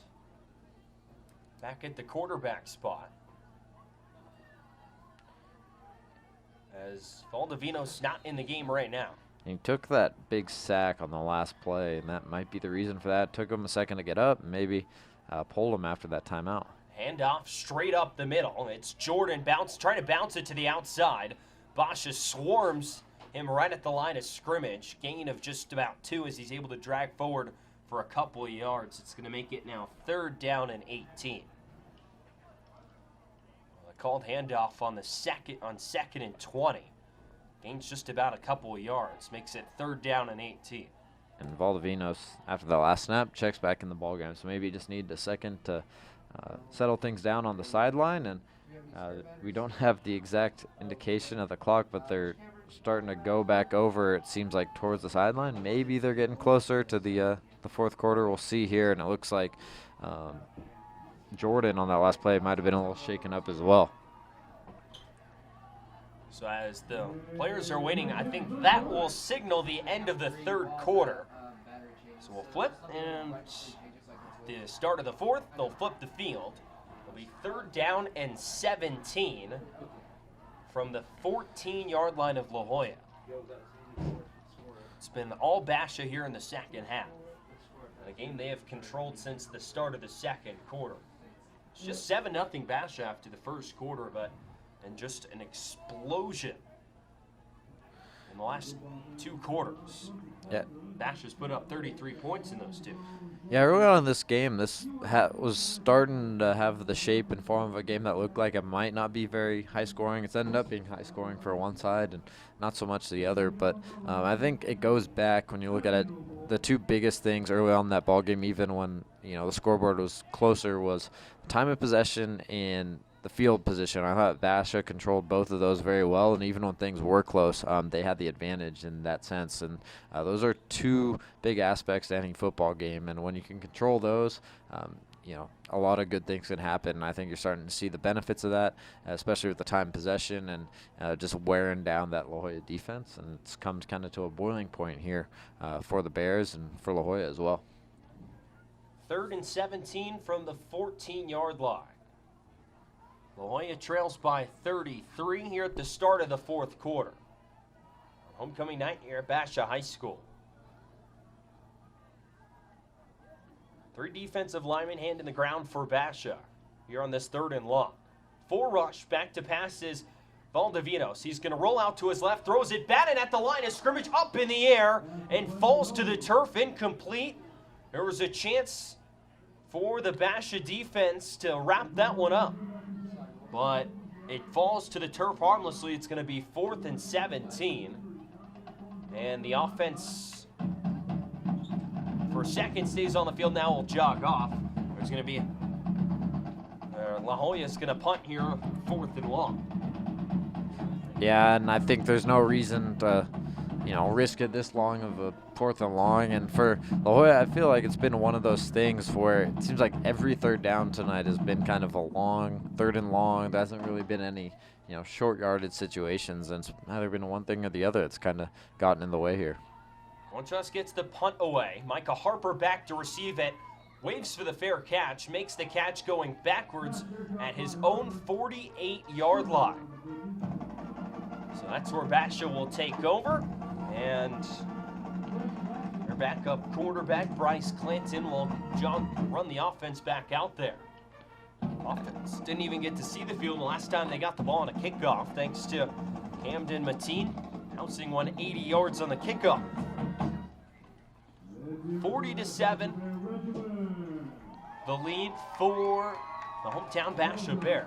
back at the quarterback spot, as Valdovinos not in the game right now. He took that big sack on the last play, and that might be the reason for that. It took him a second to get up, and maybe pulled him after that timeout. Handoff straight up the middle. It's Jordan trying to bounce it to the outside. Basha swarms him right at the line of scrimmage. Gain of just about 2 as he's able to drag forward for a couple of yards. It's going to make it now 3rd down and 18. A called handoff on the 2nd and 20. Gains just about a couple of yards. Makes it 3rd down and 18. And Valdovinos, after the last snap, checks back in the ballgame. So maybe you just need a second to settle things down on the sideline. And we don't have the exact indication of the clock, but they're starting to go back over, it seems like, towards the sideline. Maybe they're getting closer to the fourth quarter. We'll see here. And it looks like Jordan on that last play might have been a little shaken up as well. So as the players are waiting, I think that will signal the end of the third quarter. So we'll flip, and the start of the fourth, they'll flip the field. It'll be 3rd down and 17 from the 14-yard line of La Joya. It's been all Basha here in the second half. A game they have controlled since the start of the second quarter. It's just 7-0 Basha after the first quarter, but and just an explosion in the last 2 quarters. Yeah. Basha's put up 33 points in those 2. Yeah, early on in this game, this was starting to have the shape and form of a game that looked like it might not be very high scoring. It's ended up being high scoring for one side and not so much the other. But I think it goes back when you look at it. The 2 biggest things early on in that ball game, even when the scoreboard was closer, was time of possession and the field position. I thought Basha controlled both of those very well, and even when things were close, they had the advantage in that sense. And those are 2 big aspects to any football game. And when you can control those, a lot of good things can happen. And I think you're starting to see the benefits of that, especially with the time possession and just wearing down that La Joya defense. And it's come kind of to a boiling point here for the Bears and for La Joya as well. 3rd and 17 from the 14-yard line. La Joya trails by 33 here at the start of the fourth quarter. Homecoming night here at Basha High School. 3 defensive linemen hand in the ground for Basha here on this 3rd and long. 4 rush, back to passes. Valdivinos, he's going to roll out to his left, throws it batted at the line of scrimmage, up in the air, and falls to the turf, incomplete. There was a chance for the Basha defense to wrap that one up, but it falls to the turf harmlessly. It's going to be 4th and 17, and the offense for second stays on the field. Now will jog off. There's going to be La Joya's going to punt here, 4th and long. Yeah, and I think there's no reason to, risk it this long of a 4th and long. And for La Joya, I feel like it's been one of those things where it seems like every 3rd down tonight has been kind of a long 3rd and long. There hasn't really been any, short yardage situations, and it's either been one thing or the other. It's kind of gotten in the way here. Conchas gets the punt away. Micah Harper back to receive it. Waves for the fair catch, makes the catch going backwards at his own 48-yard line. So that's where Basha will take over, and their backup quarterback, Bryce Clinton, will run the offense back out there. Offense didn't even get to see the field the last time they got the ball on a kickoff, thanks to Camden Mateen bouncing 180 yards on the kickoff. 40-7, the lead for the hometown Basha Bears.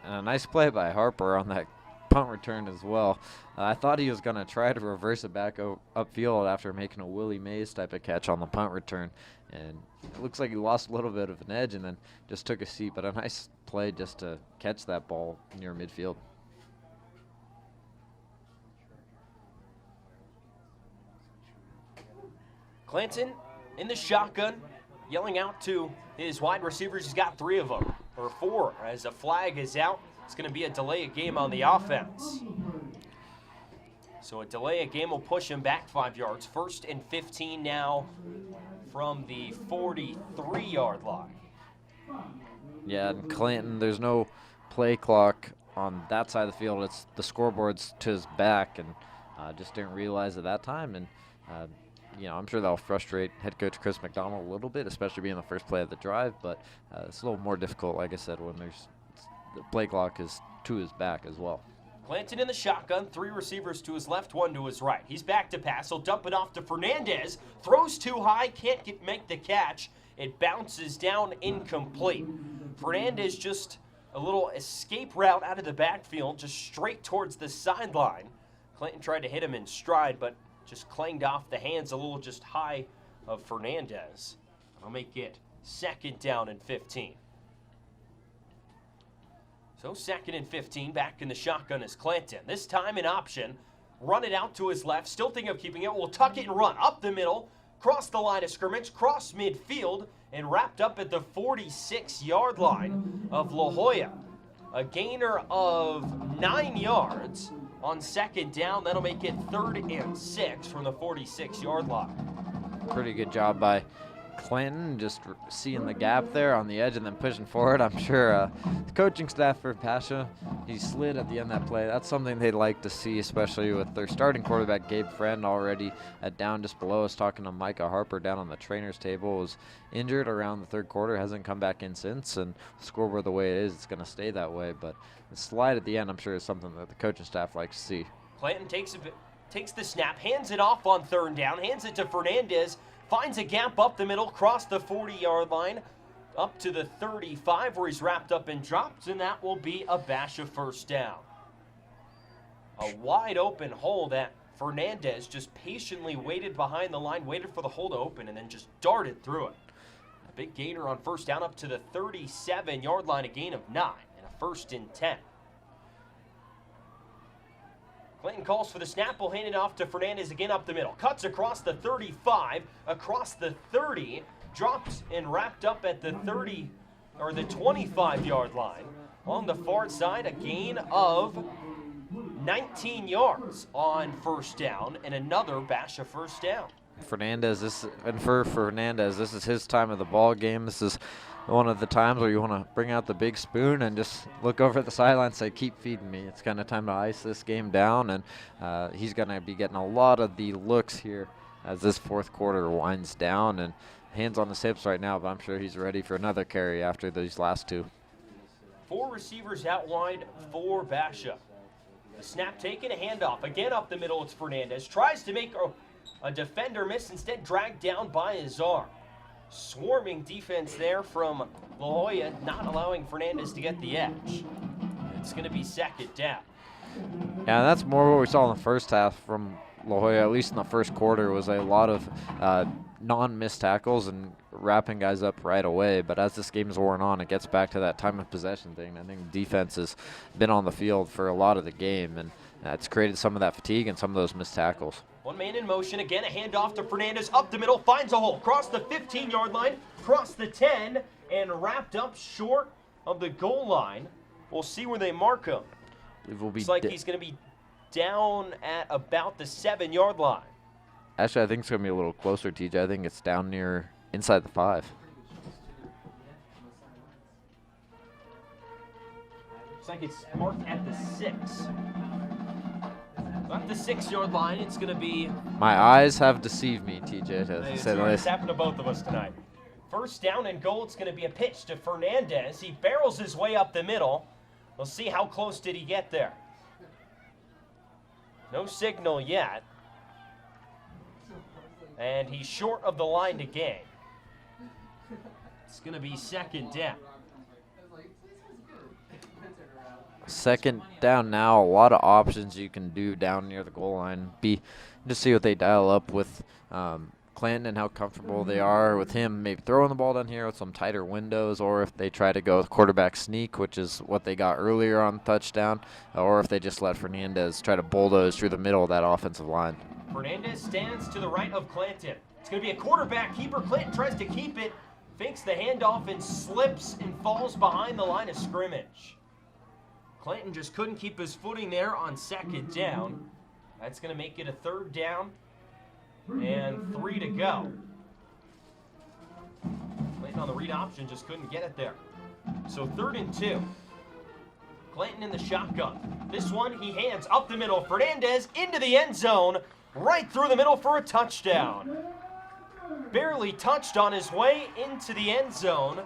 And a nice play by Harper on that punt return as well. I thought he was going to try to reverse it back upfield after making a Willie Mays type of catch on the punt return. And it looks like he lost a little bit of an edge and then just took a seat. But a nice play just to catch that ball near midfield. Clinton in the shotgun, yelling out to his wide receivers. He's got 3 of them, or 4, as a flag is out. It's going to be a delay of game on the offense. So a delay of game will push him back 5 yards. 1st and 15 now from the 43-yard line. Yeah, and Clinton, there's no play clock on that side of the field. It's the scoreboard's to his back, and just didn't realize at that time. And I'm sure that'll frustrate head coach Chris McDonald a little bit, especially being the first play of the drive. But it's a little more difficult, like I said, when the play clock is to his back as well. Clinton in the shotgun, 3 receivers to his left, 1 to his right. He's back to pass. He'll dump it off to Fernandez. Throws too high, can't make the catch. It bounces down, incomplete. Fernandez just a little escape route out of the backfield, just straight towards the sideline. Clinton tried to hit him in stride, but just clanged off the hands a little just high of Fernandez. I'll make it 2nd down and 15. So 2nd and 15, back in the shotgun is Clinton. This time an option, run it out to his left, still thinking of keeping it. We'll tuck it and run up the middle, cross the line of scrimmage, cross midfield, and wrapped up at the 46-yard line of La Joya. A gainer of 9 yards on 2nd down. That'll make it 3rd and 6 from the 46-yard line. Pretty good job by Clinton, just seeing the gap there on the edge and then pushing forward. I'm sure the coaching staff for Basha, he slid at the end of that play. That's something they'd like to see, especially with their starting quarterback, Gabe Friend, already down just below us. Talking to Micah Harper down on the trainer's table, was injured around the 3rd quarter, hasn't come back in since, and scoreboard the way it is, it's going to stay that way. But the slide at the end, I'm sure, is something that the coaching staff likes to see. Clinton takes the snap, hands it off on 3rd down, hands it to Fernandez, finds a gap up the middle, across the 40-yard line, up to the 35 where he's wrapped up and dropped, and that will be a Basha 1st down. A wide open hole that Fernandez just patiently waited behind the line, waited for the hole to open, and then just darted through it. A big gainer on 1st down up to the 37-yard line, a gain of 9, and a 1st and 10. Clinton calls for the snap. Will hand it off to Fernandez again up the middle. Cuts across the 35, across the 30, dropped and wrapped up at the 30 or the 25-yard line. On the far side, a gain of 19 yards on 1st down and another Basha 1st down. Fernandez, for Fernandez, this is his time of the ball game. This is one of the times where you want to bring out the big spoon and just look over at the sideline and say, keep feeding me. It's kind of time to ice this game down, and he's going to be getting a lot of the looks here as this fourth quarter winds down, and hands on his hips right now, but I'm sure he's ready for another carry after these last two. 4 receivers out wide for Basha. The snap taken, a handoff. Again up the middle, it's Fernandez. Tries to make a defender miss, instead dragged down by his arm. Swarming defense there from La Joya, not allowing Fernandez to get the edge. It's going to be second down. Yeah, that's more what we saw in the first half from La Joya, at least in the first quarter, was a lot of non-missed tackles and wrapping guys up right away. But as this game's worn on, it gets back to that time of possession thing. I think defense has been on the field for a lot of the game, and it's created some of that fatigue and some of those missed tackles. One man in motion, again a handoff to Fernandez, up the middle, finds a hole, cross the 15-yard line, cross the 10, and wrapped up short of the goal line. We'll see where they mark him. Looks like he's going to be down at about the 7-yard line. Actually, I think it's going to be a little closer, TJ. I think it's down near inside the 5. Looks like it's marked at the 6. At the 6-yard line, it's going to be... My eyes have deceived me, TJ, to say the least. It's happened to both of us tonight. First down and goal, it's going to be a pitch to Fernandez. He barrels his way up the middle. We'll see how close did he get there. No signal yet. And he's short of the line to gain. It's going to be second down. Second down now, a lot of options you can do down near the goal line. Just see what they dial up with Clanton and how comfortable they are with him maybe throwing the ball down here with some tighter windows, or if they try to go with quarterback sneak, which is what they got earlier on touchdown, or if they just let Fernandez try to bulldoze through the middle of that offensive line. Fernandez stands to the right of Clanton. It's going to be a quarterback keeper. Clanton tries to keep it, fakes the handoff, and slips and falls behind the line of scrimmage. Clanton just couldn't keep his footing there on second down. That's going to make it a third down and 3 to go. Clanton on the read option just couldn't get it there. So 3rd and 2. Clanton in the shotgun. This one he hands up the middle. Fernandez into the end zone, right through the middle for a touchdown. Barely touched on his way into the end zone.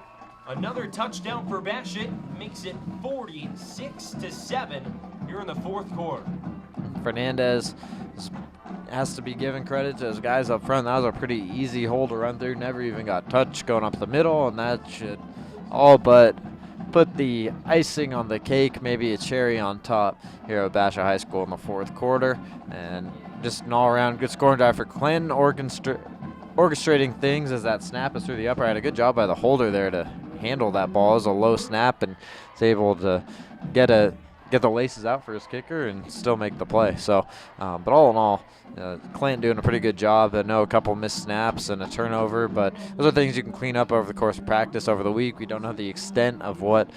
Another touchdown for Basha makes it 46-7 here in the fourth quarter. Fernandez has to be given credit to his guys up front. That was a pretty easy hole to run through. Never even got touched going up the middle, and that should all but put the icing on the cake, maybe a cherry on top here at Basha High School in the fourth quarter. And just an all-around good scoring drive for Clinton, orchestrating things as that snap is through the upright. A good job by the holder there to handle that ball. It was a low snap, and is able to get the laces out for his kicker and still make the play. So, but all in all, Clinton doing a pretty good job. I know a couple missed snaps and a turnover, but those are things you can clean up over the course of practice over the week. We don't know the extent of what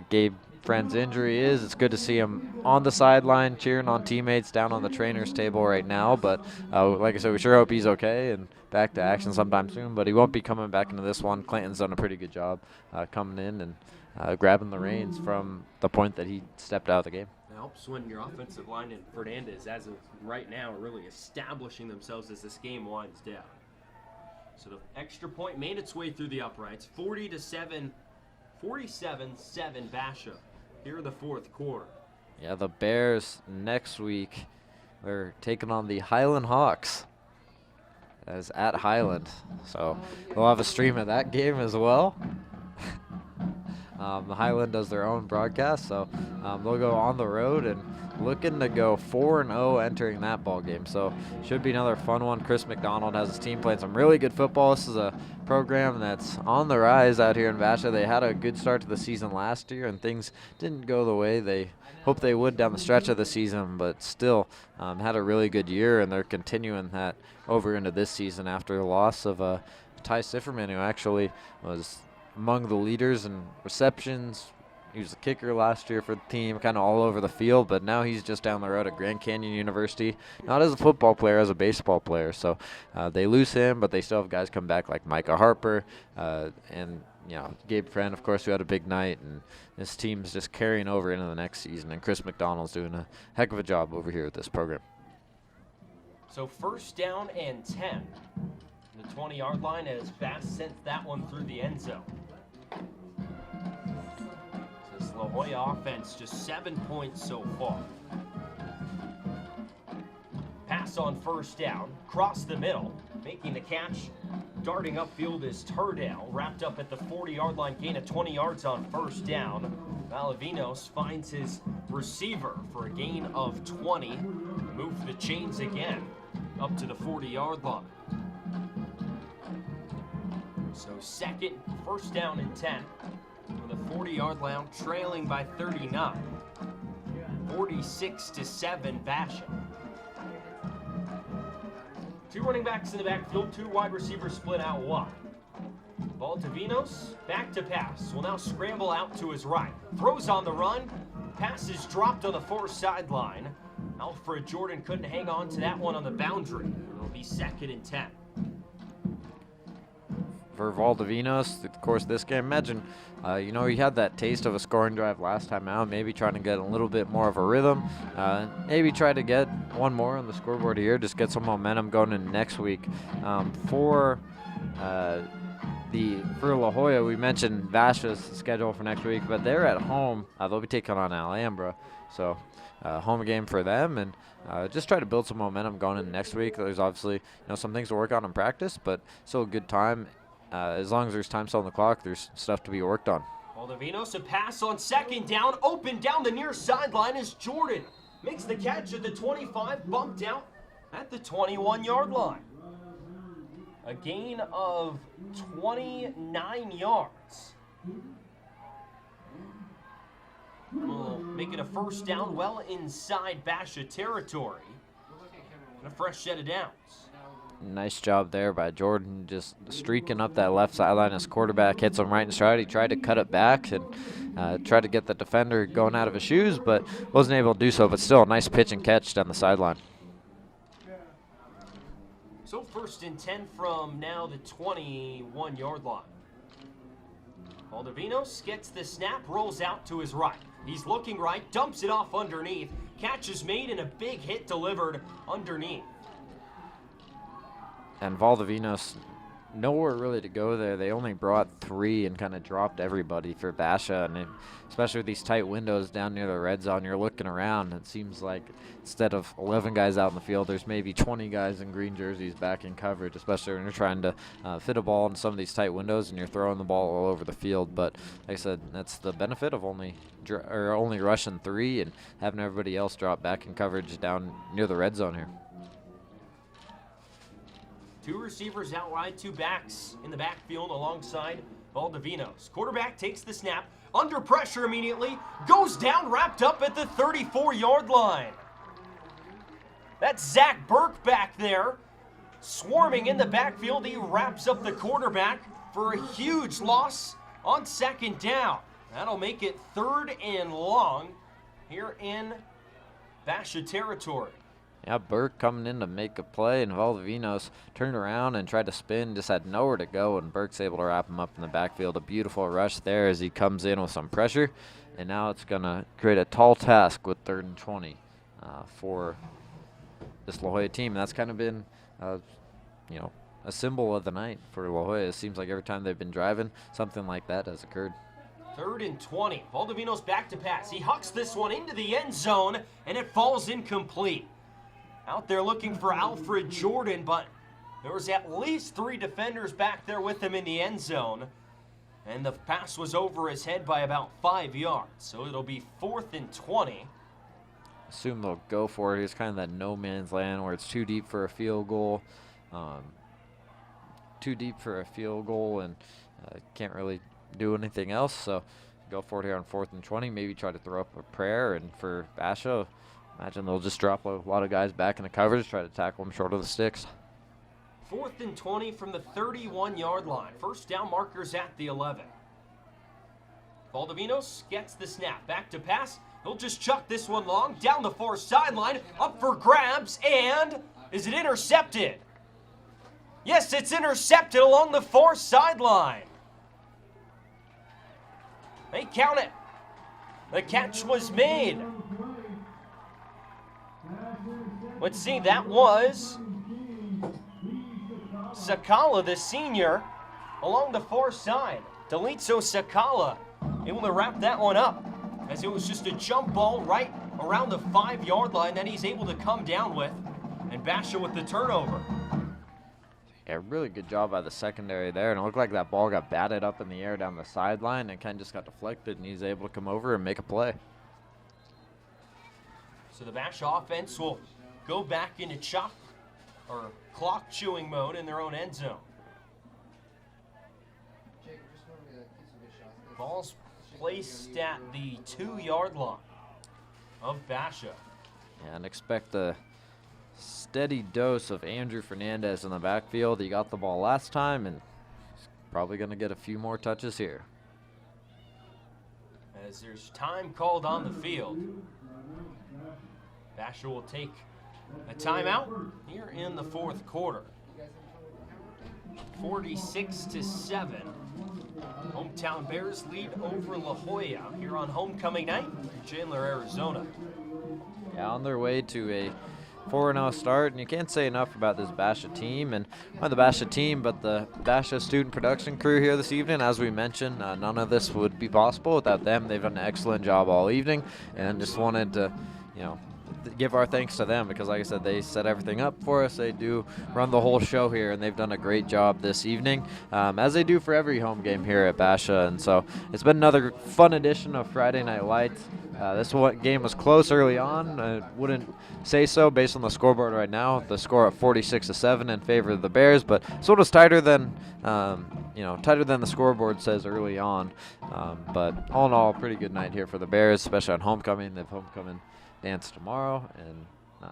Gabe Friend's injury is. It's good to see him on the sideline cheering on teammates down on the trainer's table right now, but like I said, we sure hope he's okay and back to action sometime soon, but he won't be coming back into this one. Clinton's done a pretty good job coming in and grabbing the reins from the point that he stepped out of the game. It helps when your offensive line and Fernandez, as of right now, are really establishing themselves as this game winds down. So the extra point made its way through the uprights. 47-7 Basha here in the fourth quarter. Yeah, the Bears next week are taking on the Highland Hawks as at Highland. So we'll have a stream of that game as well. The Highland does their own broadcast, so they'll go on the road and looking to go 4-0 entering that ball game. So should be another fun one. Chris McDonald has his team playing some really good football. This is a program that's on the rise out here in Basha. They had a good start to the season last year, and things didn't go the way they hoped they would down the stretch of the season, but still had a really good year, and they're continuing that over into this season after the loss of Ty Sifferman, who actually was among the leaders in receptions, He was the kicker last year for the team, kind of all over the field, but now he's just down the road at Grand Canyon University, not as a football player, as a baseball player. So they lose him, but they still have guys come back like Micah Harper and Gabe Friend, of course, who had a big night, and this team's just carrying over into the next season, and Chris McDonald's doing a heck of a job over here at this program. So first down and 10. The 20-yard line as Bass sent that one through the end zone. This La Jolla offense just 7 points so far. Pass on first down, cross the middle, making the catch. Darting upfield is Turdale, wrapped up at the 40-yard line, gain of 20 yards on first down. Valavinos finds his receiver for a gain of 20. Move the chains again up to the 40-yard line. So first down and 10 with a 40-yard line, trailing by 39. 46-7 Basha. Two running backs in the backfield, two wide receivers split out wide. Valdivinos back to pass, will now scramble out to his right. Throws on the run, pass is dropped on the far sideline. Alfred Jordan couldn't hang on to that one on the boundary. It'll be 2nd and 10. For Valdivinos, of course, this game, imagine, he had that taste of a scoring drive last time out, maybe trying to get a little bit more of a rhythm, maybe try to get one more on the scoreboard here, just get some momentum going into next week. For La Jolla, we mentioned Basha's schedule for next week, but they're at home. They'll be taking on Alhambra, so home game for them, and just try to build some momentum going into next week. There's obviously some things to work on in practice, but still a good time. As long as there's time still on the clock, there's stuff to be worked on. Valdivinos, a pass on second down, open down the near sideline as Jordan makes the catch at the 25, bumped out at the 21-yard line. A gain of 29 yards. We'll make it a first down well inside Basha territory. And a fresh set of downs. Nice job there by Jordan, just streaking up that left sideline as quarterback hits him right in stride. He tried to cut it back and tried to get the defender going out of his shoes, but wasn't able to do so. But still, a nice pitch and catch down the sideline. So 1st and 10 from now the 21-yard line. Valdivinos gets the snap, rolls out to his right. He's looking right, dumps it off underneath. Catch is made and a big hit delivered underneath. And Valdivinos, nowhere really to go there. They only brought 3 and kind of dropped everybody for Basha. And especially with these tight windows down near the red zone, you're looking around. It seems like instead of 11 guys out in the field, there's maybe 20 guys in green jerseys back in coverage, especially when you're trying to fit a ball in some of these tight windows and you're throwing the ball all over the field. But like I said, that's the benefit of only rushing 3 and having everybody else drop back in coverage down near the red zone here. 2 receivers out wide, 2 backs in the backfield alongside Valdivinos. Quarterback takes the snap, under pressure immediately, goes down, wrapped up at the 34-yard line. That's Zach Burke back there, swarming in the backfield. He wraps up the quarterback for a huge loss on 2nd down. That'll make it 3rd and long here in Basha territory. Yeah, Burke coming in to make a play, and Valdivinos turned around and tried to spin, just had nowhere to go, and Burke's able to wrap him up in the backfield. A beautiful rush there as he comes in with some pressure, and now it's going to create a tall task with 3rd and 20 for this La Jolla team. And that's kind of been, a symbol of the night for La Jolla. It seems like every time they've been driving, something like that has occurred. 3rd and 20. Valdivinos back to pass. He hucks this one into the end zone, and it falls incomplete. Out there looking for Alfred Jordan, but there was at least 3 defenders back there with him in the end zone. And the pass was over his head by about 5 yards. So it'll be 4th and 20. Assume they'll go for it. It's kind of that no man's land where it's too deep for a field goal. And can't really do anything else. So go for it here on 4th and 20. Maybe try to throw up a prayer. And for Basha, imagine they'll just drop a lot of guys back in the coverage, try to tackle them short of the sticks. 4th and 20 from the 31-yard line. First down markers at the 11. Baldovinos gets the snap. Back to pass. He'll just chuck this one long. Down the far sideline. Up for grabs. And is it intercepted? Yes, it's intercepted along the far sideline. They count it. The catch was made. Let's see, that was Sakala, the senior, along the far side. Delitso Sakala able to wrap that one up, as it was just a jump ball right around the 5-yard line that he's able to come down with, and Basha with the turnover. Yeah, really good job by the secondary there, and it looked like that ball got batted up in the air down the sideline and kind of just got deflected, and he's able to come over and make a play. So the Basha offense will go back into clock chewing mode in their own end zone. Ball's placed at the 2-yard line of Basha. Yeah, and expect a steady dose of Andrew Fernandez in the backfield. He got the ball last time, and he's probably going to get a few more touches here. As there's time called on the field, Basha will take a timeout here in the 4th quarter. 46-7. Hometown Bears lead over La Jolla here on homecoming night in Chandler, Arizona. Yeah, on their way to a 4-0 start, and you can't say enough about this Basha team, and not the Basha team, but the Basha student production crew here this evening. As we mentioned, none of this would be possible without them. They've done an excellent job all evening, and just wanted to, give our thanks to them, because like I said, they set everything up for us. They do run the whole show here, and they've done a great job this evening, as they do for every home game here at Basha. And so it's been another fun edition of Friday Night Lights. This game was close early on. I wouldn't say so based on the scoreboard right now. The score at 46-7 in favor of the Bears, but sort of tighter than tighter than the scoreboard says early on. But all in all, pretty good night here for the Bears, especially on homecoming. They have homecoming dance tomorrow, and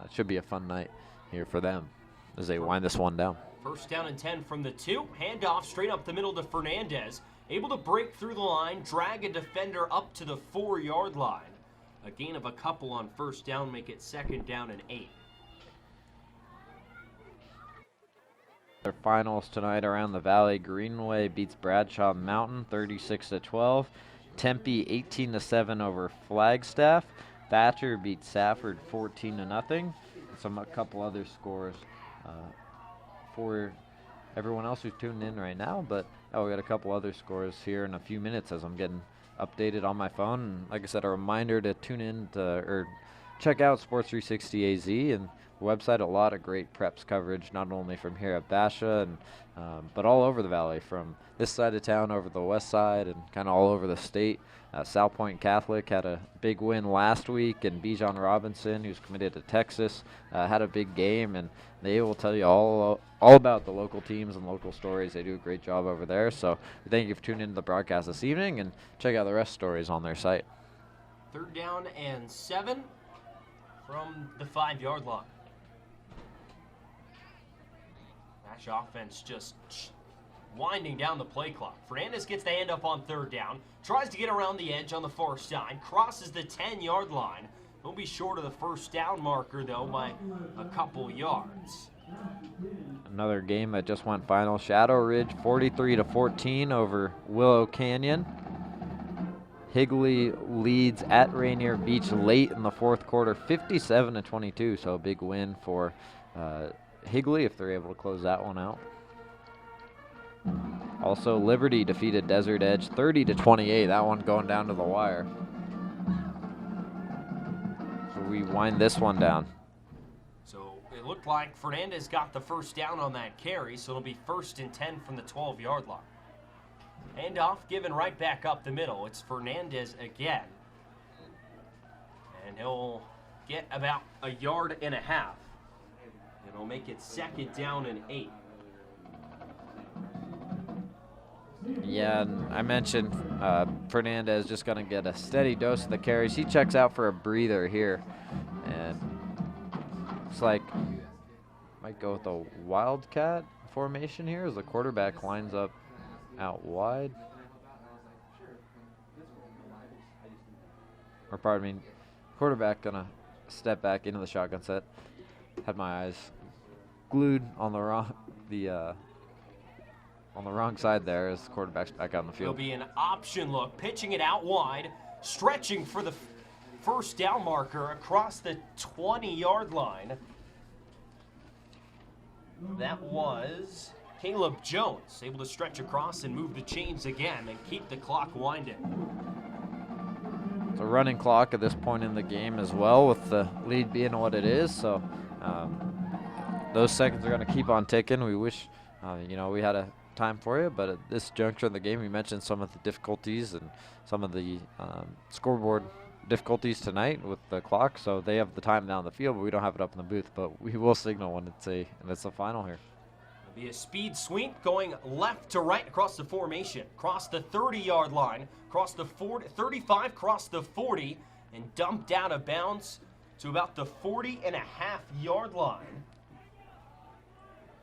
it should be a fun night here for them as they wind this one down. First down and 10 from the 2. Handoff straight up the middle to Fernandez. Able to break through the line, drag a defender up to the 4-yard line. A gain of a couple on first down, make it 2nd down and 8. Their finals tonight around the valley. Greenway beats Bradshaw Mountain 36-12. Tempe 18-7 over Flagstaff. Thatcher beats Safford 14-0. A couple other scores for everyone else who's tuned in right now, but we got a couple other scores here in a few minutes as I'm getting updated on my phone. And like I said, a reminder to tune in or check out Sports 360 AZ and the website. A lot of great preps coverage, not only from here at Basha and but all over the valley, from this side of town over the west side and kind of all over the state. South Point Catholic had a big win last week, and Bijan Robinson, who's committed to Texas, had a big game, and they will tell you all about the local teams and local stories. They do a great job over there. So thank you for tuning into the broadcast this evening, and check out the rest stories on their site. 3rd down and 7 from the 5-yard line. Nash offense just winding down the play clock. Fernandez gets the handoff on 3rd down, tries to get around the edge on the far side, crosses the 10-yard line. He'll be short of the first down marker, though, by a couple yards. Another game that just went final. Shadow Ridge 43-14 over Willow Canyon. Higley leads at Rainier Beach late in the 4th quarter, 57-22, so a big win for Higley if they're able to close that one out. Also, Liberty defeated Desert Edge 30-28, that one going down to the wire. So we wind this one down. So it looked like Fernandez got the first down on that carry, so it'll be 1st and 10 from the 12-yard line. Handoff given right back up the middle. It's Fernandez again. And he'll get about a yard and a half. It'll make it 2nd down and 8. Yeah, and I mentioned Fernandez just going to get a steady dose of the carries. He checks out for a breather here. And it's like might go with a wildcat formation here as the quarterback lines up out wide. or pardon me, quarterback gonna step back into the shotgun set. Had my eyes glued on the wrong side there as the quarterback's back out in the It'll field. be an option look, pitching it out wide, stretching for the first down marker across the 20-yard line. That was Caleb Jones, able to stretch across and move the chains again and keep the clock winding. It's a running clock at this point in the game as well, with the lead being what it is. So those seconds are going to keep on ticking. We wish, we had a time for you, but at this juncture in the game, we mentioned some of the difficulties and some of the scoreboard difficulties tonight with the clock. So they have the time down the field, but we don't have it up in the booth. But we will signal when it's a final here. It'll be a speed sweep going left to right across the formation, across the 30-yard line, across the 35, across the 40, and dumped out of bounds to about the 40.5-yard line.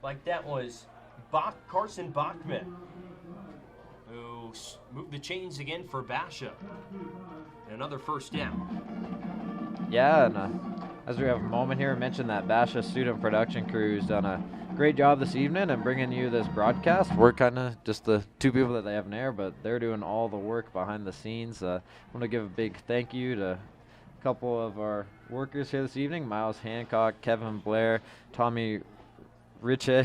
Like that was Carson Bachman, who moved the chains again for Basha. And another first down. Yeah, and as we have a moment here, mention that Basha student production crew's done a great job this evening and bringing you this broadcast. We're kind of just the two people that they have in there, but they're doing all the work behind the scenes. I want to give a big thank you to a couple of our workers here this evening: Miles Hancock, Kevin Blair, Tommy Richie.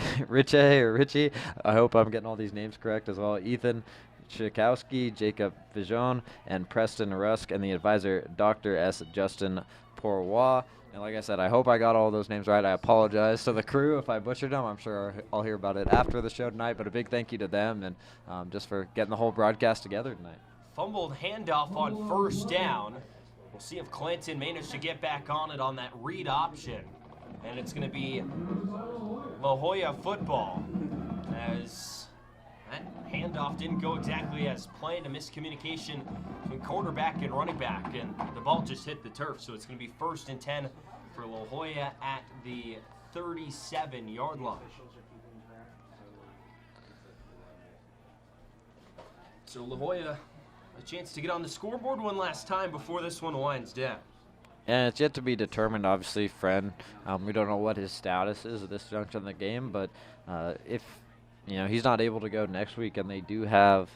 I hope I'm getting all these names correct as well. Ethan Chikowski, Jacob Vijon, and Preston Rusk, and the advisor, Dr. S. Justin Pourroy. And like I said, I hope I got all those names right. I apologize to the crew if I butchered them. I'm sure I'll hear about it after the show tonight, but a big thank you to them and just for getting the whole broadcast together tonight. Fumbled handoff on first down. We'll see if Clinton managed to get back on it on that read option. And it's going to be La Jolla football, as that handoff didn't go exactly as planned. A miscommunication between quarterback and running back, and the ball just hit the turf. So it's going to be 1st and 10 for La Jolla at the 37-yard line. So La Jolla, a chance to get on the scoreboard one last time before this one winds down. And it's yet to be determined, obviously, Friend. We don't know what his status is at this juncture in the game, but if he's not able to go next week, and they do have,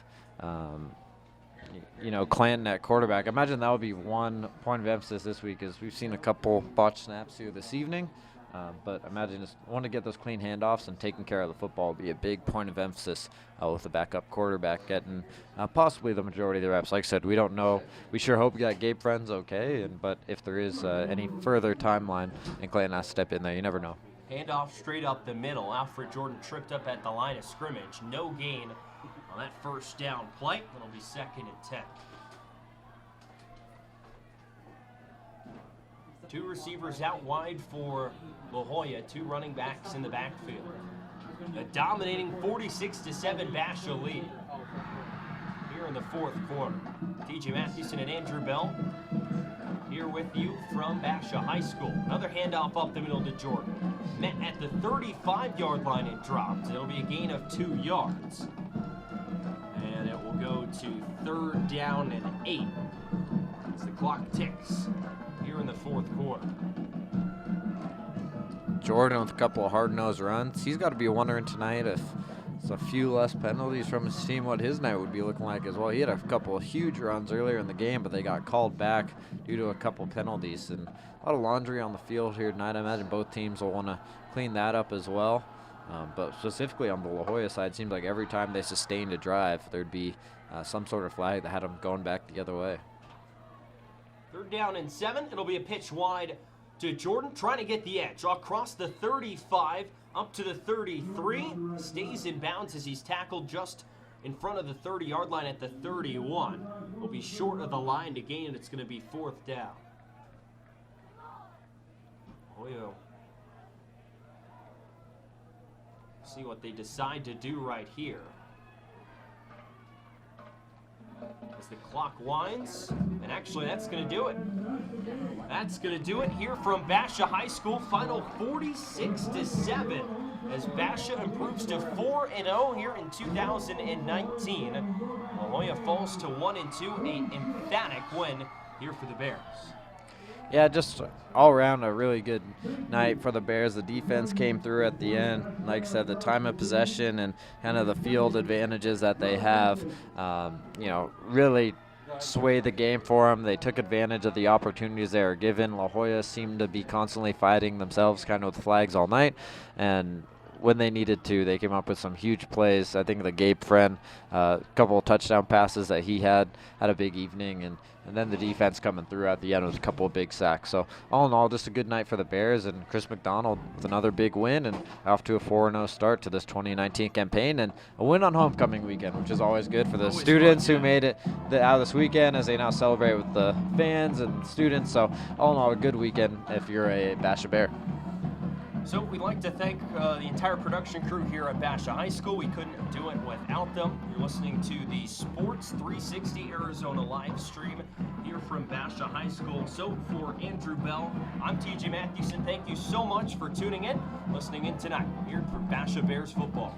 Clanton at quarterback, imagine that would be one point of emphasis this week, as we've seen a couple botched snaps here this evening. But imagine just want to get those clean handoffs, and taking care of the football will be a big point of emphasis with the backup quarterback getting possibly the majority of the reps. Like I said, we don't know. We sure hope that Gabe Friend's okay, but if there is any further timeline and Clayton has to step in there, you never know. Handoff straight up the middle. Alfred Jordan tripped up at the line of scrimmage. No gain on that first down play. It'll be 2nd and 10. Two receivers out wide for La Jolla, two running backs in the backfield. A dominating 46-7 Basha lead here in the 4th quarter. TJ Mathewson and Andrew Bell here with you from Basha High School. Another handoff up the middle to Jordan. Met at the 35-yard line and dropped. It'll be a gain of 2 yards. And it will go to 3rd down and 8 as the clock ticks here in the 4th quarter. Jordan with a couple of hard-nosed runs. He's got to be wondering tonight if it's a few less penalties from his team, what his night would be looking like as well. He had a couple of huge runs earlier in the game, but they got called back due to a couple penalties. And a lot of laundry on the field here tonight. I imagine both teams will want to clean that up as well. But specifically on the La Jolla side, it seems like every time they sustained a drive, there'd be some sort of flag that had them going back the other way. 3rd down and 7. It'll be a pitch wide to Jordan, trying to get the edge across the 35 up to the 33. Stays in bounds as he's tackled just in front of the 30-yard line at the 31. Will be short of the line to gain, and it's going to be 4th down. Well, see what they decide to do right here. As the clock winds, and actually that's going to do it. That's going to do it here from Basha High School. Final 46-7 as Basha improves to 4-0 here in 2019. La Jolla falls to 1-2, an emphatic win here for the Bears. Yeah, just all around a really good night for the Bears. The defense came through at the end. Like I said, the time of possession and kind of the field advantages that they have, really swayed the game for them. They took advantage of the opportunities they were given. La Jolla seemed to be constantly fighting themselves kind of with flags all night, and when they needed to, they came up with some huge plays. I think the Gabe Friend, a couple of touchdown passes that he had a big evening, and then the defense coming through at the end with a couple of big sacks. So all in all, just a good night for the Bears, and Chris McDonald with another big win and off to a 4-0 start to this 2019 campaign, and a win on homecoming weekend, which is always good for the students who made it out this weekend as they now celebrate with the fans and students. So all in all, a good weekend if you're a Basha Bear. So we'd like to thank the entire production crew here at Basha High School. We couldn't do it without them. You're listening to the Sports 360 Arizona live stream here from Basha High School. So for Andrew Bell, I'm TJ Matthewson. Thank you so much for tuning in, listening in tonight here for Basha Bears football.